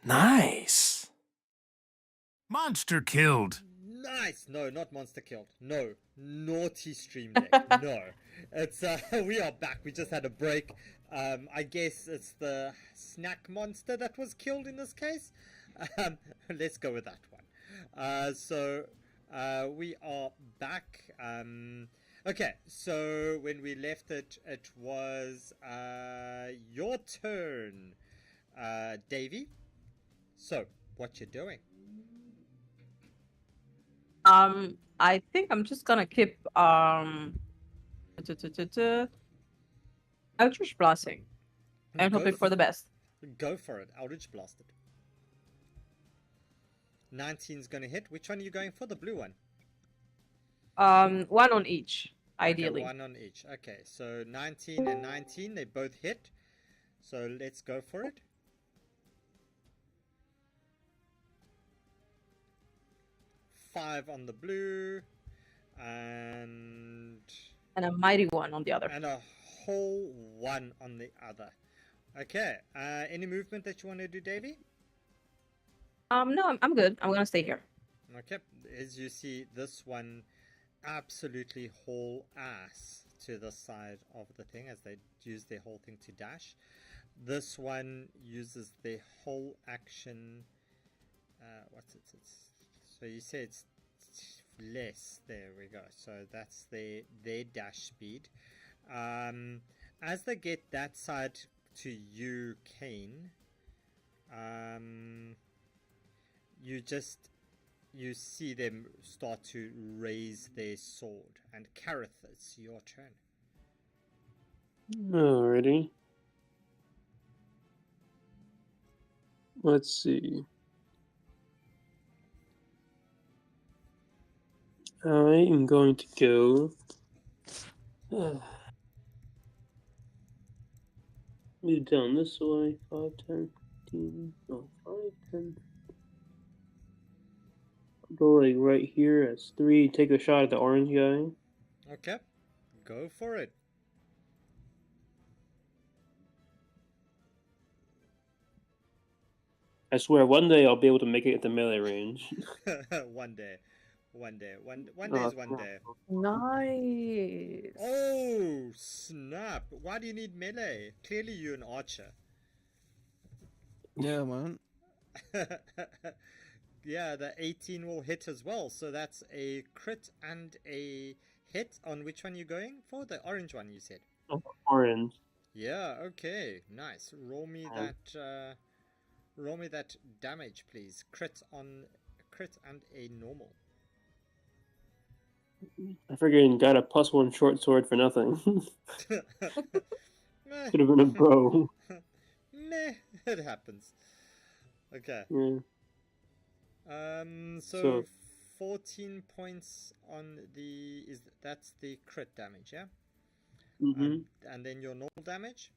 Nice. Monster killed. Nice. No, not monster killed. No, naughty stream deck. No, it's we are back. We just had a break. I guess it's the snack monster that was killed in this case. Let's go with that one. So we are back. Okay, so when we left it, it was your turn, Davey. So, what you doing? I think I'm just gonna keep Eldritch Blasting and hoping for the best. Go for it. Eldritch Blasted. 19's gonna hit. Which one are you going for? The blue one? One on each, ideally. Okay, one on each. Okay, so 19 and 19, they both hit. So let's go for it. Five on the blue, and a mighty one on the other. And a whole one on the other. Okay, any movement that you want to do, Davey? No, I'm good. I'm gonna stay here. Okay, as you see, this one absolutely haul ass to the side of the thing as they use their whole thing to dash. This one uses their whole action. What's it? So you say it's less. There we go. So that's their dash speed. As they get that side to you, Kane, you see them start to raise their sword. And Kareth, it's your turn. Alrighty. Let's see. I am going to go. Move down this way. 5, 10, 15. No, 5, 10. I'll go like right here as 3. Take a shot at the orange guy. Okay, go for it. I swear, one day I'll be able to make it at the melee range. One day. One day is one day. Nice. Oh, snap. Why do you need melee? Clearly you're an archer. Yeah, man. Yeah, the 18 will hit as well. So that's a crit and a hit. On which one you going for? The orange one, you said. Orange. Yeah, okay. Nice. Roll me that damage, please. Crit and a normal. I freaking got a +1 short sword for nothing. Meh. Could have been a bow. Meh, it happens. Okay. Yeah. So 14 points on that's the crit damage, yeah? Mm-hmm. And then your normal damage?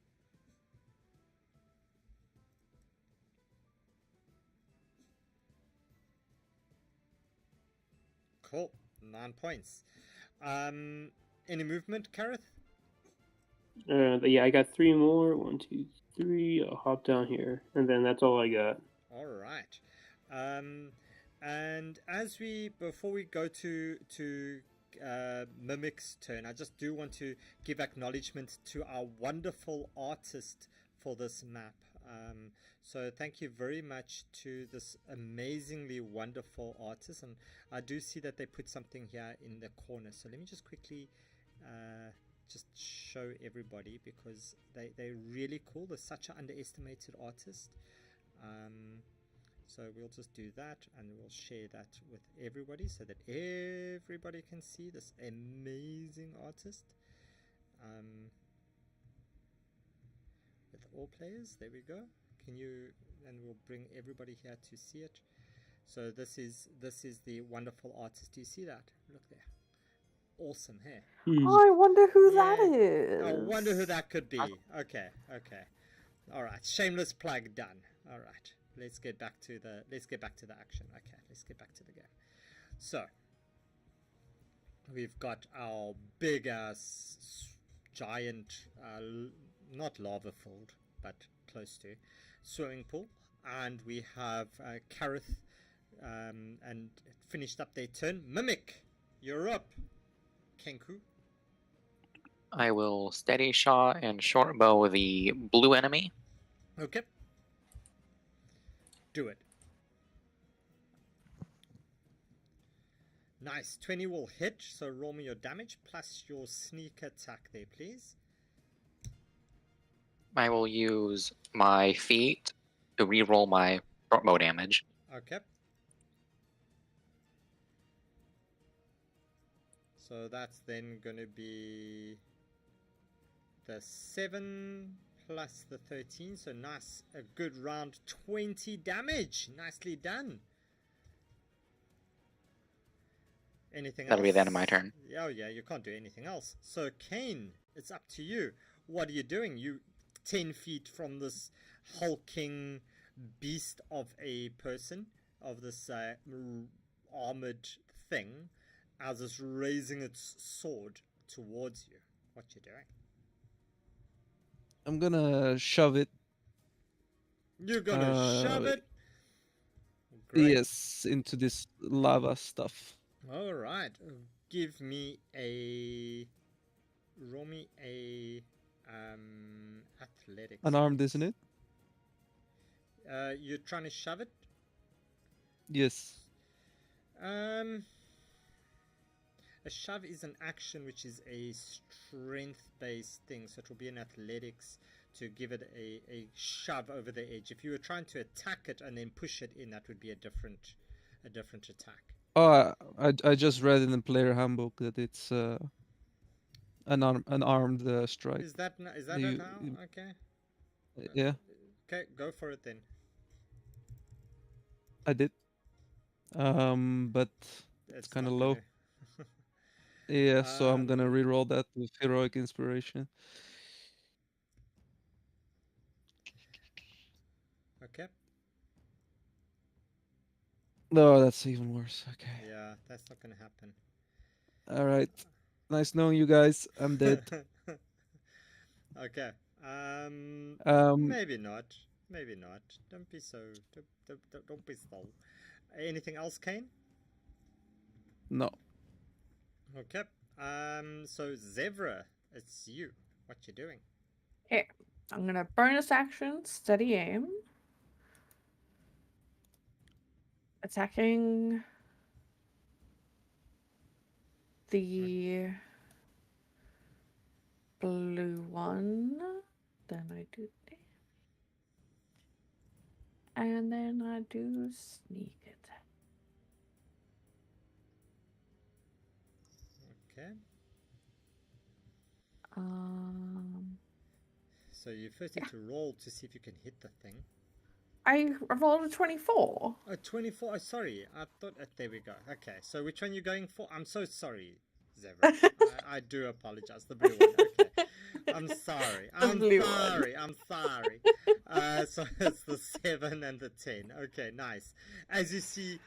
Cool. 9 points. Any movement, Kareth? Yeah, I got 3 more. 1, 2, 3. I'll hop down here, and then that's all I got. All right. And before we go to Mimic's turn, I just do want to give acknowledgement to our wonderful artist for this map. So thank you very much to this amazingly wonderful artist, and I do see that they put something here in the corner. So let me just quickly just show everybody, because they're really cool. They're such an underestimated artist. So we'll just do that, and we'll share that with everybody so that everybody can see this amazing artist. With all players, there we go. And we'll bring everybody here to see it. So this is the wonderful artist. Do you see that? Look there. Awesome, hey? I wonder who that Yeah. is. I wonder who that could be. Okay. All right. Shameless plug done. All right. Let's get back to the action. Okay, let's get back to the game. So we've got our big ass giant, not lava filled, but close to, swimming pool, and we have Kareth, and finished up their turn. Mimic, you're up. Kenku. I will steady shot and short bow the blue enemy. Okay. Do it. Nice. 20 will hit, so roll me your damage plus your sneak attack there, please. I will use my feet to reroll my short bow damage. Okay. So that's then going to be the 7 plus the 13. So nice. A good round 20 damage. Nicely done. Anything That'll else? be the end of my turn. Oh yeah, you can't do anything else. So Kane, it's up to you. What are you doing? You 10 feet from this hulking beast of a person, of this armored thing, as it's raising its sword towards you. What you doing? I'm gonna shove it. You're gonna shove it? Great. Yes, into this lava stuff. All right. Give me a. Roll me a. Athletics. Unarmed, isn't it? You're trying to shove it? Yes. A shove is an action which is a strength-based thing, so it will be an athletics to give it a shove over the edge. If you were trying to attack it and then push it in, that would be a different attack. Oh, I just read in the player handbook that it's an armed strike. Is that You- it now? you- Okay. Yeah, Okay, go for it then. I did. But it's kind of not low. gonna- Yeah, so I'm gonna Um, re-roll that with heroic inspiration. Okay. No, that's even worse. Okay. Yeah, that's not gonna happen. All right. Nice knowing you guys. I'm dead. Okay. Maybe not. Maybe not. Don't be so. Don't be so. Anything else, Kane? No. Okay. So Zevra, it's you. What you doing? Here, I'm gonna bonus action, steady aim. Attacking the blue one. Then I do that. And then I do sneak attack. Okay. So you first need to roll to see if you can hit the thing. I rolled a 24. Oh, 24. Oh, sorry. I thought. There we go. Okay. So which one you going for? I'm so sorry, Zevra. I do apologize. The blue one. Okay. I'm sorry. I'm blue one. sorry. I'm sorry. So it's the 7 and the 10. Okay, nice. As you see,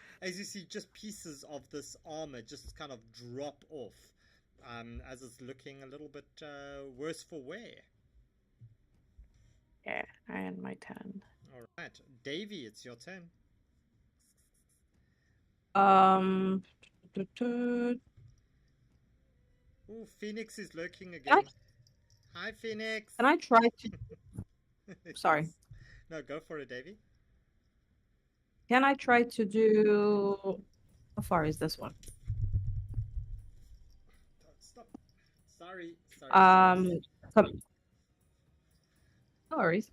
just pieces of this armor just kind of drop off, as it's looking a little bit worse for wear. Yeah, and my 10. All right, Davey, it's your turn. Ooh, Phoenix is lurking again. Hi, Phoenix. Can I try to? Sorry. No, go for it, Davey. Can I try to do? How far is this one? Stop. Sorry. Come. No worries.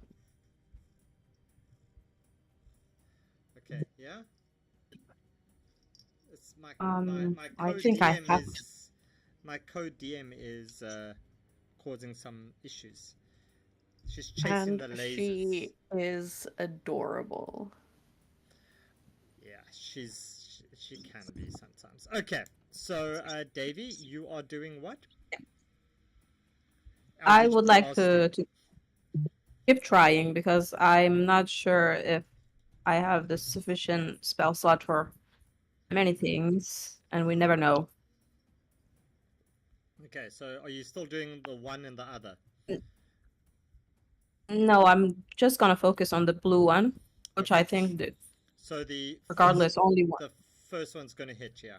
Okay, yeah. It's my I code think I DM have is my code DM is causing some issues. She's chasing And the lasers. she is adorable. Yeah, she can be sometimes. Okay, so Davey, you are doing what? I would like to keep trying because I'm not sure if I have the sufficient spell slot for many things, and we never know. Okay, so are you still doing the one and the other? No, I'm just gonna focus on the blue one, which I think that So regardless, only one. the first one's gonna hit, yeah.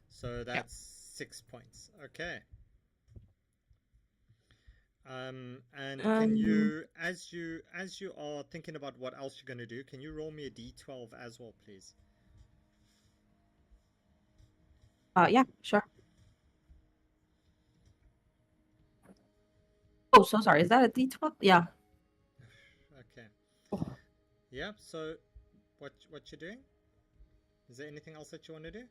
So that's 6 points. Okay. And can you, as you are thinking about what else you're gonna do, can you roll me a d12 as well, please? Yeah, sure. Oh, so sorry. Is that a D12? Yeah. Okay. Yeah. So, what you doing? Is there anything else that you want to do?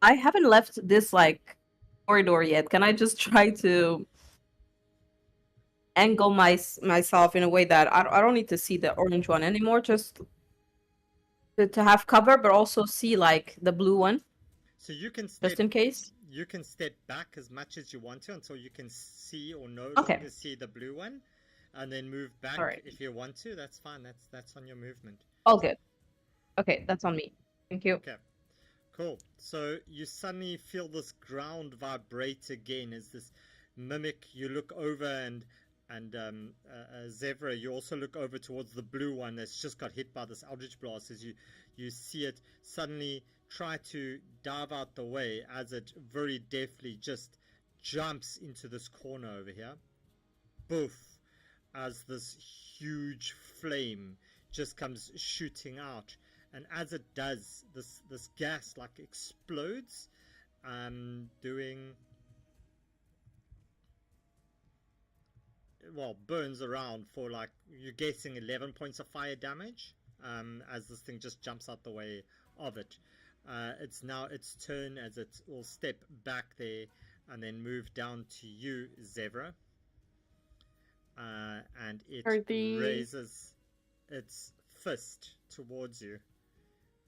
I haven't left this like corridor yet. Can I just try to angle myself in a way that I don't need to see the orange one anymore, just to have cover, but also see like the blue one, So you can just in case. You can step back as much as you want to until you can see or no Okay. longer see the blue one, and then move back Alright. if you want to. That's fine. That's on your movement. All good. Okay, that's on me. Thank you. Okay. Cool. So you suddenly feel this ground vibrate again as this mimic. You look over and Zevra, you also look over towards the blue one that's just got hit by this Eldritch Blast as you see it suddenly try to dive out the way as it very deftly just jumps into this corner over here. Boof! As this huge flame just comes shooting out, and as it does, this gas like explodes, doing, well, burns around for like, you're guessing 11 points of fire damage, as this thing just jumps out the way of it. It's now its turn as it will step back there and then move down to you, Zevra. And it raises its fist towards you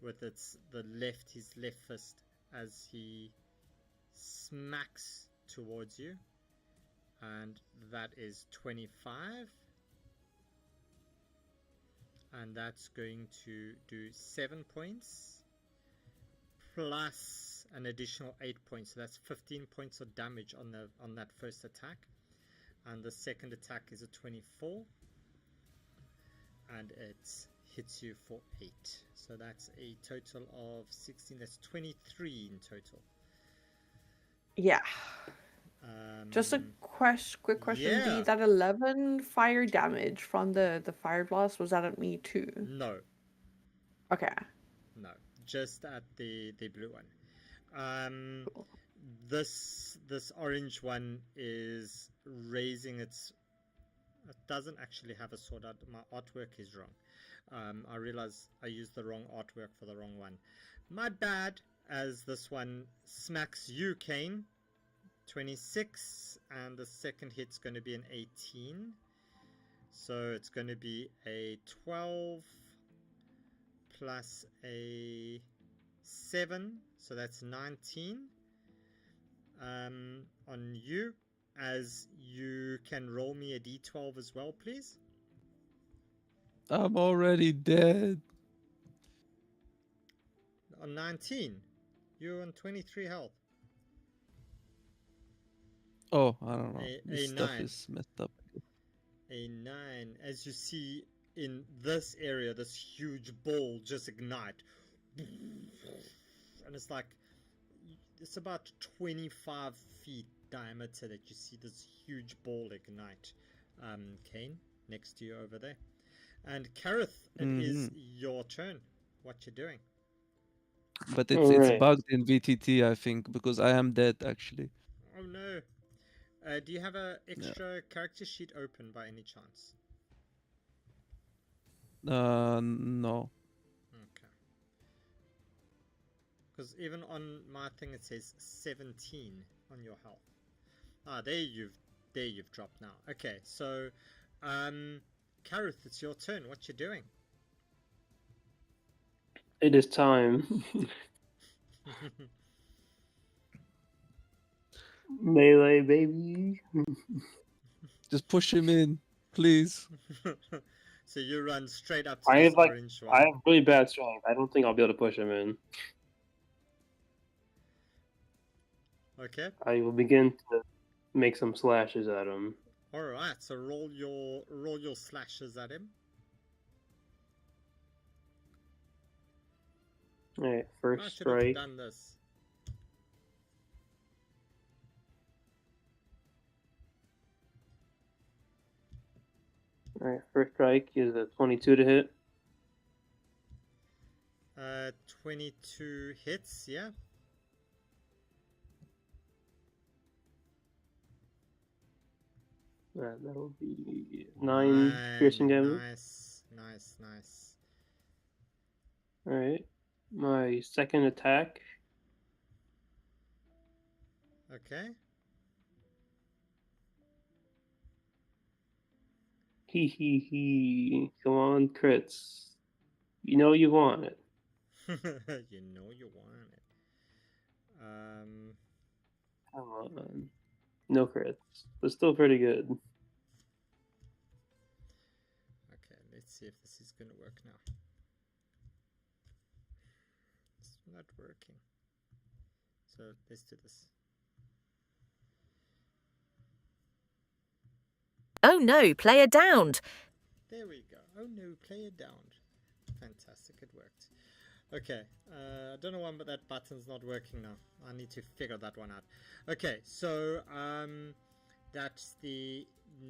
with his left fist as he smacks towards you, and that is 25, and that's going to do 7 points plus an additional 8 points, so that's 15 points of damage on that first attack. And the second attack is a 24, and it hits you for 8. So that's a total of 16. That's 23 in total. Yeah. Just a quick question. Yeah. That 11 fire damage from the fire blast, was that at me too? No. Okay. No, just at the blue one. Cool. This orange one is raising its. It doesn't actually have a sword. My artwork is wrong. I realize I used the wrong artwork for the wrong one. My bad. As this one smacks you, Kane. 26, and the second hit's going to be an 18. So it's going to be a 12 plus a 7, so that's 19 on you. As you can roll me a d12 as well, please. I'm already dead. On 19, you're on 23 health. Oh, I don't know. A This stuff 9. is messed up. A 9. As you see in this area, this huge ball just ignite. And it's like, it's about 25 feet diameter that you see this huge ball ignite. Kane, next to you over there. And Kareth, it is your turn. What you doing? But it's bugged in VTT, I think, because I am dead, actually. Oh no. Do you have an extra character sheet open by any chance? No. Okay. Because even on my thing it says 17 on your health. Ah, there you've dropped now. Okay, so Kareth, it's your turn. What you doing? It is time. Melee, baby. Just push him in, please. So you run straight up to this orange one. I have really bad strength. I don't think I'll be able to push him in. Okay. I will begin to make some slashes at him. All right. So roll your slashes at him. All right, first I should have strike. done this. All right, first strike is a 22 to hit. 22 hits, yeah. That'll be 9 piercing damage. Nice. All right, my second attack. Okay. Hee. Come on, crits. You know you want it. You know you want it. Come on. No crits. But still pretty good. Okay, let's see if this is gonna work now. It's not working. So let's do this. Oh no, player downed. There we go. Oh no, player downed. Fantastic, it worked. Okay, I don't know why, but that button's not working now. I need to figure that one out. Okay, so that's the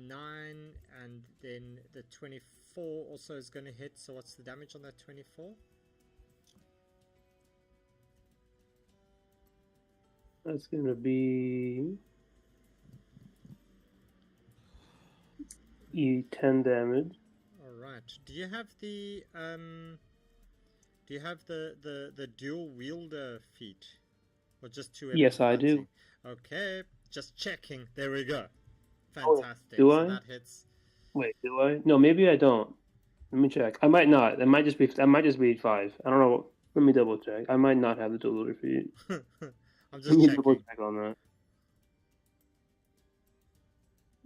9, and then the 24 also is going to hit. So what's the damage on that 24? That's going to be 10 damage. All right. Do you have the dual wielder feat, or just two? Yes, I do. Okay, just checking. There we go. Oh, Fantastic. do So I? that hits. Wait, do I? No, maybe I don't. Let me check. I might not. That might just be 5. I don't know. Let me double check. I might not have the dual wielder feat. I'm Let just me checking. double check on that.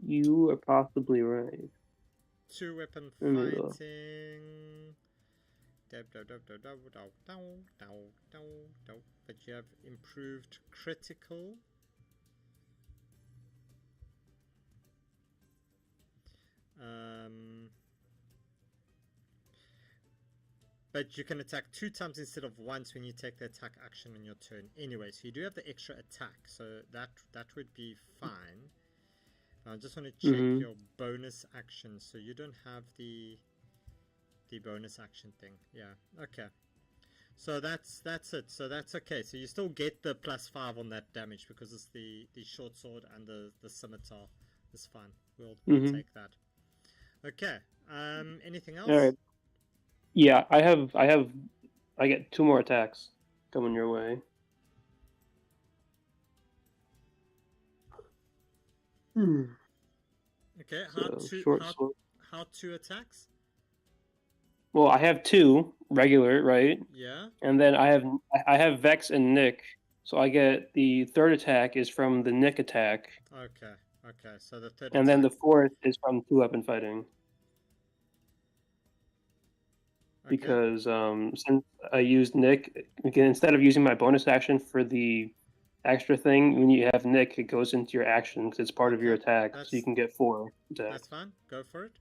You are possibly right. 2 weapon Let me go. fighting. But you have improved critical. But you can attack 2 times instead of once when you take the attack action on your turn. Anyway, so you do have the extra attack, so that would be fine. I just want to check your bonus action. So you don't have the bonus action thing. Yeah. Okay. So that's it. So that's okay. So you still get the +5 on that damage because it's the short sword and the scimitar. It's fine. We'll take that. Okay. Anything else? All right. Yeah, I get 2 more attacks coming your way. Okay. So, How 2 attacks? Well, I have 2 regular, right? Yeah. And then I have Vex and Nick, so I get the 3rd attack is from the Nick attack. Okay. Okay. So the 3rd. And then the 4th is from 2-weapon fighting. Okay. Because since I used Nick, again, instead of using my bonus action for the extra thing, when you have Nick, it goes into your action because it's part of your attack, so you can get 4 attacks. That's fine. Go for it.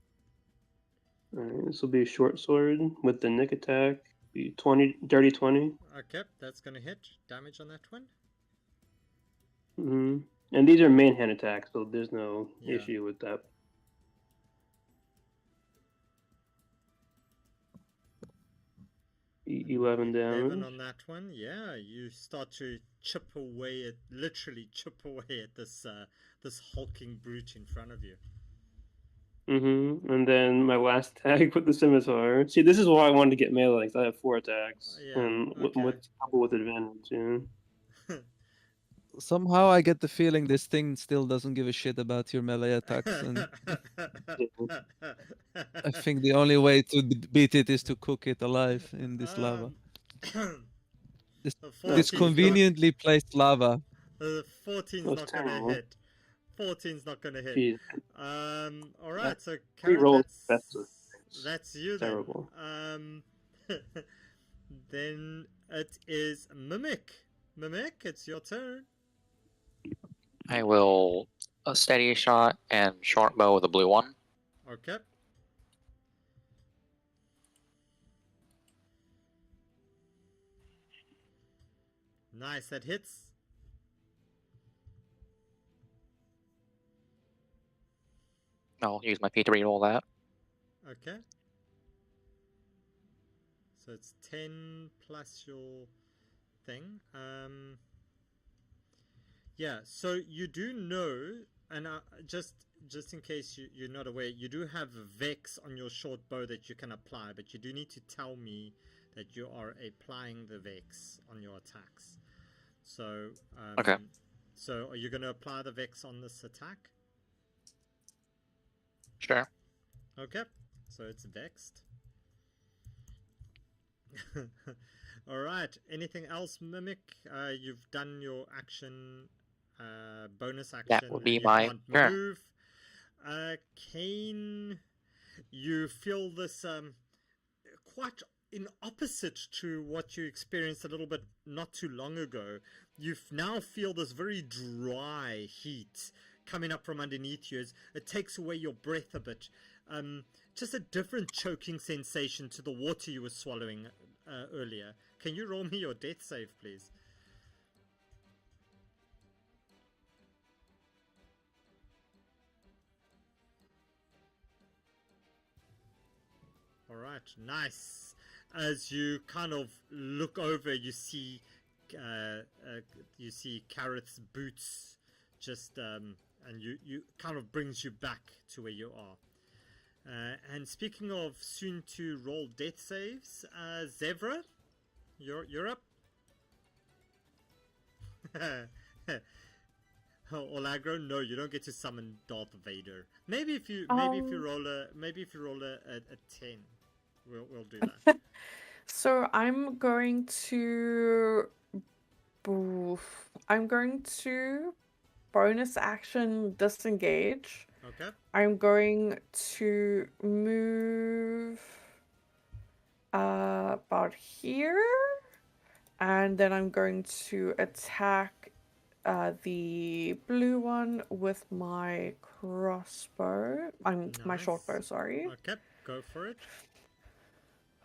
Alright, this will be a short sword with the Nick attack. Be dirty 20. Okay, that's gonna hit. Damage on that one. And these are main hand attacks, so there's no issue with that. 11 damage. 11 on that one. Yeah, you start to literally chip away at this hulking brute in front of you. And then my last attack with the scimitar. See, this is why I wanted to get melee, because I have 4 attacks. And with couple with advantage, Somehow I get the feeling this thing still doesn't give a shit about your melee attacks, and I think the only way to beat it is to cook it alive in this lava. This conveniently placed lava. 14's not gonna hit. 14's not gonna hit. Jeez. All right, so Karen, that's you then. Terrible. Then it is Mimic. Mimic, it's your turn. I will a steady shot and short bow with a blue one. Okay. Nice, that hits. I'll use my feet to reroll that. Okay. So it's 10 plus your thing. Yeah, so you do know, and just in case you're not aware, you do have Vex on your short bow that you can apply, but you do need to tell me that you are applying the Vex on your attacks. So, okay. So are you going to apply the Vex on this attack? Sure. Okay, so it's vexed. Alright, anything else, Mimic? You've done your action, bonus action. That would be my turn. Move. Kane, you feel this quite in opposite to what you experienced a little bit not too long ago. You now feel this very dry heat coming up from underneath you. It takes away your breath a bit. Just a different choking sensation to the water you were swallowing earlier. Can you roll me your death save, please? All right, nice. As you kind of look over, you see Kareth's boots, just and you kind of brings you back to where you are. And speaking of soon to roll death saves, Zevra, you're up. Olagro, no, you don't get to summon Darth Vader. Maybe if you roll a 10, we'll do that. So I'm going to bonus action disengage. Okay. I'm going to move about here, and then I'm going to attack the blue one with my crossbow. My short bow, sorry. Okay, go for it.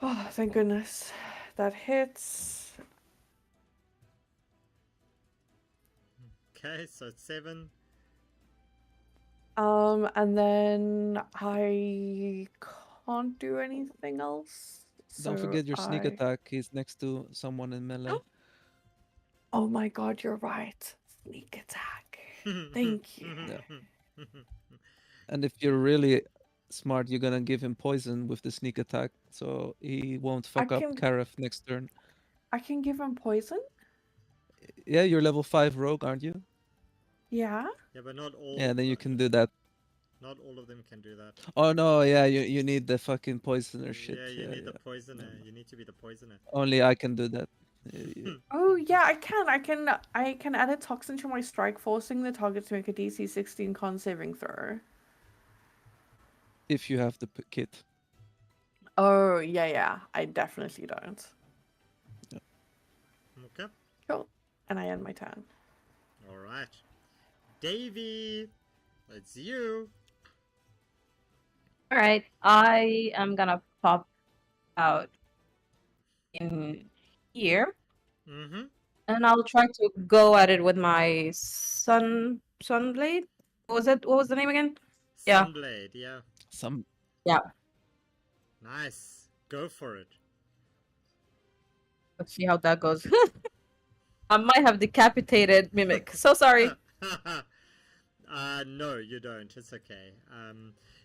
Oh, thank goodness. That hits. Okay, so 7. And then I can't do anything else. Don't forget your sneak I- attack. He's next to someone in melee. Oh my god, you're right. Sneak attack. Thank you. Yeah. And if you're really smart, you're gonna give him poison with the sneak attack, so he won't fuck up Kareth next turn. I can give him poison? Yeah, you're level 5 rogue, aren't you? Yeah. Yeah, but not all. Yeah, then you can do that. Not all of them can do that. Oh no, yeah, you need the fucking poisoner shit. Yeah, you need the poisoner. You need to be the poisoner. Only I can do that. Oh yeah, I can add a toxin to my strike, forcing the target to make a DC 16 con saving throw. If you have the kit. Oh yeah, I definitely don't. Yeah. Okay. Cool. And I end my turn. All right, Davey, it's you. All right, I am gonna pop out in here, and I'll try to go at it with my sunblade. What was the name again? Yeah. Sunblade, yeah. Yeah. Nice. Go for it. Let's see how that goes. I might have decapitated Mimic. So sorry. No, you don't. It's okay.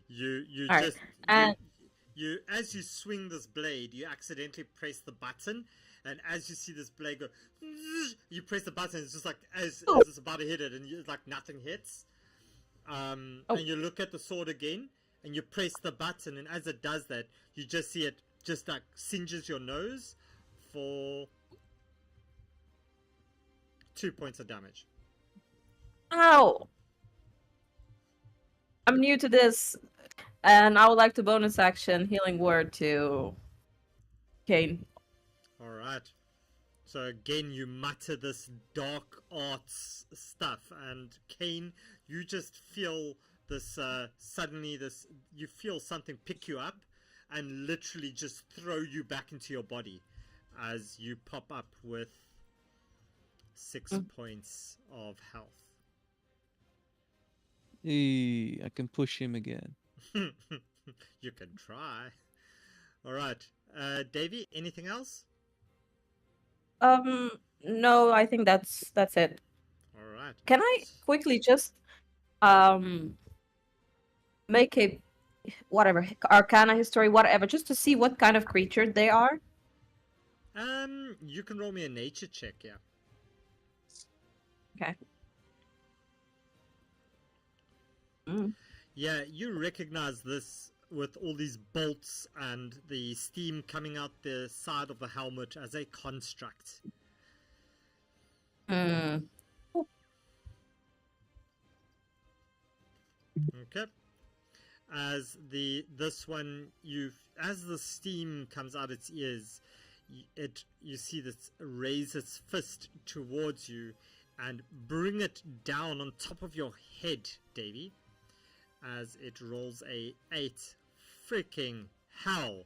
You All just right. you as you swing this blade, you accidentally press the button, and as you see this blade go, you press the button. It's just like as it's about to hit it, and it's like nothing hits. And you look at the sword again, and you press the button, and as it does that, you just see it just like singes your nose for 2 points of damage. Ow! I'm new to this, and I would like to bonus action healing word to Kane. All right. So again, you mutter this dark arts stuff, and Kane, you just feel this suddenly you feel something pick you up and literally just throw you back into your body as you pop up with 6 points of health. I can push him again. You can try. All right, Davey, anything else? No, I think that's it. All right. Can I quickly just make a whatever Arcana history, whatever, just to see what kind of creature they are? You can roll me a nature check, yeah. Okay. Yeah, you recognize this with all these bolts and the steam coming out the side of the helmet as a construct. Okay. As this one, as the steam comes out its ears, you see this raise its fist towards you, and bring it down on top of your head, Davy, as it rolls a 8 freaking hell,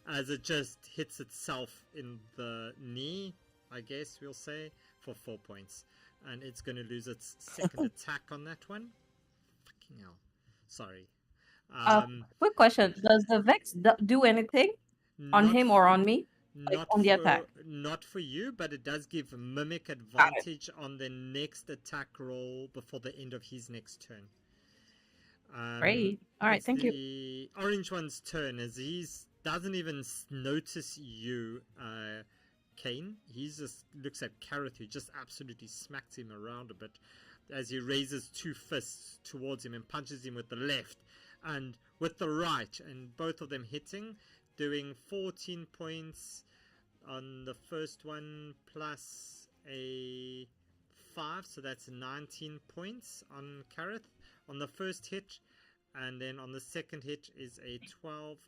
as it just hits itself in the knee, I guess we'll say, for 4 points. And it's going to lose its second attack on that one. Fucking hell. Sorry. Quick question. Does the Vex do anything on Not him or on me? Like on the attack? Not for you, but it does give Mimic advantage on the next attack roll before the end of his next turn. Great. All right, thank you. The orange one's turn, as he doesn't even notice you, Kane. He just looks at Kareth, who just absolutely smacks him around a bit as he raises 2 fists towards him and punches him with the left and with the right, and both of them hitting, doing 14 points on the first one plus a 5, so that's 19 points on Kareth on the first hit. And then on the second hit is a 12.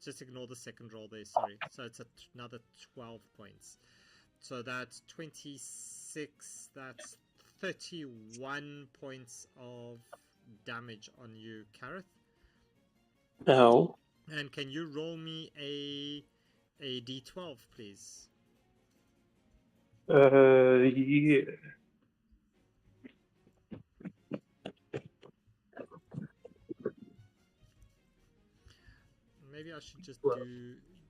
Just ignore the second roll there, sorry. So it's another 12 points. So that's 26. That's 31 points of damage on you, Kareth. Ow. And can you roll me a d12, please? Yeah. Maybe I should just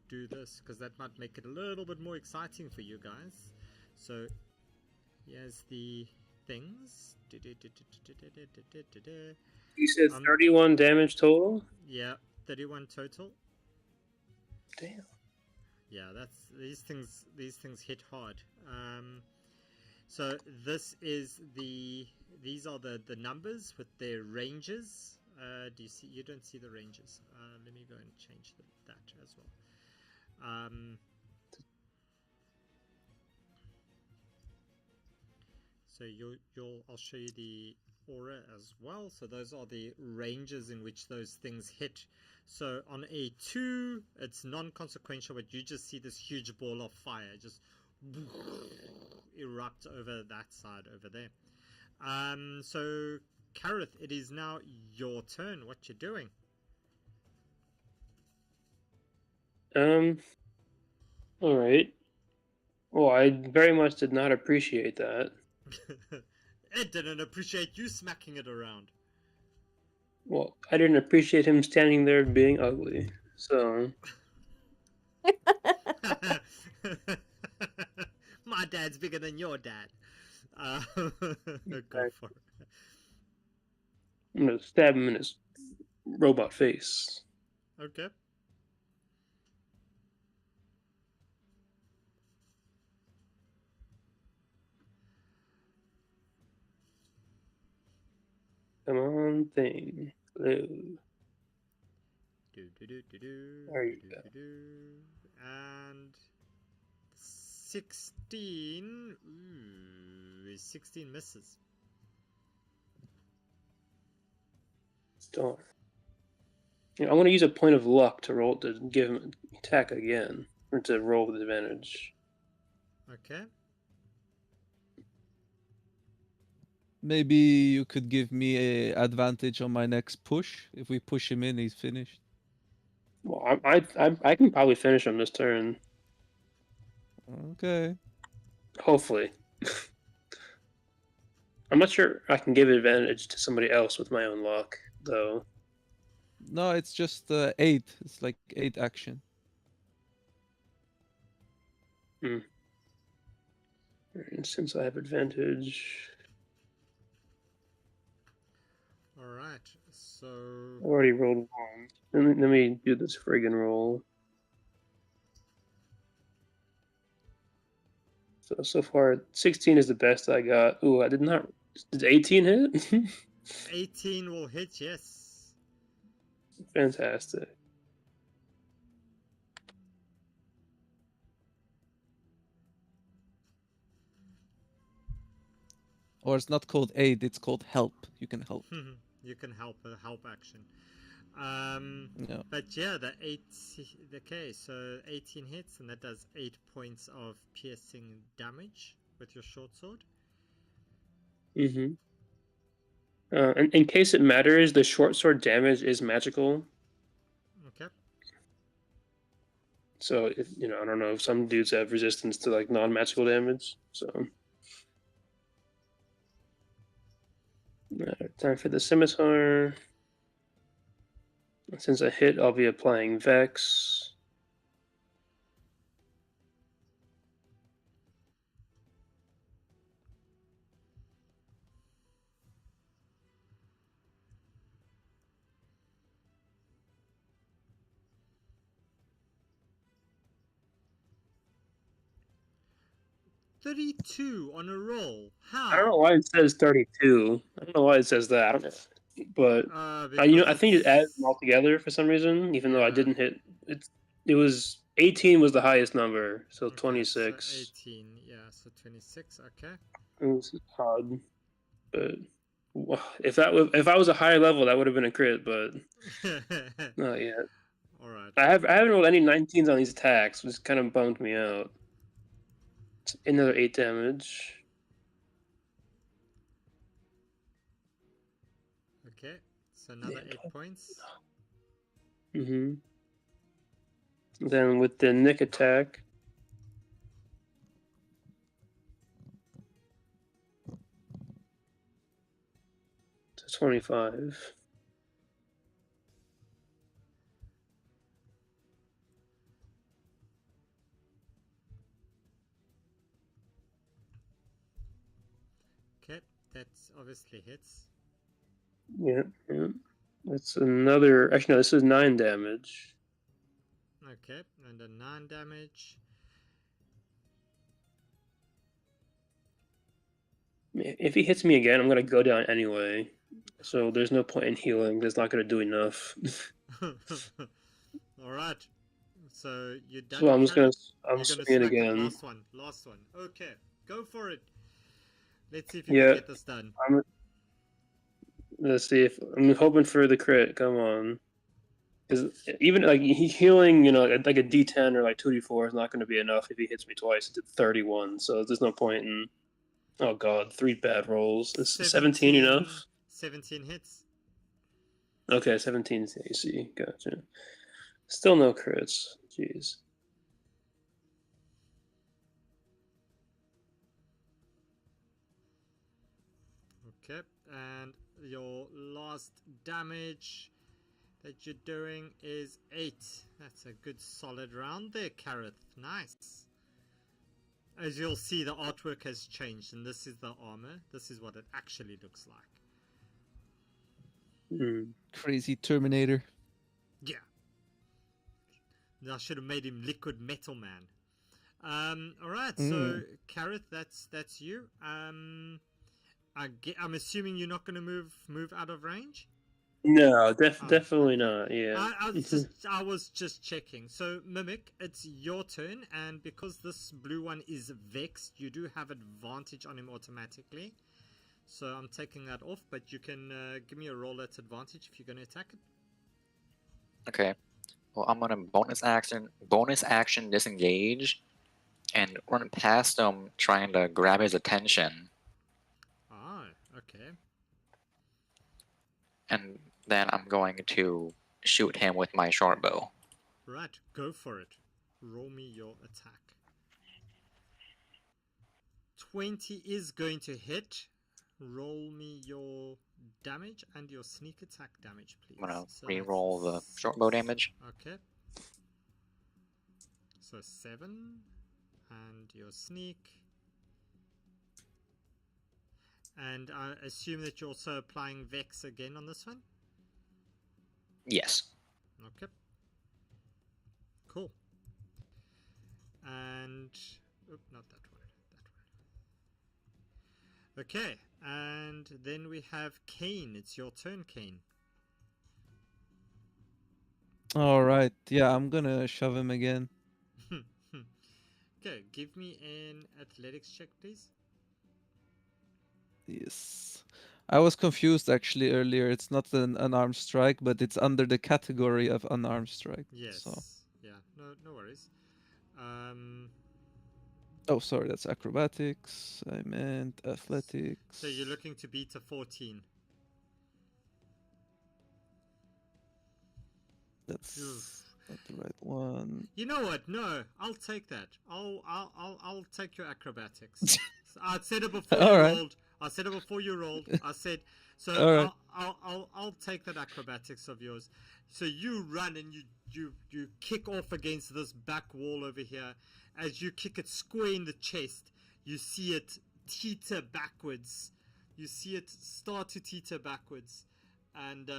do this, because that might make it a little bit more exciting for you guys. So here's the things. You said 31 damage total? Yeah, 31 total. Damn. Yeah, that's these things hit hard. So these are the numbers with their ranges. Do you see? You don't see the ranges. Let me go and change that as well. So I'll show you the aura as well. So those are the ranges in which those things hit. So on a 2, it's non-consequential, but you just see this huge ball of fire just erupt over that side over there. So Kareth, it is now your turn. What you doing? All right. Well, I very much did not appreciate that. Ed didn't appreciate you smacking it around. Well, I didn't appreciate him standing there being ugly. So. My dad's bigger than your dad. Go for it. I'm gonna stab him in his robot face. Okay. Come on, thing. Hello. There you go. And 16. Ooh, 16 misses. Darn. Yeah, I want to use a point of luck to roll to give him an attack again, or to roll with advantage. Okay. Maybe you could give me a advantage on my next push. If we push him in, he's finished. Well, I can probably finish him this turn. Okay. Hopefully. I'm not sure I can give advantage to somebody else with my own luck, though. No, it's just 8. It's like 8 action. And since I have advantage... Alright, so... I already rolled 1. Let me do this friggin' roll. So far, 16 is the best I got. Ooh, I did not... Did 18 hit? 18 will hit, yes. Fantastic. Or it's not called aid, it's called help. You can help. You can help a help action. Yeah. But yeah, okay, so 18 hits, and that does 8 points of piercing damage with your short sword. Mm-hmm. And in case it matters, the short sword damage is magical. Okay. So if, I don't know if some dudes have resistance to like non-magical damage. So time for the scimitar. Since I hit, I'll be applying Vex. $32 on a roll. How? I don't know why it says 32. I don't know why it says that. I don't know. But I think it added them all together for some reason, even though I didn't hit. It was 18 was the highest number, so Okay, 26. So 18, yeah, so 26. Okay. It was odd, but if I was a higher level, that would have been a crit, but not yet. All right. I haven't rolled any 19s on these attacks, which kind of bummed me out. It's another 8 damage. Okay, so another 8 points. Mm-hmm. Then with the Nick attack. To 25. Okay, that's obviously hits. Yeah. That's another. Actually, no, this is 9 damage. Okay, and a 9 damage. If he hits me again, I'm gonna go down anyway. So there's no point in healing. That's not gonna do enough. All right. So you're done. So I'm just gonna. I'm You're gonna swinging smack it. again. Last one. Okay, go for it. Let's see if you Yeah. can get this done. Let's see if I'm hoping for the crit. Come on. Because even like healing, like a D10 or like 2d4 is not going to be enough if he hits me twice. It's at 31, so there's no point in. Oh god, 3 bad rolls. Is 17 enough? 17 hits. Okay, 17 is AC. Gotcha. Still no crits. Jeez. Okay, and your last damage that you're doing is 8. That's a good solid round there, Kareth. Nice. As you'll see, the artwork has changed, and this is the armor. This is what it actually looks like. Crazy Terminator. Yeah. I should have made him Liquid Metal Man. All right. So, Kareth, that's you. I'm assuming you're not going to move out of range. No, definitely not. Yeah. I was just checking. So, Mimic, it's your turn, and because this blue one is vexed, you do have advantage on him automatically. So I'm taking that off, but you can give me a roll at advantage if you're going to attack it. Okay. Well, I'm gonna bonus action disengage, and run past him, trying to grab his attention. Ah, okay. And then I'm going to shoot him with my short bow. Right, go for it. Roll me your attack. 20 is going to hit. Roll me your damage and your sneak attack damage, please. I'm gonna re-roll the short bow damage. Okay. So 7, and your sneak. And I assume that you're also applying Vex again on this one? Yes. Okay. Cool. And... oh, not that one. That one. Okay. And then we have Kane. It's your turn, Kane. All right. Yeah, I'm gonna shove him again. Okay, give me an athletics check, please. Yes. I was confused actually earlier. It's not an unarmed strike, but it's under the category of unarmed strike. Yes. So. Yeah, no worries. Oh, sorry, that's acrobatics. I meant athletics. So you're looking to beat a 14. That's not the right one. You know what? No, I'll take that. I'll take your acrobatics. I said it before All you right. rolled. I said it before you rolled. I said so. All right. I'll take that acrobatics of yours. So you run and you kick off against this back wall over here. As you kick it square in the chest, you see it teeter backwards. You see it start to teeter backwards, and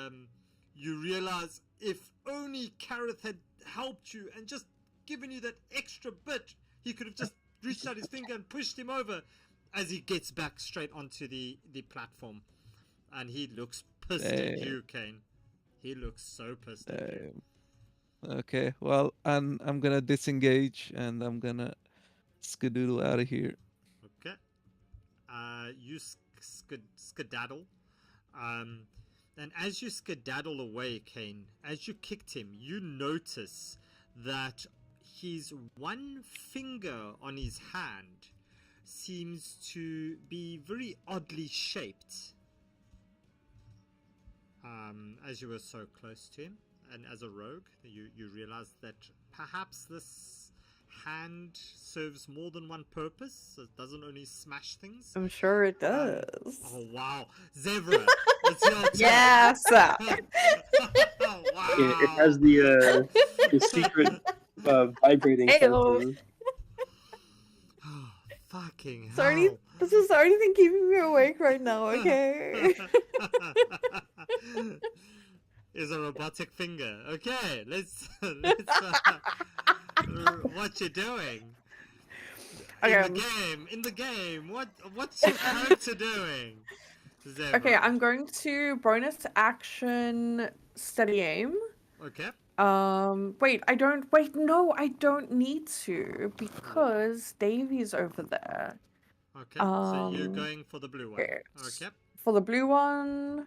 you realize if only Kareth had helped you and just given you that extra bit, he could have just reached out his finger and pushed him over as he gets back straight onto the platform. And he looks pissed at you, Kane. He looks so pissed at you. Okay, well, I'm gonna disengage and I'm gonna skedoodle out of here. Okay. You skedaddle. And as you skedaddle away, Kane, as you kicked him, you notice that his one finger on his hand seems to be very oddly shaped. As you were so close to him, and as a rogue, you realize that perhaps this hand serves more than one purpose. It doesn't only smash things. I'm sure it does. Oh wow, Zebra, it's your turn. Yes. Wow. It has the secret vibrating Ayo. function. Fucking hell. Sorry, this is the only thing keeping me awake right now, okay? Is a robotic finger. Okay, let's what you're doing. Okay, In the game, what's your character doing? Zebra? okay, I'm going to bonus action steady aim. Okay. Wait, no, I don't need to because Davey's over there. Okay, so you're going for the blue one. Okay. Okay. For the blue one,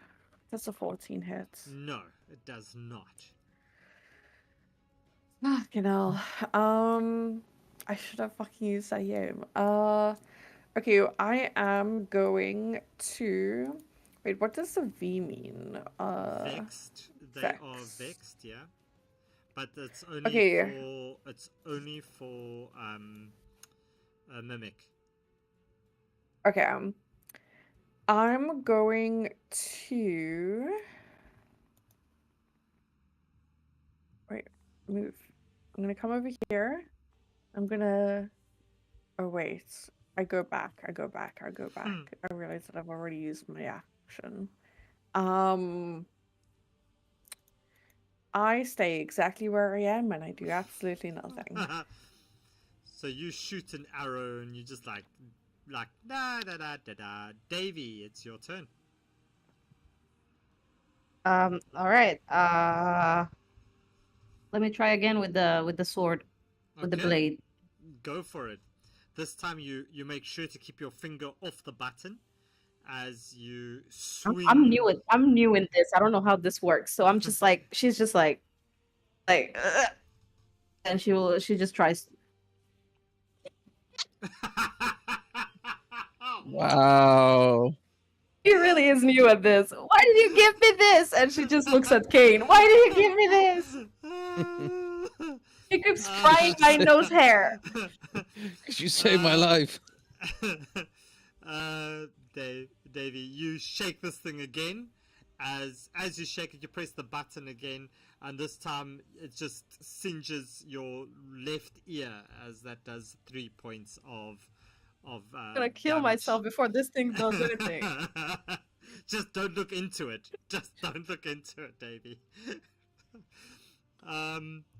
that's a 14 hit. No, it does not. Fucking hell. I should have fucking used that aim. Okay, I am going to... Wait, what does the V mean? Vexed. They are vexed, yeah. But it's only Okay. for a mimic. Okay, I'm going to... Wait, move. I'm gonna come over here. I'm gonna... Oh, wait. I go back. I realize that I've already used my action. I stay exactly where I am and I do absolutely nothing. So you shoot an arrow and you just like da da da da da. Davey, it's your turn. All right. Let me try again with the sword, with the Okay. blade. Go for it. This time you make sure to keep your finger off the button as you swing. I'm new in this. I don't know how this works. So I'm just like, she's just like, and she just tries. Wow. She really is new at this. Why did you give me this? And she just looks at Kane. Why did you give me this? She keeps trying my nose hair. Because you saved my life. Davey, you shake this thing again. As you shake it, you press the button again, and this time it just singes your left ear as that does 3 points of I'm gonna kill damage. myself before this thing does anything. Just don't look into it. Just don't look into it, Davey.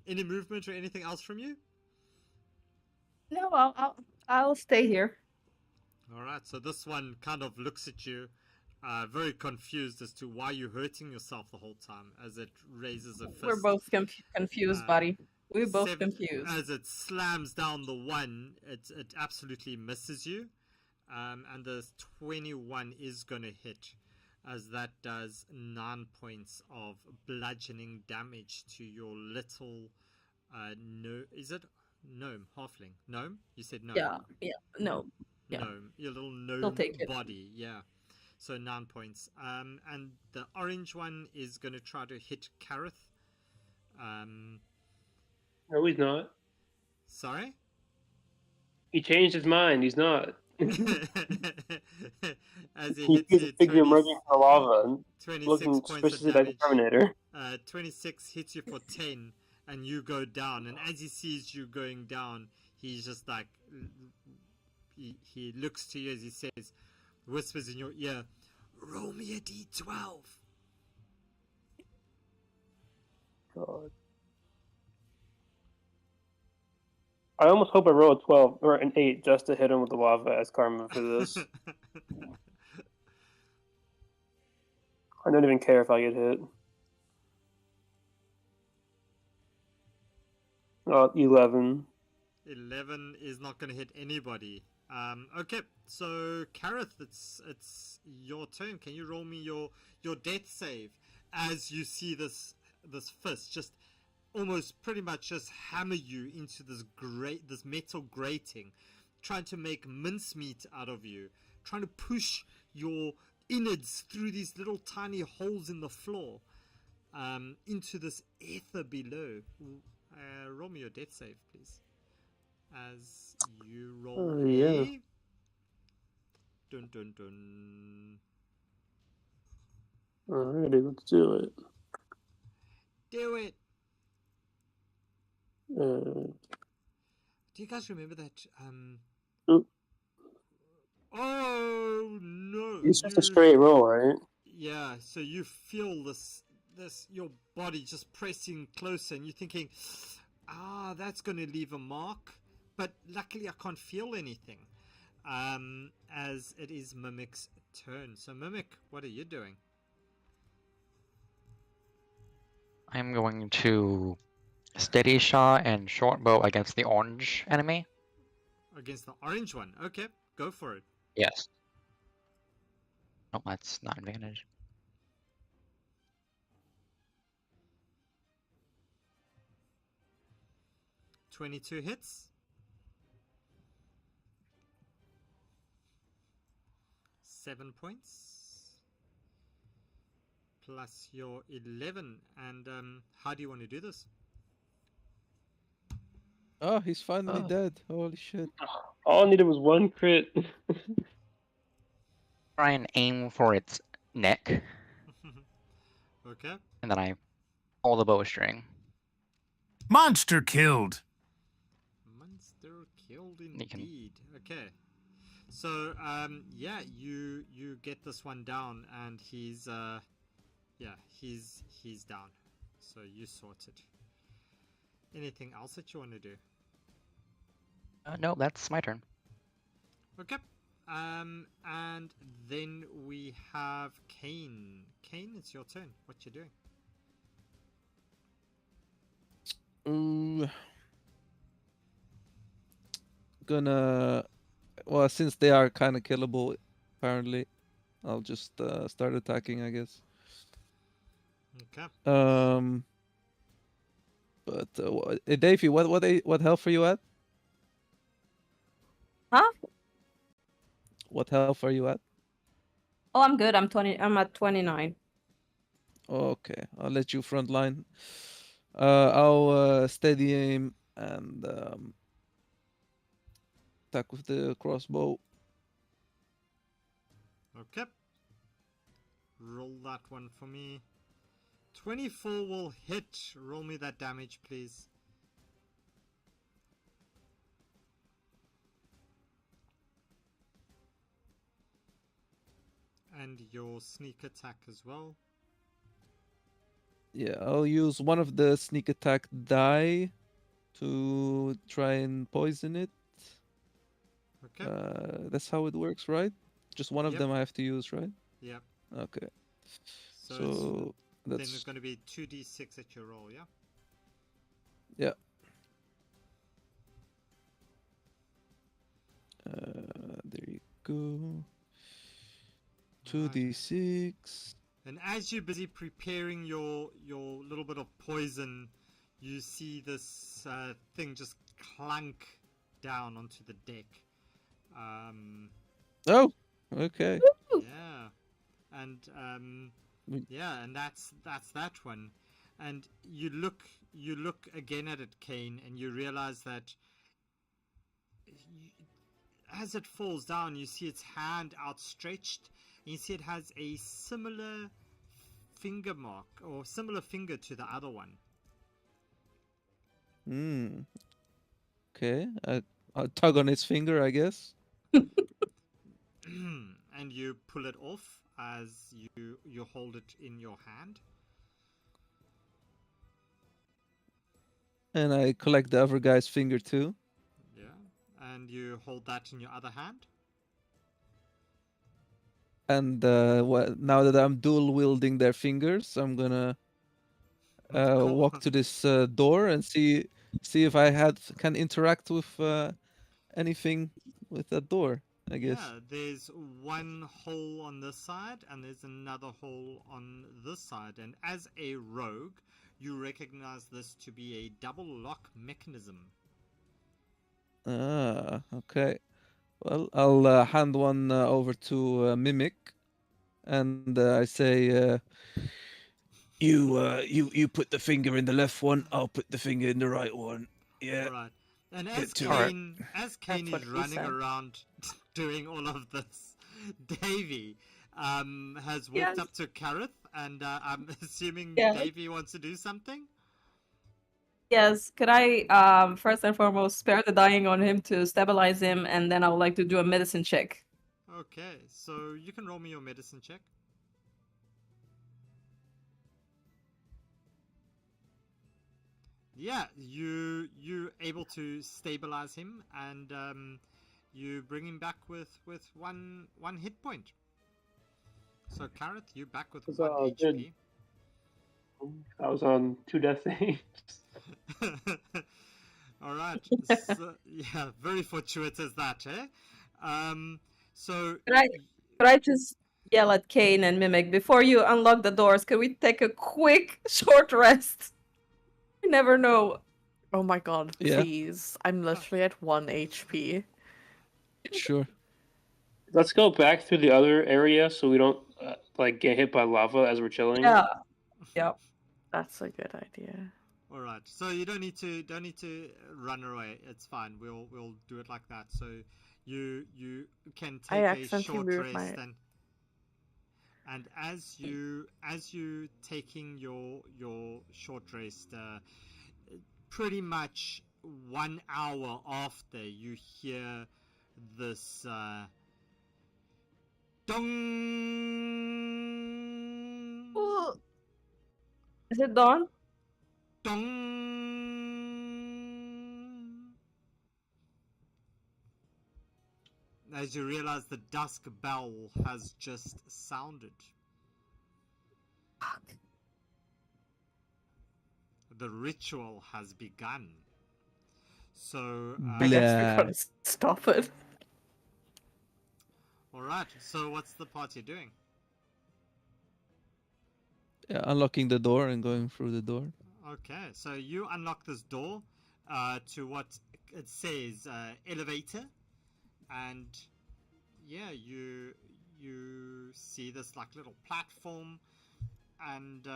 Any movement or anything else from you? No, I'll stay here. All right. So this one kind of looks at you, very confused as to why you're hurting yourself the whole time. As it raises a fist. We're both confused, buddy. We're both confused. As it slams down the one, it absolutely misses you, and the 21 is gonna hit, as that does 9 points of bludgeoning damage to your little Gnome, halfling. Gnome? You said gnome. Yeah, no. Yeah. Gnome. Your little He'll gnome take it. body, yeah. So 9 points. And the orange one is going to try to hit Kareth. No, he's not. Sorry? He changed his mind. He's not. As he He hits sees a you, figure emerging from the lava and 26 looking points of suspiciously like a damage. Terminator. 26 hits you for 10, and you go down. And as he sees you going down, he's just like, he looks to you as he says, whispers in your ear, roll me a d12. God. I almost hope I roll a 12 or an 8 just to hit him with the lava as karma for this. I don't even care if I get hit. 11. 11 is not going to hit anybody. Okay, so Kareth, it's your turn. Can you roll me your death save as you see this fist just almost pretty much just hammer you into this metal grating, trying to make mincemeat out of you, trying to push your innards through these little tiny holes in the floor into this ether below. Roll me your death save, please. As you roll yeah. Dun dun dun. Alrighty, let's do it. Do it! Uh, Do you guys remember that? Oop. Oh no! It's just a straight roll, right? Yeah, so you feel this your body just pressing closer, and you're thinking, that's going to leave a mark. But luckily, I can't feel anything. As it is Mimic's turn. So Mimic, what are you doing? I'm going to steady shot and short bow against the orange enemy. Against the orange one. Okay, go for it. Yes. No, that's not advantage. "22 hits. 7 points. Plus your 11. And how do you want to do this? Oh, he's finally dead. Holy shit. All I needed was one crit. Try and aim for its neck, Okay. and then I pull the bowstring. Monster killed. Monster killed You can- indeed. Okay. So yeah, you get this one down, and he's he's down. So you sorted. Anything else that you want to do? No, that's my turn. Okay. And then we have Kane. Kane, it's your turn. What you doing? Gonna, well, since they are kind of killable, apparently, I'll just start attacking, I guess. Okay. But Davey, what health are you at? Huh? What health are you at? Oh, I'm good. I'm at 29. Okay, I'll let you frontline. I'll steady aim and attack with the crossbow. Okay. Roll that one for me. 24 will hit. Roll me that damage, please. And your sneak attack as well. Yeah, I'll use one of the sneak attack die to try and poison it. Okay. That's how it works, right? Just one of Yep. them I have to use, right? Yep. Okay. So then that's it's going to be 2d6 at your roll, yeah? yeah. There you go. 2d6. And as you're busy preparing your little bit of poison, you see this thing just clunk down onto the deck. Oh, okay. Yeah, and Mm. yeah, and that's that one. And you look again at it, Kane, and you realize that as it falls down, you see its hand outstretched, and you see it has a similar finger mark or similar finger to the other one. Okay. I'll tug on its finger, I guess. And you pull it off as you hold it in your hand. And I collect the other guy's finger too. Yeah, and you hold that in your other hand. And now that I'm dual wielding their fingers, I'm gonna walk to this door and see if I can interact with anything with that door. I guess. Yeah, there's one hole on this side and there's another hole on this side. And as a rogue, you recognize this to be a double lock mechanism. Ah, okay. Well, I'll hand one over to Mimic, and I say, You put the finger in the left one. I'll put the finger in the right one. Yeah. All right. And Get as to Kane, as Kane That's is what he running said. around doing all of this, Davy has walked Yes. up to Kareth, and I'm assuming Yeah. Davy wants to do something. Yes, could I first and foremost spare the dying on him to stabilize him, and then I would like to do a medicine check. Okay, so you can roll me your medicine check. Yeah, you able to stabilize him, and you bring him back with one hit point. So Kareth, you back with It's 1 all HP. I was on 2 death saves. All right. So, yeah, very fortuitous that, eh? So Could I just yell at Kane and Mimic before you unlock the doors? Could we take a quick short rest? You never know. Oh my god, Yeah. please. I'm literally at 1 HP. Sure. Let's go back through the other area so we don't like get hit by lava as we're chilling. Yeah. Yep. That's a good idea. all right. So you don't need to run away. It's fine. We'll do it like that. So you can I take a accidentally short moved rest my- and as you taking your short rest, pretty much 1 hour after, you hear this dong. Ooh. Is it dawn? Dong. As you realize the dusk bell has just sounded. Fuck. The ritual has begun. So, I guess we Blah. gotta stop it. alright, so what's the party doing? Yeah, unlocking the door and going through the door. Okay, so you unlock this door to what it says elevator, and yeah, you see this like little platform, and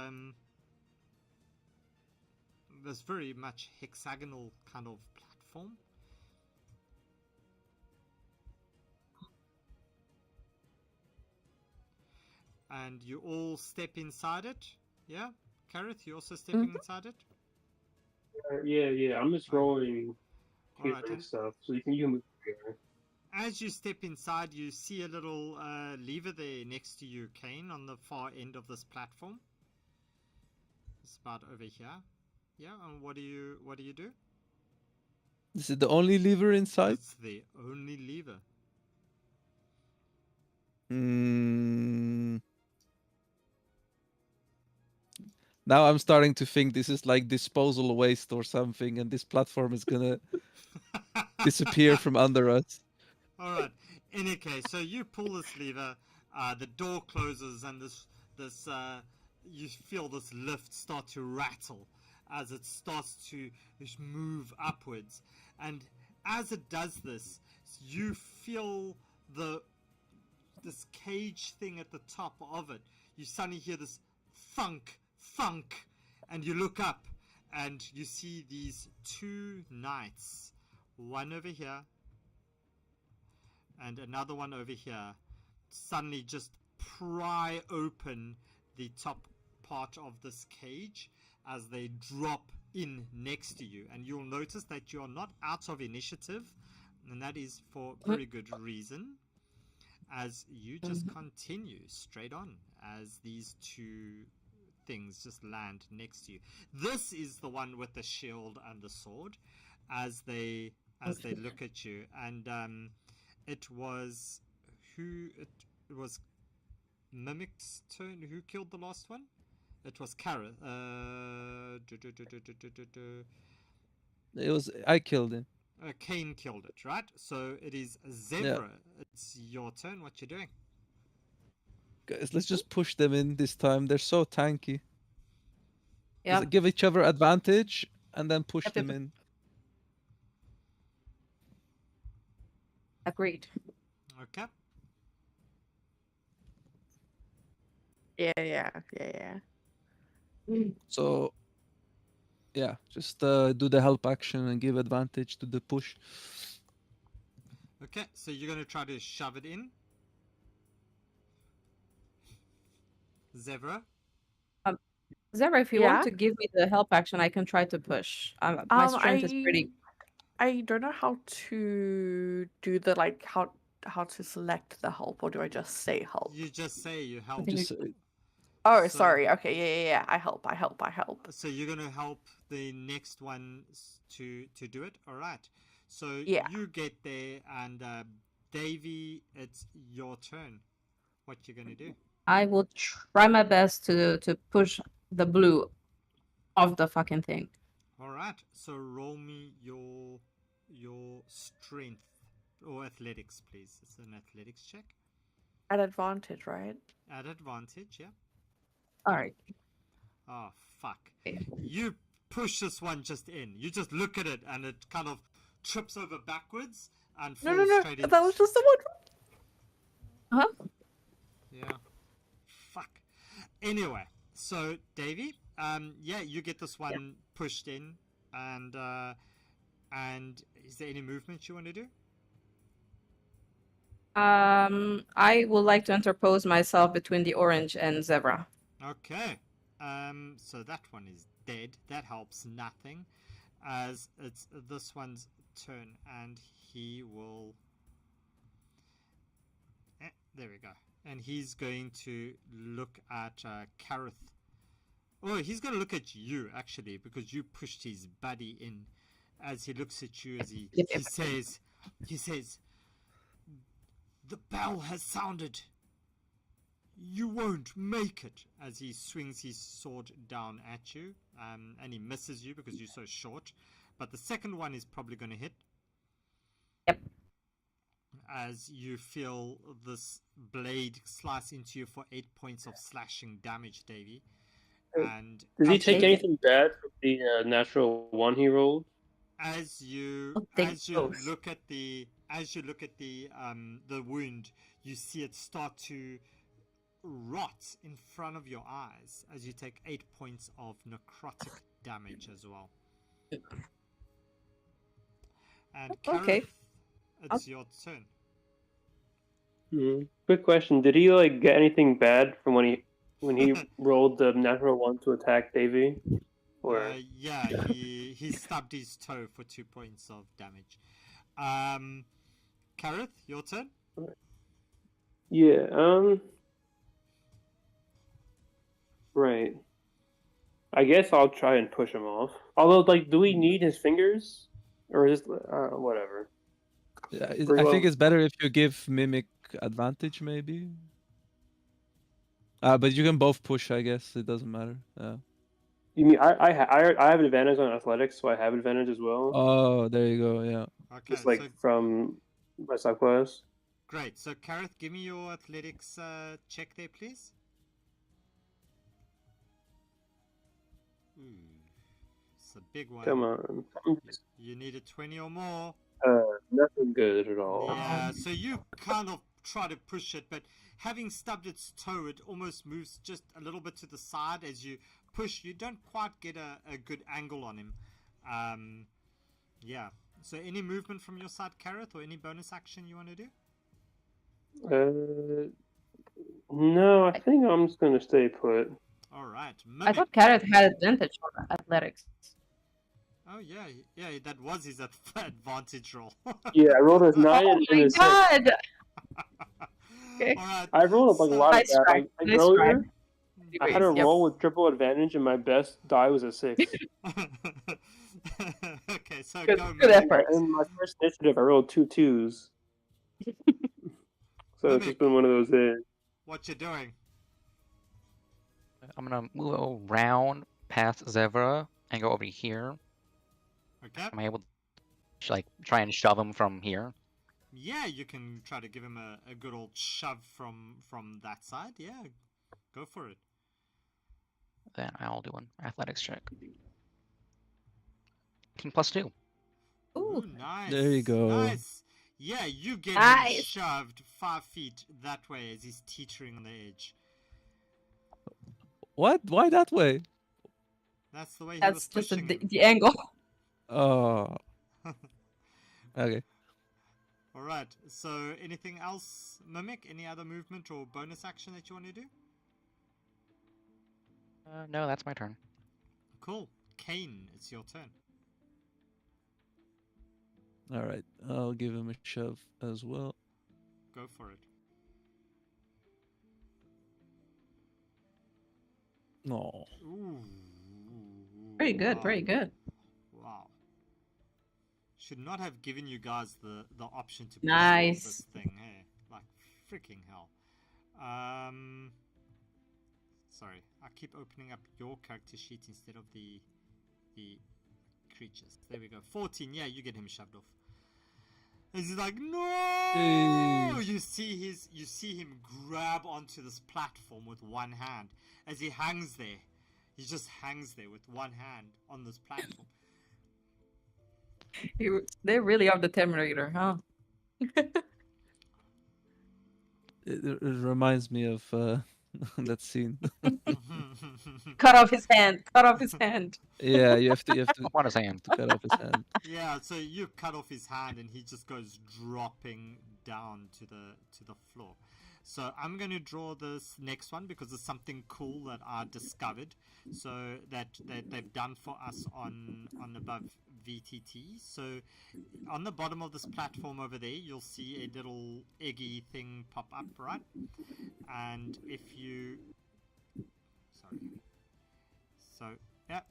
this very much hexagonal kind of platform. And you all step inside it. Yeah, Kareth, you also stepping inside it. Yeah. I'm just rolling Alright, healing and stuff, so you can move here. as you step inside, you see a little lever there next to you, Kane, on the far end of this platform. It's about over here. Yeah, and what do you do? Is it the only lever inside? It's the only lever. Mm. Now I'm starting to think this is like disposal waste or something, and this platform is gonna disappear from under us. All right. In any case, so you pull this lever, the door closes, and this you feel this lift start to rattle, as it starts to move upwards. And as it does this, you feel this cage thing at the top of it. You suddenly hear this thunk, thunk, and you look up and you see these two knights, one over here and another one over here, suddenly just pry open the top part of this cage as they drop in next to you. And you'll notice that you're not out of initiative, and that is for very good reason, as you just continue straight on as these two things just land next to you. This is the one with the shield and the sword as they look at you. And it was Mimic's turn. Who killed the last one? It was Kara. It was I killed him. Kane killed it, right? So it is Zebra. It's your turn. What you doing? Guys, let's just push them in this time. They're so tanky. Yeah. Give each other advantage and then push them in. Agreed. Okay. Yeah. So, yeah, just do the help action and give advantage to the push. Okay, so you're going to try to shove it in. Zebra? Zebra, if you Yeah? want to give me the help action, I can try to push. My strength is pretty. I don't know how to do the how to select the help, or do I just say help? You just say you help. Just Oh, So- sorry. Okay, yeah. I help. So you're going to help the next one to do it? All right. So Yeah. you get there, and Davey, it's your turn. What you going to do? I will try my best to push the blue off the fucking thing. All right. So roll me your strength or athletics, please. It's an athletics check. At advantage, right? At advantage, yeah. All right. Oh, fuck. You push this one just in. You just look at it and it kind of trips over backwards and falls No. straight in. That was just the one. Huh? Yeah. Fuck. Anyway, so Davey, yeah, you get this one pushed in, and is there any movement you want to do? I would like to interpose myself between the orange and Zebra. Okay. So that one is dead. That helps nothing, as it's this one's turn, and he will. There we go. And he's going to look at Kareth. Oh, he's going to look at you actually, because you pushed his buddy in. As he looks at you, as he says, "The bell has sounded. You won't make it," as he swings his sword down at you, and he misses you because you're so short. But the second one is probably going to hit. Yep. As you feel this blade slice into you for 8 points of slashing damage, Davey. And Does he take anything bad from the natural one he rolled? as you both. look at the wound, you see it start to rot in front of your eyes as you take 8 points of necrotic damage as well. And Okay. Kareth, it's your turn. Quick question: did he get anything bad from when he rolled the natural one to attack Davey? Or Yeah, he stubbed his toe for 2 points of damage. Kareth, your turn. yeah, right. I guess I'll try and push him off. Although, do we need his fingers, or is whatever? Yeah, Very I well. think it's better if you give Mimic advantage, maybe. But you can both push, I guess. It doesn't matter. You mean I have an advantage on athletics, so I have advantage as well. Oh, there you go. Yeah. Okay, Just so from my subclass. great. So Kareth, give me your athletics check there, please. It's a big one. Come on. You needed 20 or more. Nothing good at all. Yeah, so you kind of try to push it, but having stubbed its toe, it almost moves just a little bit to the side as you push. You don't quite get a good angle on him. Yeah. So any movement from your side, Kareth, or any bonus action you want to do? No, I think I'm just gonna stay put. All right. I thought Kareth had advantage on athletics. Oh yeah, that was his advantage roll. Yeah, I rolled a 9 Oh and my a 6. god! Okay. All right. I rolled up like a lot of Nice that. try. Like Nice earlier, try. I had a Yep. roll with triple advantage, and my best die was a 6. Okay, so Good, go. good Mimic. effort. And my first initiative, I rolled 2 2s. So it's just been one of those days. What you doing? I'm gonna move around past Zevra and go over here. Okay. Am I able to like try and shove him from here? Yeah, you can try to give him a good old shove from that side. Yeah, go for it. Then I'll do an athletics check. King +2. Ooh. Nice. There you go. Nice. Yeah, you get him Nice. shoved 5 feet that way as he's teetering on the edge. What? Why that way? That's the way he That's was just pushing him. the angle. Oh. Okay. All right. So, anything else, Mimic? Any other movement or bonus action that you want to do? No, that's my turn. Cool. Kane, it's your turn. All right. I'll give him a shove as well. Go for it. No. Ooh. Very good, Wow. very good. Wow. Should not have given you guys the option to Nice. this thing, hey? Like freaking hell. Sorry, I keep opening up your character sheet instead of the creatures. There we go. 14. Yeah, you get him shoved off. And he's like, no! You see him grab onto this platform with one hand as he hangs there. He just hangs there with one hand on this platform. They really are the Terminator, huh? It reminds me of that scene. Cut off his hand. Cut off his hand. Yeah, you have to On his hand. cut off his hand. Yeah, so you cut off his hand and he just goes dropping down to the floor. So I'm going to draw this next one because it's something cool that I discovered. So that they've done for us on above VTT. So on the bottom of this platform over there, you'll see a little eggy thing pop up, right? And if you... Sorry. So, yeah.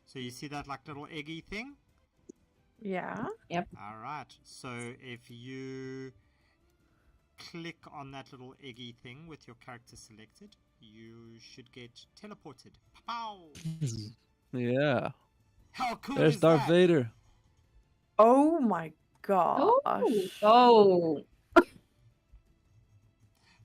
So you see that like little eggy thing? Yeah. All right. So if you click on that little eggy thing with your character selected, you should get teleported. Pow! Yeah. How cool There's is Darth that? Vader. Oh my gosh. Oh.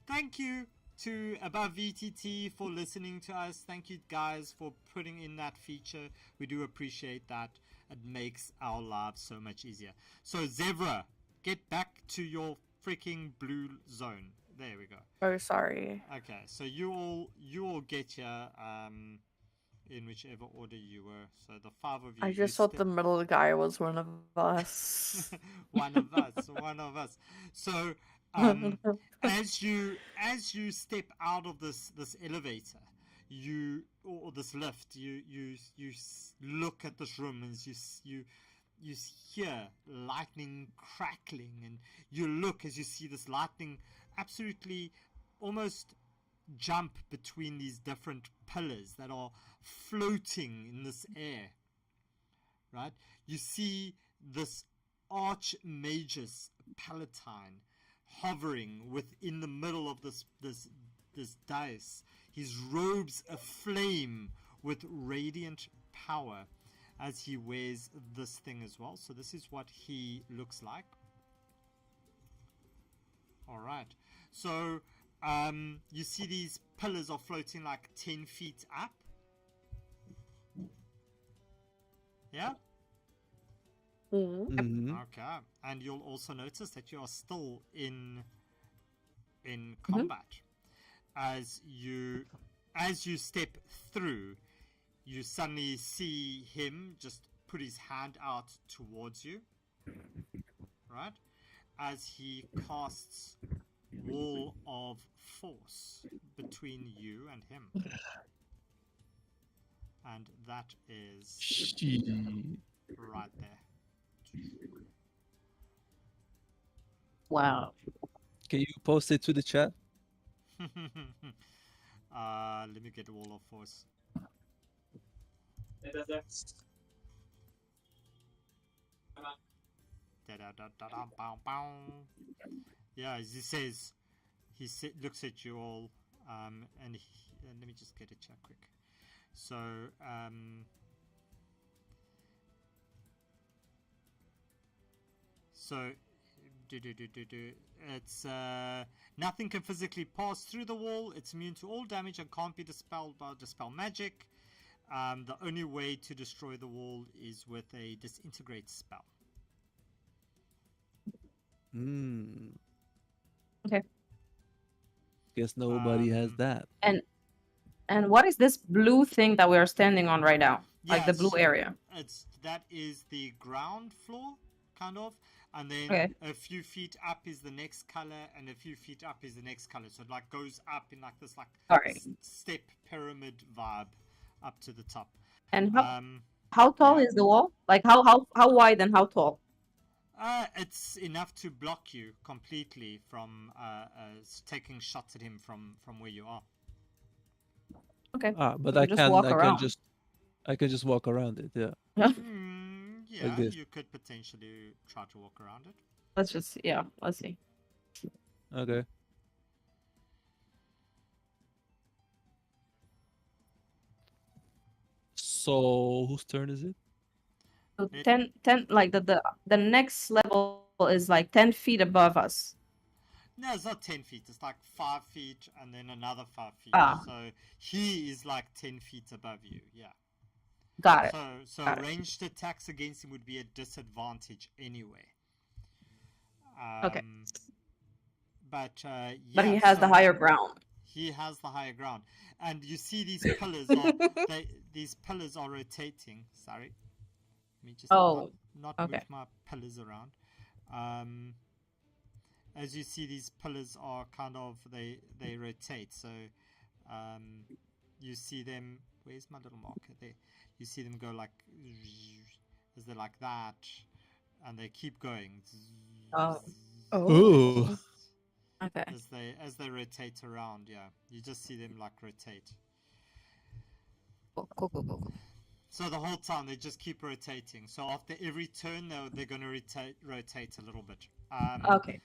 Thank you to Above VTT for listening to us. Thank you guys for putting in that feature. We do appreciate that. It makes our lives so much easier. So Zevra, get back to your freaking blue zone. There we go. Oh, sorry. Okay, so you all get here in whichever order you were. So the 5 of you. I you just thought step- the middle guy was one of us. one of us. So as you step out of this elevator, or this lift, you look at this room and you hear lightning crackling, and you look as you see this lightning absolutely almost jump between these different pillars that are floating in this air, right? You see this Archmagus Palatine hovering within the middle of this dais, his robes aflame with radiant power as he wears this thing as well. So this is what he looks like. All right. So you see these pillars are floating like 10 feet up. Yeah? Mhm. Okay. And you'll also notice that you are still in combat. As you step through, you suddenly see him just put his hand out towards you. Right? As he casts Wall of Force between you and him. And that is Shit. right there. Wow. Can you post it to the chat? Let me get Wall of Force. Yeah, as he says, looks at you all, and let me just get a check quick. So, it's nothing can physically pass through the wall. It's immune to all damage and can't be dispelled by dispel magic. The only way to destroy the wall is with a disintegrate spell. Okay. Guess nobody has that. And what is this blue thing that we are standing on right now? Like the Yes, blue area. That is the ground floor, kind of, and then Okay. a few feet up is the next color, and a few feet up is the next color. So it like goes up in like this Alright. step pyramid vibe up to the top. And how tall is the wall? Like how wide and how tall? It's enough to block you completely from taking shots at him from where you are. Okay. But So I just can walk I can around. just walk around it. Yeah. Yeah, this. you could potentially try to walk around it. Let's see. Okay. So whose turn is it? So 10 like the next level is like 10 feet above us. No, it's not 10 feet. It's like 5 feet and then another 5 feet. Ah. So he is like 10 feet above you. Yeah. Got it. So Got it. ranged attacks against him would be a disadvantage anyway. Okay. But yeah. But he has the higher ground. He has the higher ground, and you see these pillars these pillars are rotating. Sorry, let me just not okay. move my pillars around. As you see, these pillars are kind of they rotate. So you see them. Where's my little marker there? You see them go like as they're like that, and they keep going. Oh. Okay. As they rotate around, yeah, you just see them like rotate. Cool. So the whole time they just keep rotating. So after every turn, they're going to rotate a little bit. Okay.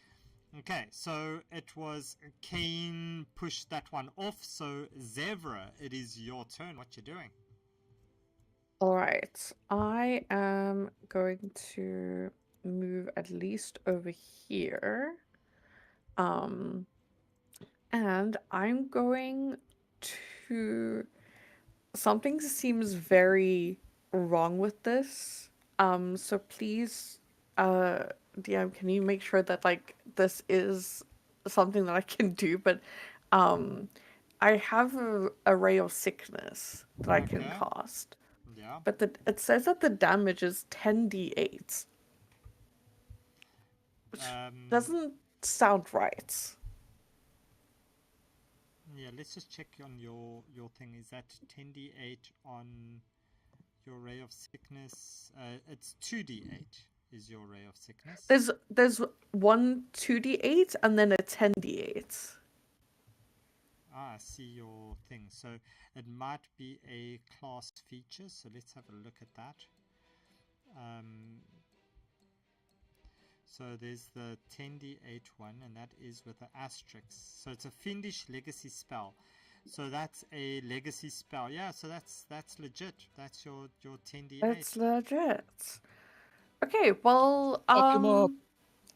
Okay, so it was Kane pushed that one off. So Zevra, it is your turn. What you doing? All right, I am going to move at least over here. And I'm going to... Something seems very wrong with this. So please, DM, can you make sure that like this is something that I can do? But I have a ray of sickness that I can cast. Yeah. But it says that the damage is 10d8. Which doesn't sound right. Yeah, let's just check on your thing. Is that 10d8 on your ray of sickness? It's 2d8 is your ray of sickness. There's one 2d8 and then a 10d8. I see your thing. So it might be a class feature. So let's have a look at that. So there's the 10d8 one, and that is with an asterisk. So it's a fiendish legacy spell. So that's a legacy spell. Yeah, so that's legit. That's your 10d8. That's legit. Okay, well, Fuck him up.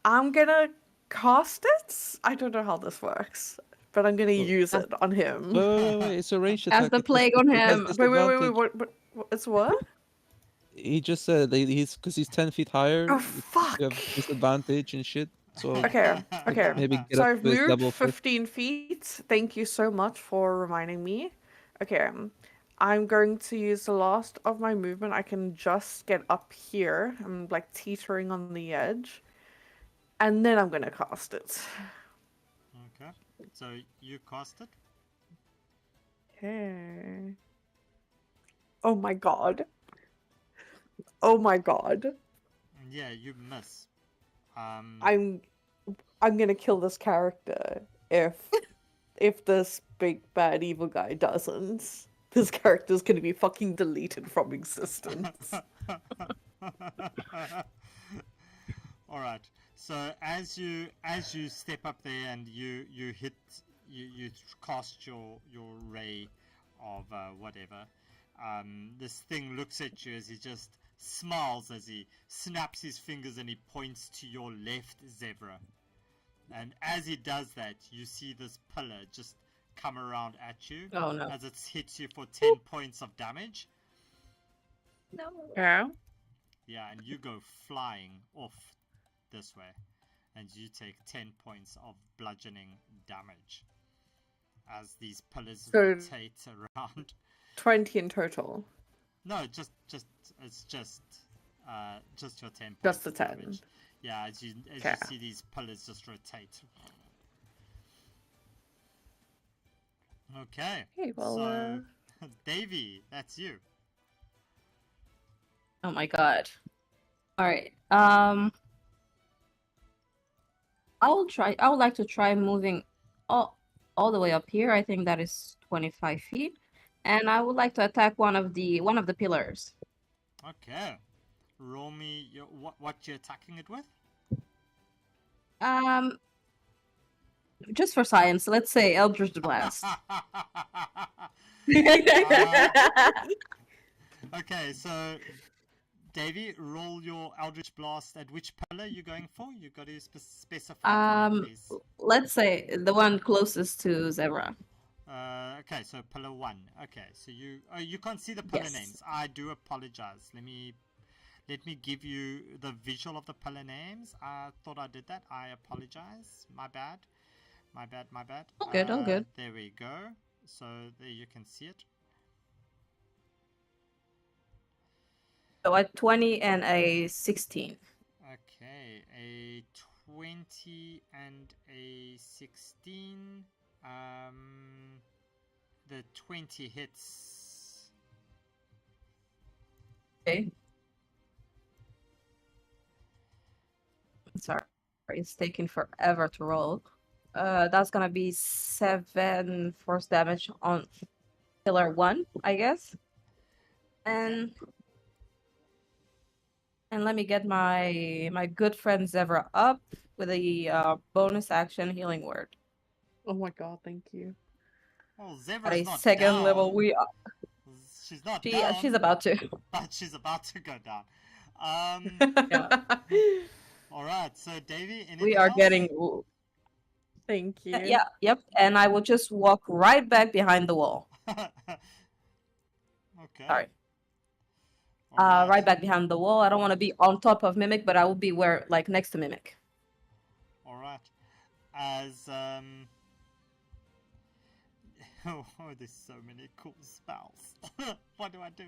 I'm gonna cast it. I don't know how this works, but I'm gonna use it on him. Wait. It's a ranged attack. As the plague on him. Wait. What? It's what? He just said that he's because he's 10 feet higher. Oh, You fuck! have disadvantage and shit. So Okay, okay. maybe get So up I've to his moved level first. 15 feet. Thank you so much for reminding me. Okay, I'm going to use the last of my movement. I can just get up here. I'm like teetering on the edge. And then I'm gonna cast it. Okay. So you cast it. Okay. Oh my god. Oh my god. And yeah, you miss. I'm gonna kill this character if this big bad evil guy doesn't. This character's gonna be fucking deleted from existence. All right. So as you step up there and you cast your ray of whatever, this thing looks at you as he just smiles as he snaps his fingers and he points to your left, Zebra. And as he does that, you see this pillar just come around at you. Oh no. As it hits you for 10 points of damage. No. Yeah. Yeah, and you go flying off this way. And you take 10 points of bludgeoning damage. As these pillars rotate around. 20 in total. No, it's just your 10 points. Just the of 10. damage. Yeah, as you see these pillars just rotate. Okay. Hey, well, so Davey, that's you. Oh my god. All right. I would like to try moving all the way up here. I think that is 25 feet. And I would like to attack one of the pillars. Okay. Roll me what you're attacking it with. Just for science, let's say Eldritch Blast. Okay, so Davey, roll your Eldritch Blast at which pillar you're going for. You got to specify. For me, please. Let's say the one closest to Zebra. Okay, so pillar 1. Okay, so you can't see the pillar names. I do apologize. Let me give you the visual of the pillar names. I thought I did that. I apologize. My bad. All good, all good. There we go. So there you can see it. So a 20 and a 16. Okay, a 20 and a 16. The 20 hits. Okay. Sorry, it's taking forever to roll. That's gonna be 7 force damage on pillar 1, I guess. And let me get my good friend Zevra up with a bonus action healing word. Oh my god, thank you. Oh, Zebra's At a not second down. level, we are. She's not down. She's about to. But she's about to go down. Yeah. All right. So, Davey, anything We are else? getting. Thank you. Yeah. Yep. And I will just walk right back behind the wall. Okay. Sorry. All Right back behind the wall. I don't want to be on top of Mimic, but I will be next to Mimic. All right. As oh, there's so many cool spells. What do I do?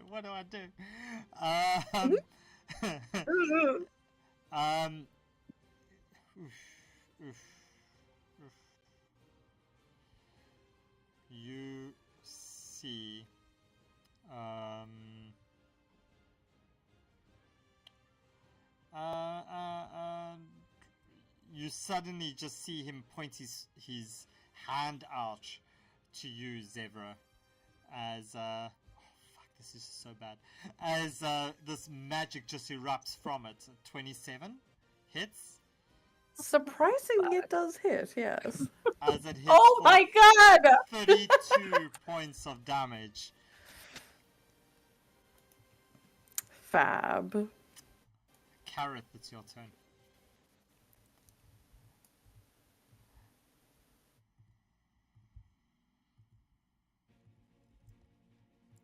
You see, you suddenly just see him point his hand out to you, Zebra, as fuck, this is so bad. As this magic just erupts from it. 27 hits. Surprisingly, it does hit, yes. As it hits Oh my god! 32 points of damage. Fab. Carrot, it's your turn.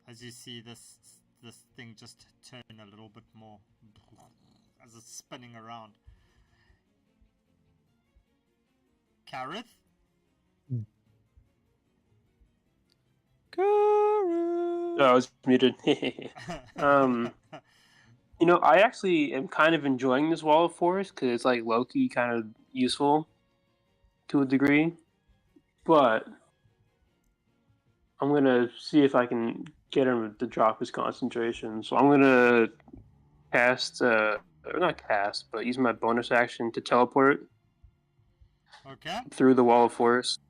As you see this this thing just turn a little bit more as it's spinning around. Kareth? Oh, I was muted. You know, I actually am kind of enjoying this Wall of Force because it's like low-key kind of useful to a degree. But I'm going to see if I can get him to drop his concentration. So I'm going to cast, or not cast, but use my bonus action to teleport Okay. through the Wall of Force.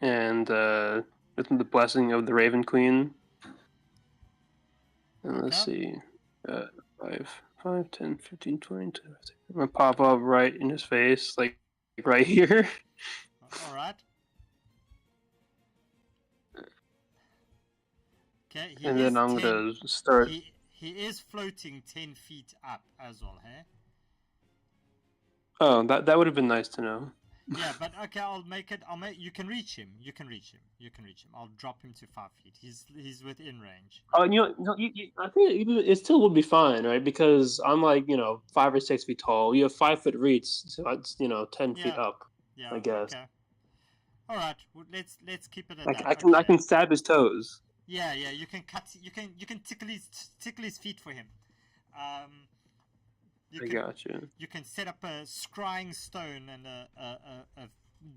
And with the blessing of the Raven Queen. And let's see. 5, 10, 15, 20. I'm going to pop up right in his face, like right here. Alright. Okay, And then I'm going to start. He is floating 10 feet up as well, hey? Oh, that would have been nice to know. Yeah, but okay, you can reach him. You can reach him. I'll drop him to 5 feet. He's within range. Oh, I think it still would be fine, right? Because I'm like, 5 or 6 feet tall. You have 5 foot reach, so it's 10 feet up. Yeah, I guess. Okay. All right, well, let's keep it at that. I can stab his toes. Yeah, you can you can tickle his feet for him. I got you. You can set up a scrying stone and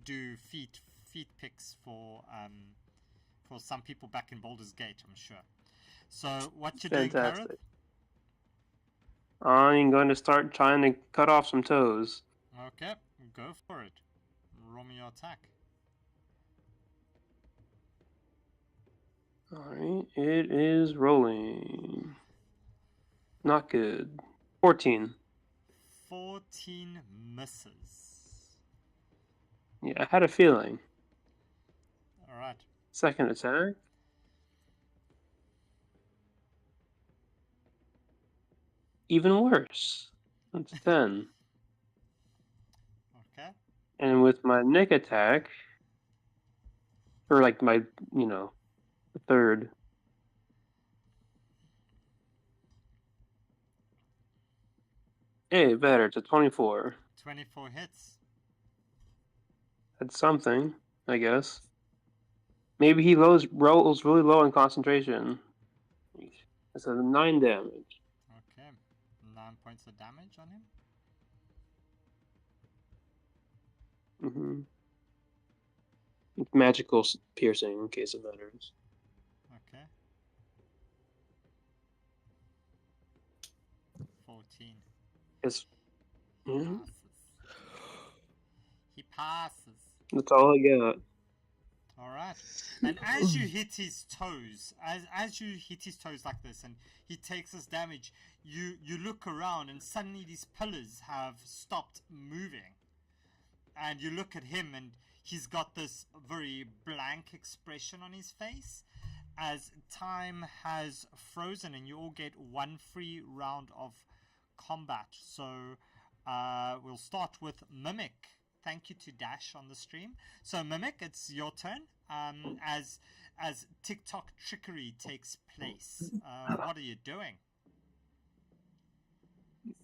do feet picks for some people back in Baldur's Gate, I'm sure. So what you doing, Kareth? I'm going to start trying to cut off some toes. Okay, go for it. Roll me your attack. Alright, it is rolling. Not good. 14. 14 misses. Yeah, I had a feeling. Alright. Second attack. Even worse. That's 10. Okay. And with my nick attack, or like my, the third. Hey, better. It's a 24. 24 hits. That's something, I guess. Maybe he rolls really low on concentration. That's a 9 damage. Okay. 9 points of damage on him. Mm-hmm. It's magical piercing, in case it matters. Okay. 14. It's, yeah, He passes. that's all I got. All right. And as you hit his toes, as you hit his toes like this, and he takes this damage, you look around, and suddenly these pillars have stopped moving. And you look at him, and he's got this very blank expression on his face, as time has frozen, and you all get one free round of combat. So we'll start with Mimic. Thank you to Dash on the stream. So Mimic, it's your turn. As TikTok trickery takes place, what are you doing?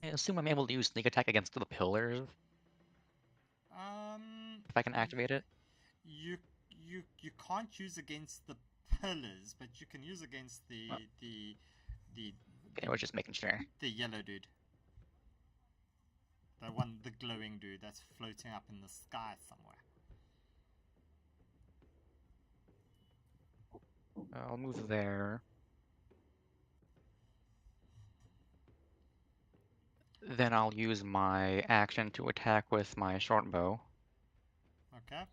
I assume I'm able to use sneak attack against the pillars. If I can activate it. You can't use against the pillars, but you can use against the I was just making sure. The yellow dude. The glowing dude that's floating up in the sky somewhere. I'll move there. Then I'll use my action to attack with my short bow. Okay.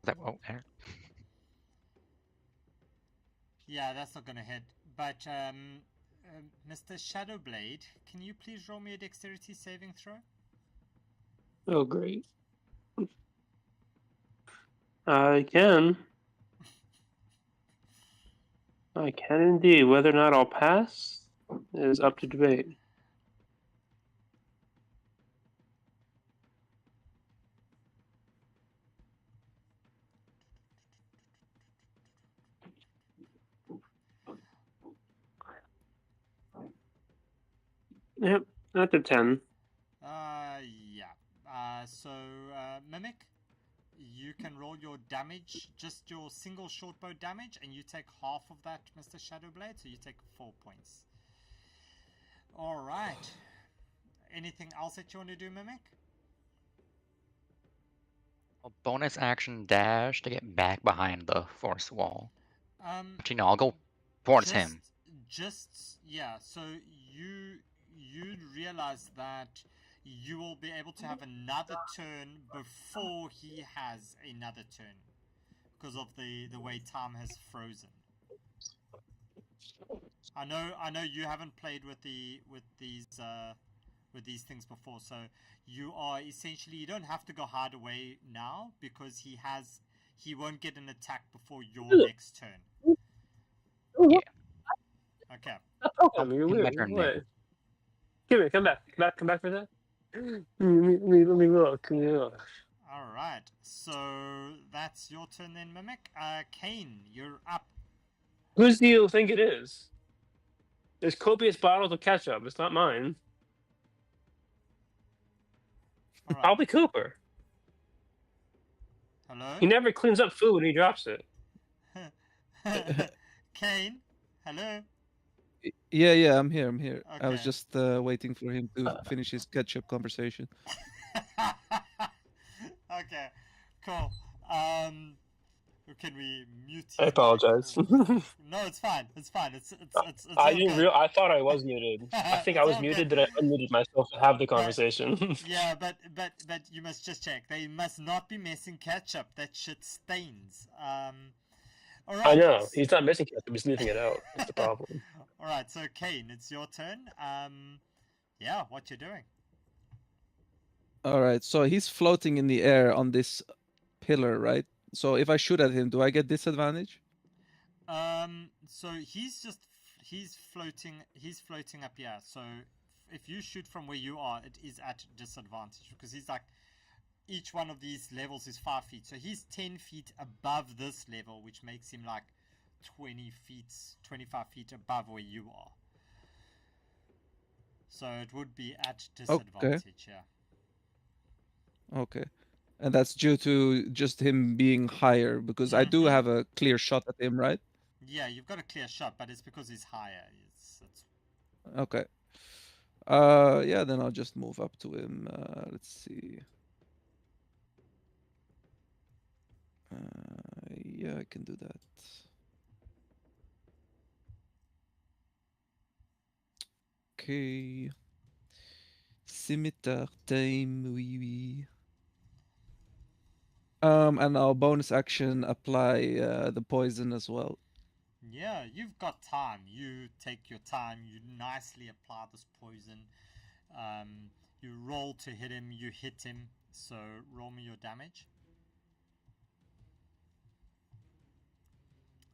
There. Yeah, that's not gonna hit. But Mr. Shadowblade, can you please roll me a dexterity saving throw? Oh, great. I can. I can indeed. Whether or not I'll pass is up to debate. Yep, at the 10. Yeah. Mimic, you can roll your damage, just your single short bow damage, and you take half of that, Mr. Shadowblade, so you take 4 points. Alright. Anything else that you want to do, Mimic? A bonus action dash to get back behind the force wall. Actually, no, I'll go towards him. Yeah. So you realize that you will be able to have another turn before he has another turn because of the way time has frozen. I know you haven't played with these things before, so you are essentially, you don't have to go hard away now because he won't get an attack before your next turn. Yeah. Okay. Oh, you're my weird. turn, What? Nick. Come here, come back for that. Let me look. Let me look. All right. So that's your turn then, Mimic. Kane, you're up. Whose do you think it is? There's copious bottles of ketchup. It's not mine. All right. Probably Cooper. Hello? He never cleans up food when he drops it. Kane, hello? Yeah, I'm here. I was Okay. just waiting for him to finish his ketchup conversation. Okay, cool. Can we mute his I apologize. mic? No, it's fine. It's fine. It's I all didn't good. I thought I was muted. I think I It's was all muted, good. then I unmuted myself to have the conversation. Yeah, but you must just check. They must not be messing ketchup. That shit stains. All right. I know. He's not missing ketchup, he's leaving it out. That's the problem. All right, so Kane, it's your turn. Yeah, what you doing? All right, so he's floating in the air on this pillar, right? So if I shoot at him, do I get disadvantage? So he's floating up here. So if you shoot from where you are, it is at disadvantage because he's like, each one of these levels is 5 feet. So he's 10 feet above this level, which makes him like 20 feet, 25 feet above where you are. So it would be at disadvantage, yeah. Okay. And that's due to just him being higher, because I do have a clear shot at him, right? Yeah, you've got a clear shot, but it's because he's higher. It's Okay. Yeah, then I'll just move up to him. Let's see. Yeah, I can do that. Okay. Scimitar time, oui. And I'll bonus action apply the poison as well. Yeah, you've got time. You take your time. You nicely apply this poison. You roll to hit him. You hit him. So roll me your damage.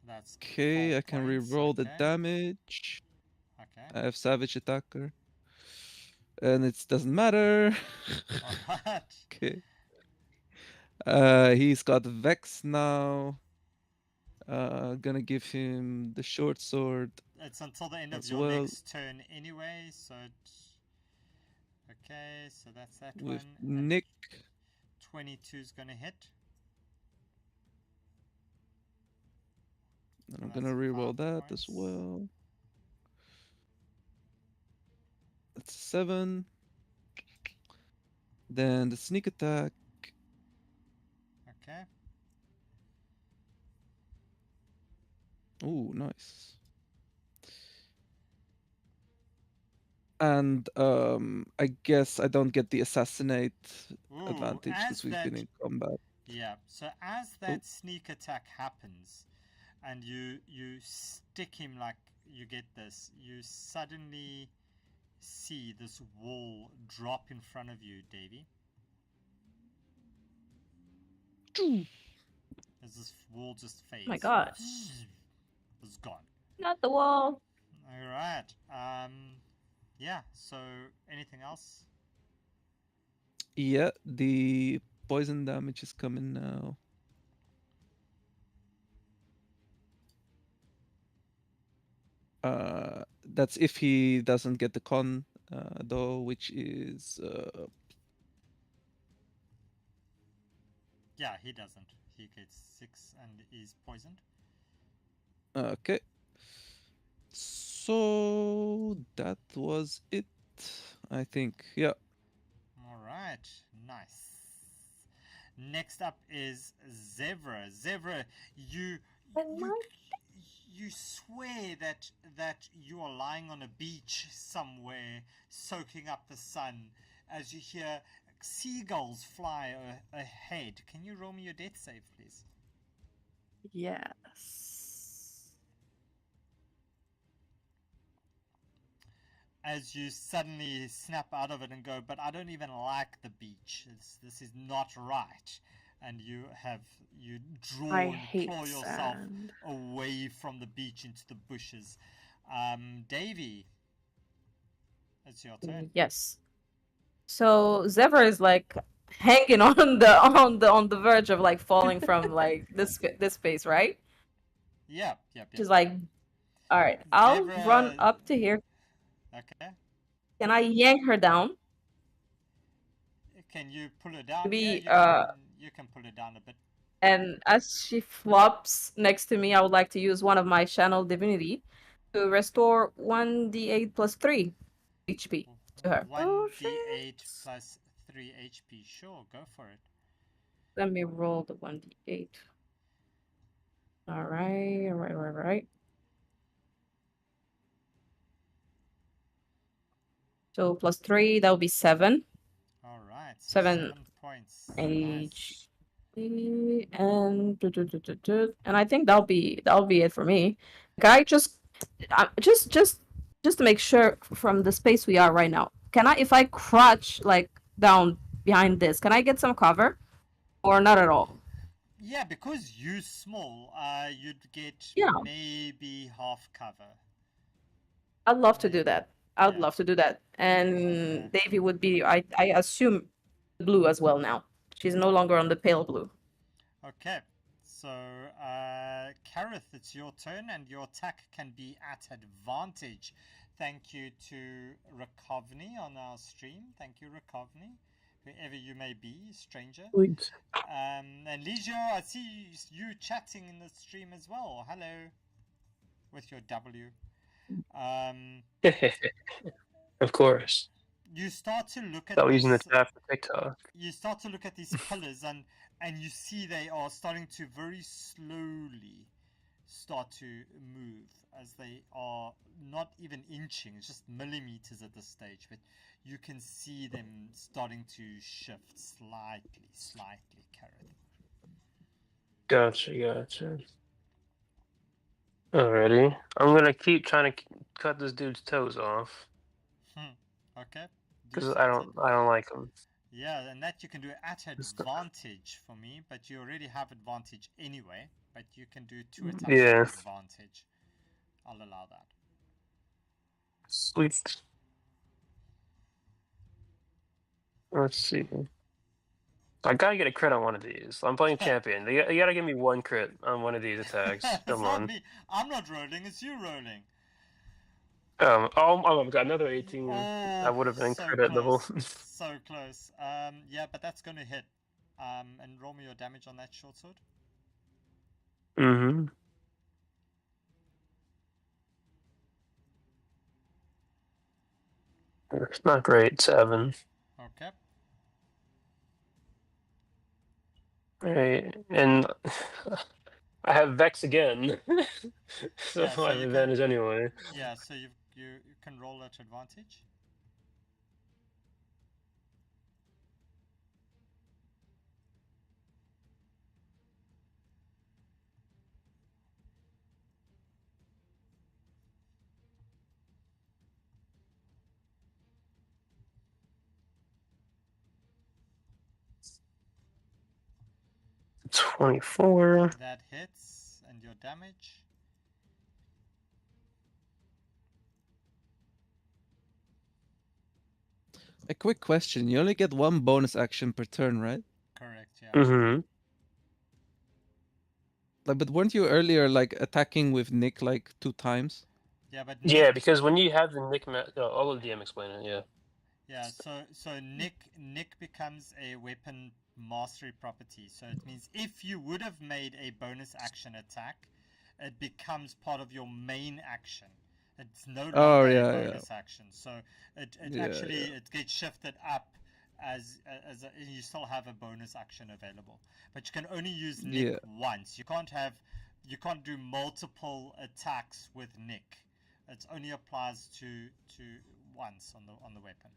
That's okay. 4 I can points. re-roll the Okay. damage. Okay. I have Savage Attacker, and it doesn't matter. Alright. Okay. He's got Vex now. Gonna give him the short sword. It's until the end of as your well. next turn anyway, so okay, so that's that With one. Nick. 22 is gonna hit. And I'm gonna reroll that as well. That's 7. Then the sneak attack. Okay. Ooh, nice. And I guess I don't get the assassinate advantage because we've been in combat. Yeah, so as that sneak attack happens and you stick him, like, you get this, you suddenly see this wall drop in front of you, Davey. As this wall just fades. Oh my god. It's gone. Not the wall. Alright. Yeah, so anything else? Yeah, the poison damage is coming now. That's if he doesn't get the con though, which is Yeah, he doesn't. He gets 6 and is poisoned. okay. So that was it, I think. Yeah. All right, nice. Next up is Zevra. Zevra, you you swear that you are lying on a beach somewhere, soaking up the sun, as you hear seagulls fly ahead. Can you roll me your death save, please? Yes. As you suddenly snap out of it and go, but I don't even like the beach. This is not right. And you draw I and hate claw yourself sand. away from the beach into the bushes. Davy, it's your turn. Yes. So Zephyr is like hanging on the verge of like falling from like this space, right? Yep. She's like, all right, I'll run Zebra. up to here. Okay. Can I yank her down? Can you pull her down? Maybe, you can pull her down a bit. And as she flops next to me, I would like to use one of my channel divinity to restore 1d8 plus 3 HP to her. 1d8 plus 3 HP. Sure, go for it. Let me roll the 1d8. All right. So plus 3, that would be 7. All right. So 7 points. HP. Nice. And I think that'll be it for me. Can I just to make sure from the space we are right now, can I, if I crouch like down behind this, can I get some cover or not at all? Yeah, because you're small, you'd get maybe half cover. I'd love to do that. I would love to do that. And Davy would be, I assume, blue as well now. She's no longer on the pale blue. Okay. So, Kareth, it's your turn, and your attack can be at advantage. Thank you to Rakovny on our stream. Thank you, Rakovny, whoever you may be, stranger. Sweet. And Legio, I see you chatting in the stream as well. Hello, with your W. Of course. You start to look at Stop using the chat for TikTok. You start to look at these pillars, and you see they are starting to very slowly start to move, as they are not even inching, it's just millimeters at this stage, but you can see them starting to shift slightly, Kareth. Gotcha. Alrighty. I'm gonna keep trying to cut this dude's toes off. Okay. Because I don't like him. Yeah, and that you can do at advantage for me, but you already have advantage anyway. But you can do 2 attacks at advantage. I'll allow that. Sweet. Let's see. I gotta get a crit on one of these. I'm playing champion. You gotta give me 1 crit on one of these attacks. Come on. Me. I'm not rolling, it's you rolling. I've got another 18. I would have been so crit at level. So close. Yeah, but that's gonna hit. And roll me your damage on that short sword. Mm-hmm. It's not great. 7. Okay. Alright, and I have Vex again. So Yeah, I have advantage anyway. Yeah, so you can roll at advantage. $24. That hits, and your damage. A quick question. You only get 1 bonus action per turn, right? Correct, yeah. Mm-hmm. Like, but weren't you earlier like attacking with Nick like 2 times? Yeah, but Yeah, because when you have the Nick, I'll let DM explain it. Yeah. Yeah, so Nick becomes a weapon mastery property. So it means if you would have made a bonus action attack, it becomes part of your main action. It's no longer Oh a yeah, bonus action. So it Yeah, actually yeah. it gets shifted up as you still have a bonus action available, but you can only use Nick Yeah. once. You can't do multiple attacks with Nick. It only applies to once on the weapon.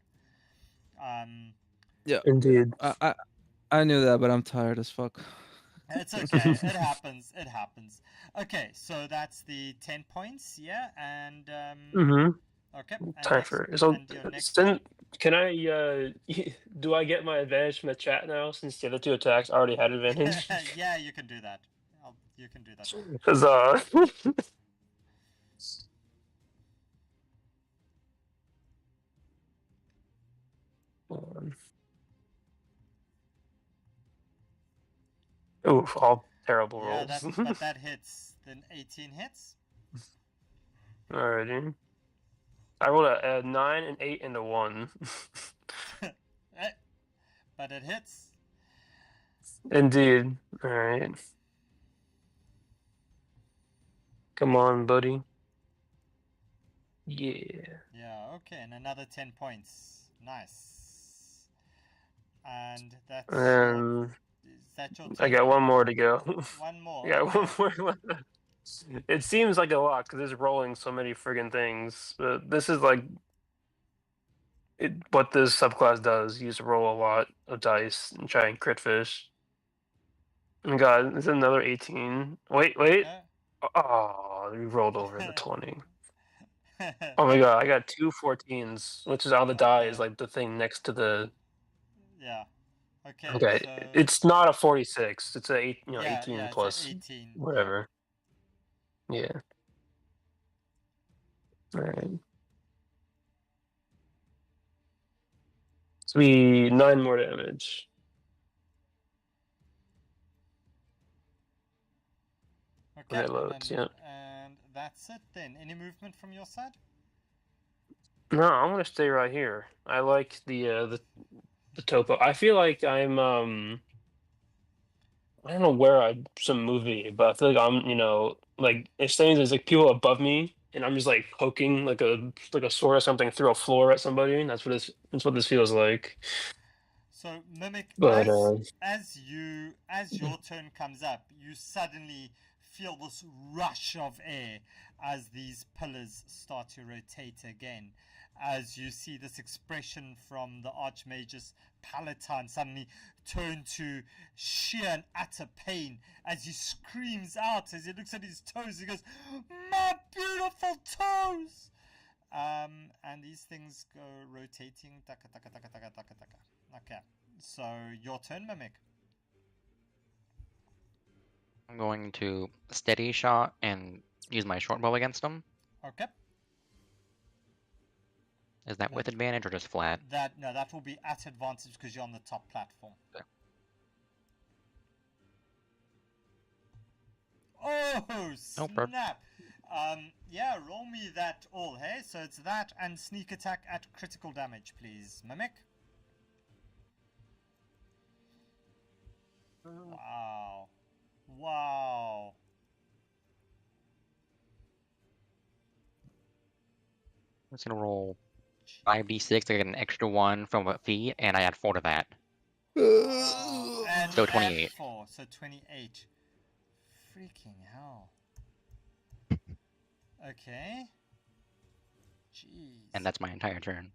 Yeah. Indeed. I knew that, but I'm tired as fuck. It's okay. It happens. It happens. Okay, so that's the 10 points, yeah, and okay, and Time next, for so. and your next. Can I? Do I get my advantage from the chat now since the other two attacks already had advantage? Yeah, you can do that. You can do that. Because hold on. Oof, all terrible Yeah, rolls. but that hits. Then 18 hits. Alrighty. I rolled a 9, an 8, and a 1. But it hits. Indeed. Alright. Come on, buddy. Yeah. Yeah, okay, and another 10 points. Nice. And that's your. Is that your turn? I got one more to go. One more. Yeah, Okay. one more. It seems like a lot because it's rolling so many friggin' things. But this is like what this subclass does. You just roll a lot of dice and try and crit fish. Oh my god, it's another 18. Wait. Okay. Oh, we rolled over the 20. Oh my god, I got 2 14s, which is on the die is like the thing next to the. Yeah. Okay. Okay, So it's not a 46. It's a 18 yeah, plus it's 18. whatever. Yeah. All right. So we 9 more damage. Okay. When it loads, yeah. And that's it then. Any movement from your side? No, I'm gonna stay right here. I like the topo. I feel like I'm I don't know where I some movie, but I feel like I'm like if saying there's like people above me and I'm just like poking like a sword or something through a floor at somebody. That's what this feels like. So Mimic, But as your turn comes up, you suddenly feel this rush of air as these pillars start to rotate again. As you see this expression from the Archmage's Palatine suddenly turn to sheer and utter pain as he screams out, as he looks at his toes, he goes, "My beautiful toes!" And these things go rotating. Taka, taka, taka, taka, taka, taka. Okay, so your turn, Mimic. I'm going to steady shot and use my short bow against him. Okay. Is that with advantage or just flat? That will be at advantage because you're on the top platform. Okay. Oh Nope. snap! Yeah, roll me that all, hey? So it's that and sneak attack at critical damage, please, Mimic. Wow. Wow. I'm just gonna roll 5d6 to get an extra 1 from a fee, and I add 4 to that. And So add 28. 4, so 28. Freaking hell. Okay. Jeez. And that's my entire turn.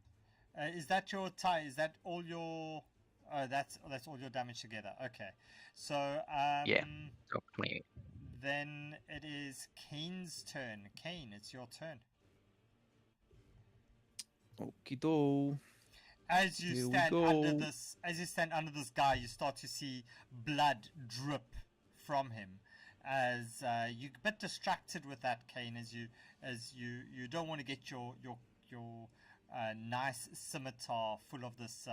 Is that your tie? Is that all your? Oh, that's all your damage together. Okay. So Yeah. So 28. Then it is Kane's turn. Kane, it's your turn. Okie do. As you Here we stand go. under this guy, you start to see blood drip from him. As you're a bit distracted with that, Kane, as you don't want to get your nice scimitar full of this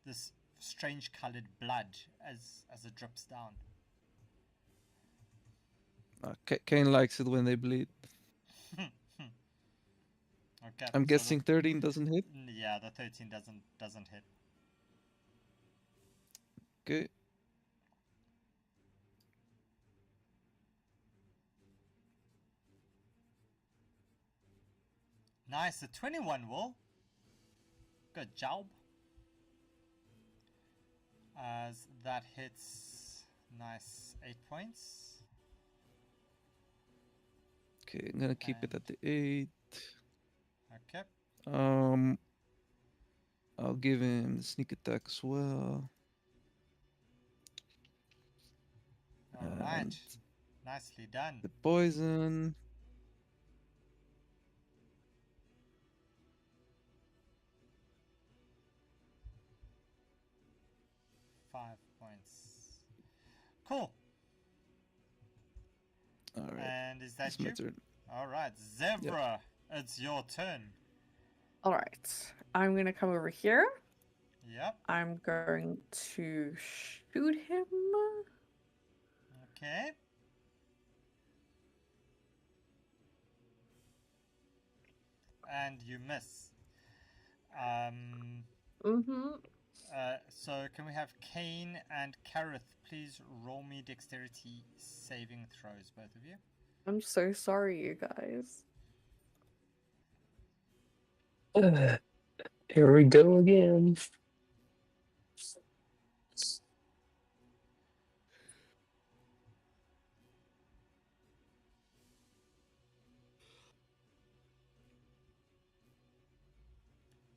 this strange colored blood as it drips down. Kane likes it when they bleed. Okay. I'm so guessing 13 doesn't hit. yeah, the 13 doesn't hit. Okay. Nice, a 21 will. Good job. As that hits, nice 8 points. Okay, I'm gonna keep it at the 8. Okay. I'll give him the sneak attack as well. Alright. And Nicely done. the poison. Five points. Cool. Alright. And is that It's my you? turn. Alright, Zebra, it's your turn. All right. I'm gonna come over here. Yep. I'm going to shoot him. Okay. And you miss. So can we have Kane and Kareth please roll me dexterity saving throws, both of you? I'm so sorry, you guys. Here we go again.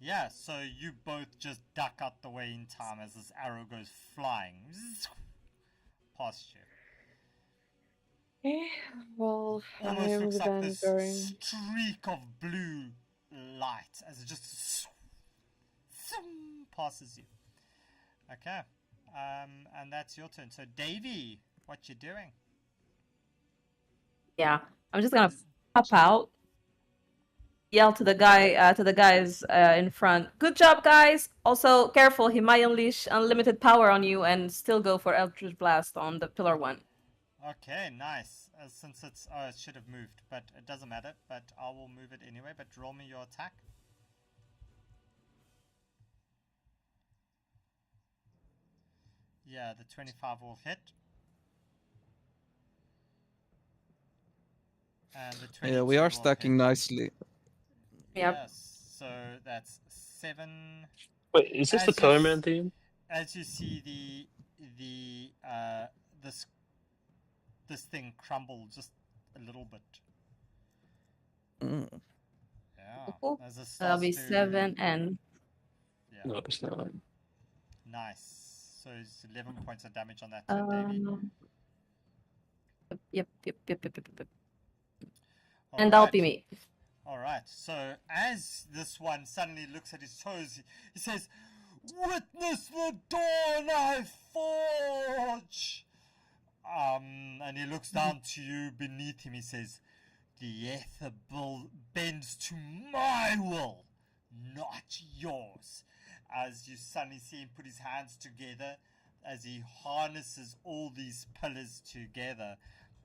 Yeah, so you both just duck out the way in time as this arrow goes flying past you. Okay, well, Almost I'm looks like then this going. streak of blue light as it just passes you. Okay, and that's your turn. So Davey, what you doing? Yeah, I'm just gonna pop out, yell to the guys in front. Good job, guys. Also, careful. He might unleash unlimited power on you and still go for Eldritch Blast on the pillar one. Okay, nice. Since it's it should have moved, but it doesn't matter. But I will move it anyway. But roll me your attack. Yeah, the 25 will hit. And the 22 Yeah, we are will stacking hit. nicely. Yep. Yes, so that's 7. Wait, is this the As you Pillar s- Man theme? As you see this thing crumble just a little bit. Mm. Yeah. Cool. As it That'll starts be to 7 and Yeah. No, it's not. Nice. So it's 11 points of damage on that turn, Davey. Yep. And that'll be me. Alright, so as this one suddenly looks at his toes, he says, "Witness the dawn I forge!" And he looks down to you beneath him. He says, "The ether bends to my will, not yours." As you suddenly see him put his hands together, as he harnesses all these pillars together,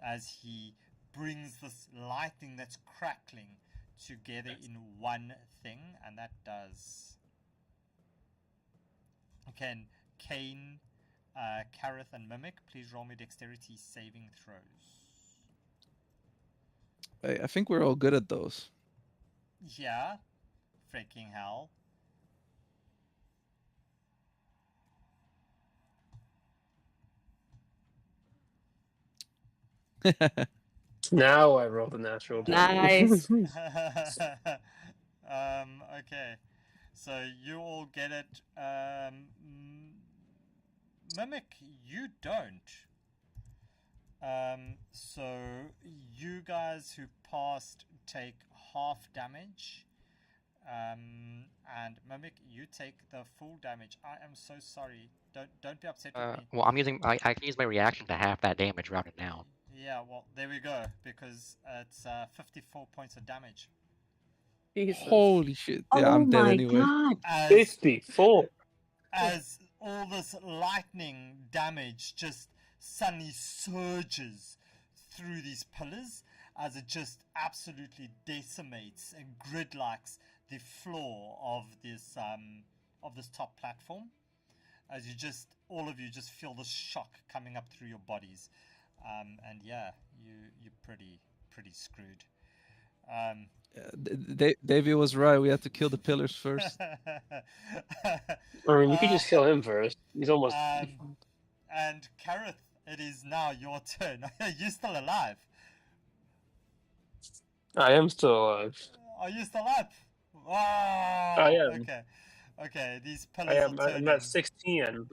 as he brings this lightning that's crackling together in one thing, and that does. Okay, Kane, Kareth, and Mimic, please roll me dexterity saving throws. I think we're all good at those. Yeah, freaking hell. Now I rolled a natural 20. Nice. Okay, so you all get it. Mimic, you don't. So you guys who passed take half damage. And Mimic, you take the full damage. I am so sorry. Don't be upset with me. Well, I can use my reaction to half that damage rounded down. Yeah, well, there we go, because it's 54 points of damage. Jesus. Holy shit. Yeah, Oh I'm dead my anyway. god. As 54. all this lightning damage just suddenly surges through these pillars, as it just absolutely decimates and grid-likes the floor of this top platform. As you just, all of you just feel the shock coming up through your bodies, and yeah, you're pretty screwed. Davey was right. We had to kill the pillars first. I mean, we could just kill him first. He's almost. And Kareth, it is now your turn. You're still alive. I am still alive. Are you still up? Wow. I am. Okay. Okay. These I pillars am. are turning. I'm at 16.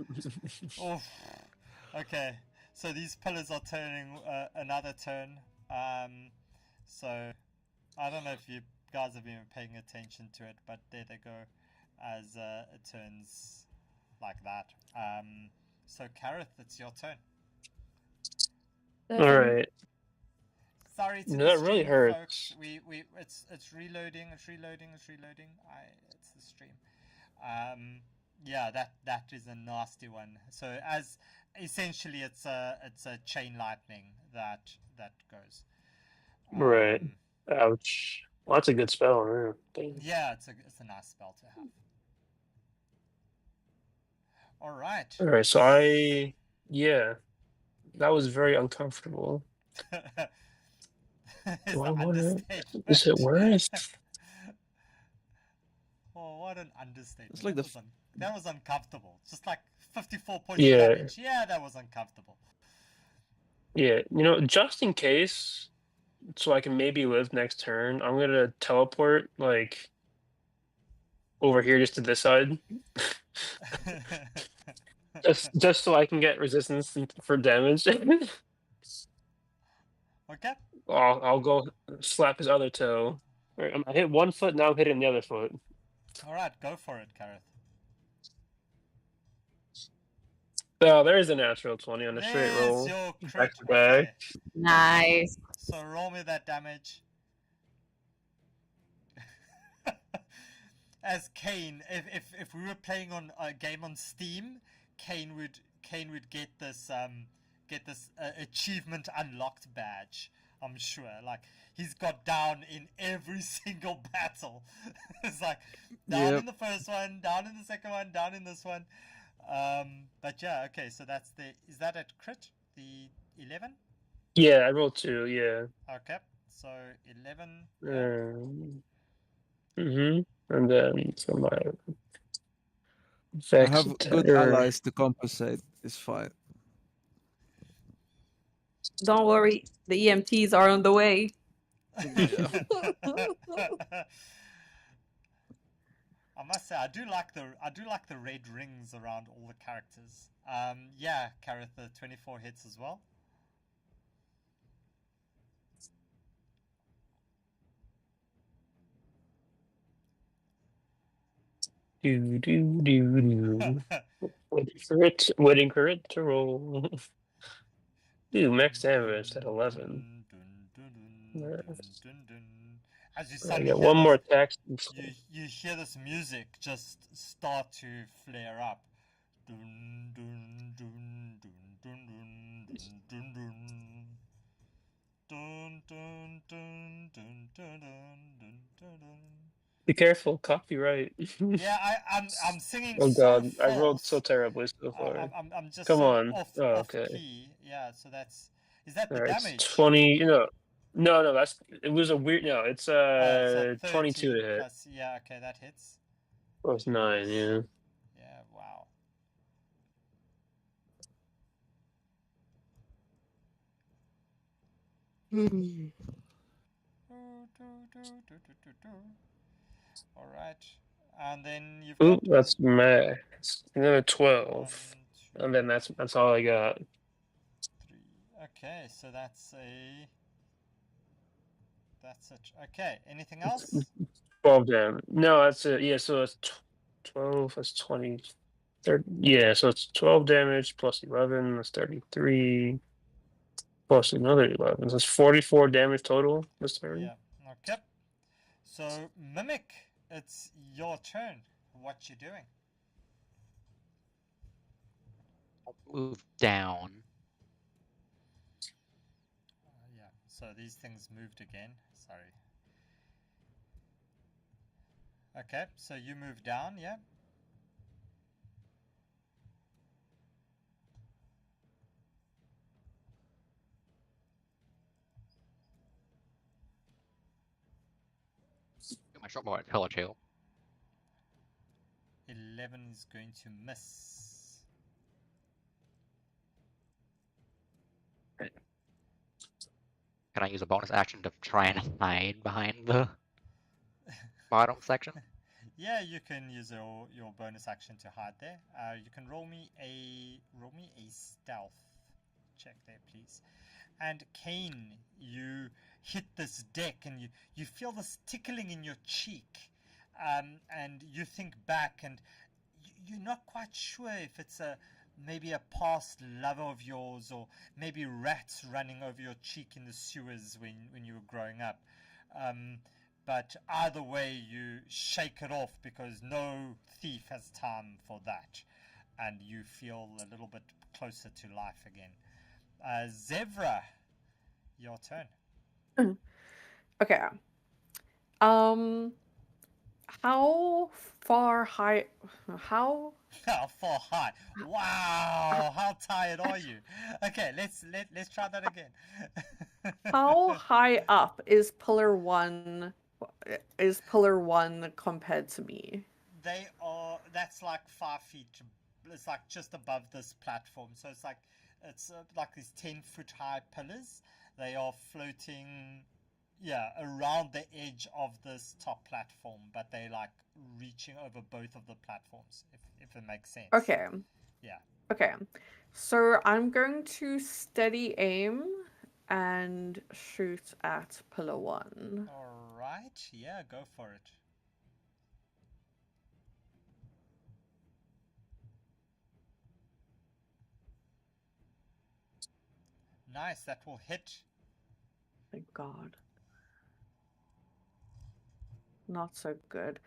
Oof. Okay. So these pillars are turning another turn. So I don't know if you guys have been paying attention to it, but there they go, as it turns like that. So Kareth, it's your turn. All right. Sorry to No, the that really stream, hurts. folks. It's reloading. It's reloading. It's the stream. Yeah, that is a nasty one. So as essentially it's a chain lightning that goes. Right. Ouch. Well, that's a good spell, man. Dang. Yeah, it's a nice spell to have. All right. All right. So yeah, that was very uncomfortable. Do I want to? Is it worse? Oh, what an understatement! It's like that was uncomfortable. Just like 54 points Yeah. of damage. Yeah, that was uncomfortable. Yeah, just in case, so I can maybe live next turn, I'm gonna teleport like over here, just to this side, just so I can get resistance for damage. Okay. I'll go slap his other toe. All right, I hit one foot, now I'm hitting the other foot. All right, go for it, Kareth. Oh, there's a natural 20 on a straight There's roll. your Back crit. to back. Okay. Nice. So roll me that damage. As Kane, if we were playing on a game on Steam, Kane would get this achievement unlocked badge. I'm sure. Like, he's got down in every single battle. It's like down in the first one, down in the second one, down in this one. But yeah, okay. So is that a crit? The 11? Yeah, I rolled 2. Yeah. Okay. So 11. And then for my I vex have good allies to compensate. It's fine. Don't worry, the EMTs are on the way. I must say, I do like the red rings around all the characters. Yeah, Kareth, the 24 hits as well. Waiting for it to roll. Dude, max damage at 11. As you I suddenly get hear one more this, attack. you hear this music just start to flare up. Dun, dun, dun, dun, dun, dun, dun, dun, dun, dun, dun, dun, dun, dun, dun, dun. Be careful, copyright. Yeah, I'm singing. Oh god, so I rolled false. so terribly so far. I'm just Come so on. off Okay. key. Yeah, so is that the Alright, damage? it's 20. No, it was a weird. No, it's So 22 to hit. plus, yeah, okay, that hits. Plus 9, yeah. Yeah, wow. All right, and then you've Oop, got that's max. Another 12, 1, 2, and then that's all I got. 3. Okay, so that's it. Okay, anything else? 12 damage. No, that's it. Yeah, so it's 12. That's 20. 30, yeah, so it's 12 damage plus 11. That's 33. Plus another 11. So it's 44 damage total this turn. Yeah. Okay. So Mimic, it's your turn. What you doing? Move down. Yeah. So these things moved again. Sorry. Okay, so you move down, yeah? My short bow at pillar 2. 11 is going to miss. Can I use a bonus action to try and hide behind the bottom section? Yeah, you can use your bonus action to hide there. You can roll me a stealth check there, please. And Kane, you hit this deck and you feel this tickling in your cheek, and you think back and you're not quite sure if it's maybe a past lover of yours, or maybe rats running over your cheek in the sewers when you were growing up. But either way, you shake it off because no thief has time for that, and you feel a little bit closer to life again. Zevra, your turn. Okay. How far high? How? How far high? Wow! How tired are you? Okay, let's try that again. How high up is pillar 1? Is pillar 1 compared to me? They are. That's like 5 feet. It's like just above this platform. So it's like these 10-foot high pillars. They are floating, yeah, around the edge of this top platform, but they're like reaching over both of the platforms. If it makes sense. Okay. Yeah. Okay. So I'm going to steady aim and shoot at pillar 1. All right. Yeah, go for it. Nice. That will hit. Thank God. Not so good.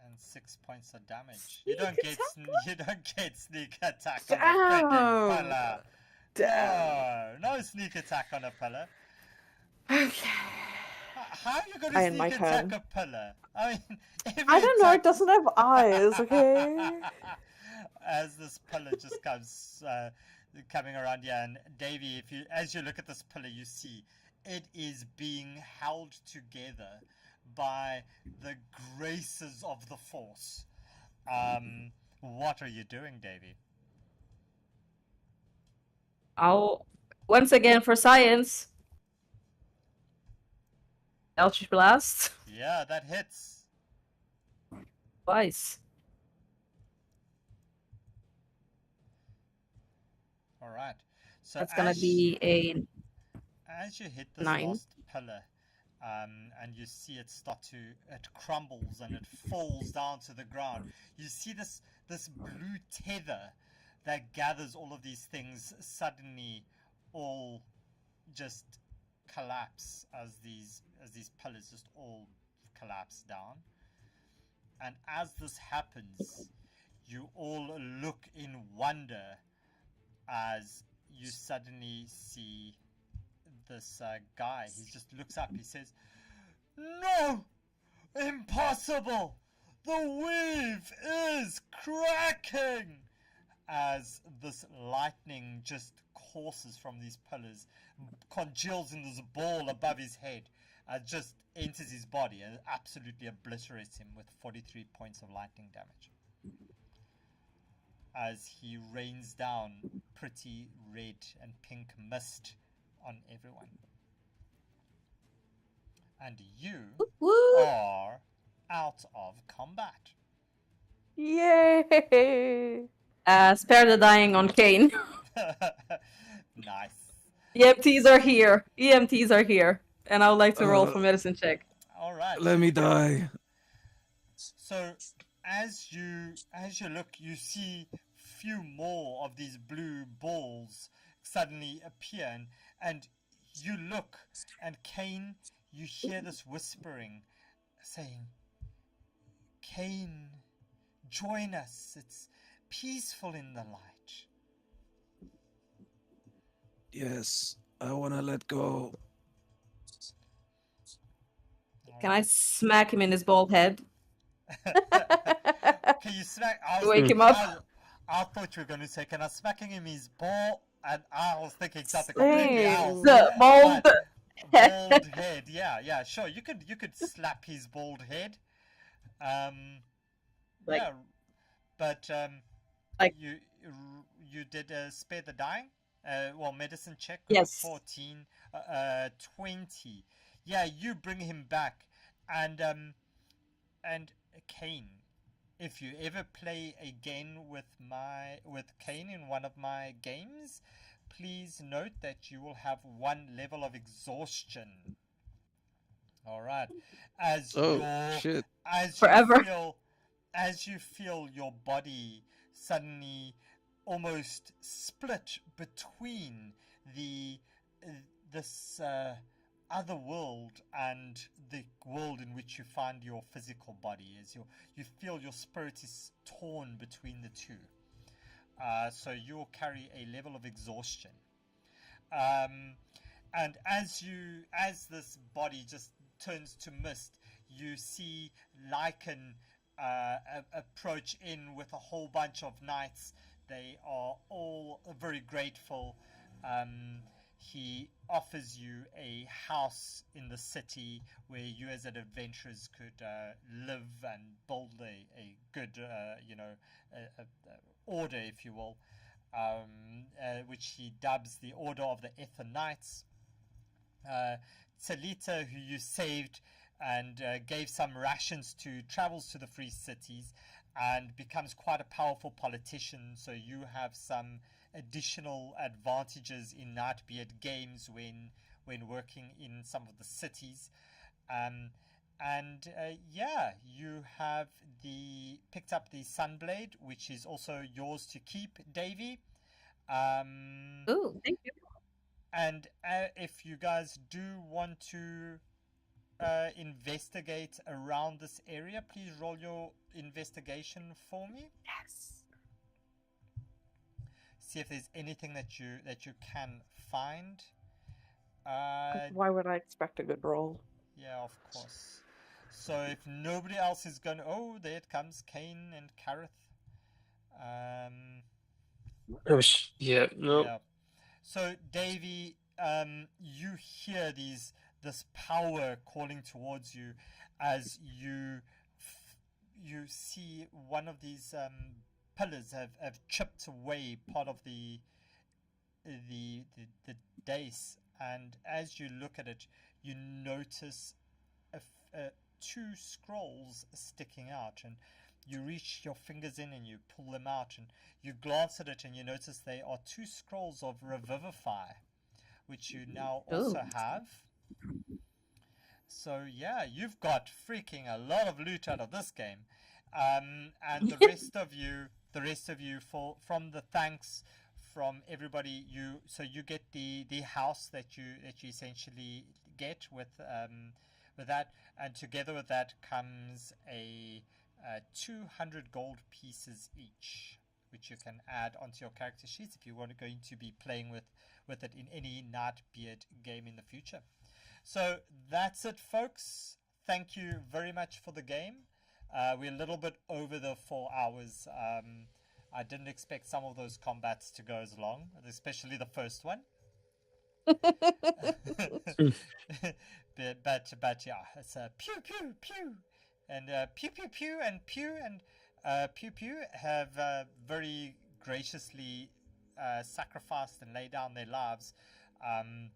And 6 points of damage. Sneak You don't get sneak attack Damn. on a freaking pillar. Damn. No sneak attack on a pillar. Okay. How are you going I to end my sneak attack turn. a pillar? I mean, I don't know. It doesn't have eyes. Okay. As this pillar just comes coming around here, and Davey, as you look at this pillar, you see it is being held together by the graces of the Force. What are you doing, Davey? I'll once again for science. Eldritch Blast. Yeah, that hits. Twice. All right. So That's gonna be as you hit this 9. last pillar, and you see it it crumbles and it falls down to the ground. You see this blue tether that gathers all of these things suddenly all just collapse as these pillars just all collapse down. And as this happens, you all look in wonder as you suddenly see this guy. He just looks up. He says, "No! Impossible! The weave is cracking!" As this lightning just courses from these pillars, congeals in this ball above his head, just enters his body and absolutely obliterates him with 43 points of lightning damage. As he rains down pretty red and pink mist on everyone. And you are out of combat. Yay! Spare the dying on Kane. Nice. EMTs are here. EMTs are here. And I would like to roll for medicine check. All right. Let me die. So as you look, you see few more of these blue balls suddenly appear, and you look, and Kane, you hear this whispering saying, "Kane, join us. It's peaceful in the light." Yes, I want to let go. Can I smack him in his bald head? Can you smack? Wake him up. I thought you were going to say, "Can I smack him in his ball?" And I was thinking something completely else. The bald Bald head. Yeah, sure. You could slap his bald head. Like- Yeah, but like- you did spare the dying. Well, medicine check. Yes. 14, 20. Yeah, you bring him back, and Kane. If you ever play again with Kane in one of my games, please note that you will have 1 level of exhaustion. All right, Shit. Forever. As you feel your body suddenly almost split between this other world and the world in which you find your physical body, as you feel your spirit is torn between the two. So you'll carry a level of exhaustion. And as this body just turns to mist, you see Lycan approach in with a whole bunch of knights. They are all very grateful. He offers you a house in the city where you as an adventurers could live and build a good order, if you will, which he dubs the Order of the Ether Knights. Talita, who you saved and gave some rations to, travels to the Free Cities and becomes quite a powerful politician, so you have some additional advantages in Nightbeard games when working in some of the cities. You have picked up the Sunblade, which is also yours to keep, Davey. Ooh, thank you. And if you guys do want to investigate around this area, please roll your investigation for me. Yes. See if there's anything that you can find. Why would I expect a good roll? Yeah, of course. So if nobody else is going, oh, there it comes, Kane and Kareth. Yeah, no. Yeah. So Davey, you hear this power calling towards you as you see one of these pillars have chipped away part of the dais, and as you look at it, you notice two scrolls sticking out, and you reach your fingers in and you pull them out, and you glance at it and you notice they are two scrolls of Revivify, which you now also have. So yeah, you've got freaking a lot of loot out of this game. And the rest of you from the thanks from everybody, you get the house that you essentially get with that, and together with that comes a 200 gold pieces each, which you can add onto your character sheets if you want going to be playing with it in any Nightbeard game in the future. So that's it, folks. Thank you very much for the game. We're a little bit over the 4 hours. I didn't expect some of those combats to go as long, especially the first one. but yeah, it's pew pew pew, and pew pew pew and pew and pew pew have very graciously sacrificed and laid down their lives, and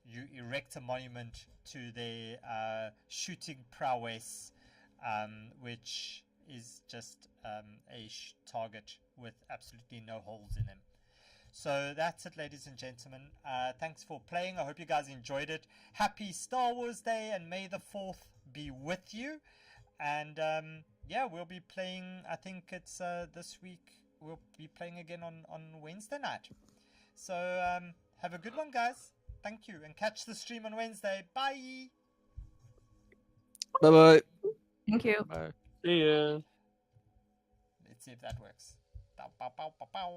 you erect a monument to their shooting prowess, which is just a target with absolutely no holes in them. So that's it, ladies and gentlemen. Thanks for playing. I hope you guys enjoyed it. Happy Star Wars Day, and may the 4th be with you. And yeah, we'll be playing, I think it's this week, we'll be playing again on Wednesday night. So have a good one, guys. Thank you, and catch the stream on Wednesday. Bye. Bye-bye. Thank you. Bye. See ya. Let's see if that works. Bow, bow, bow, bow, bow.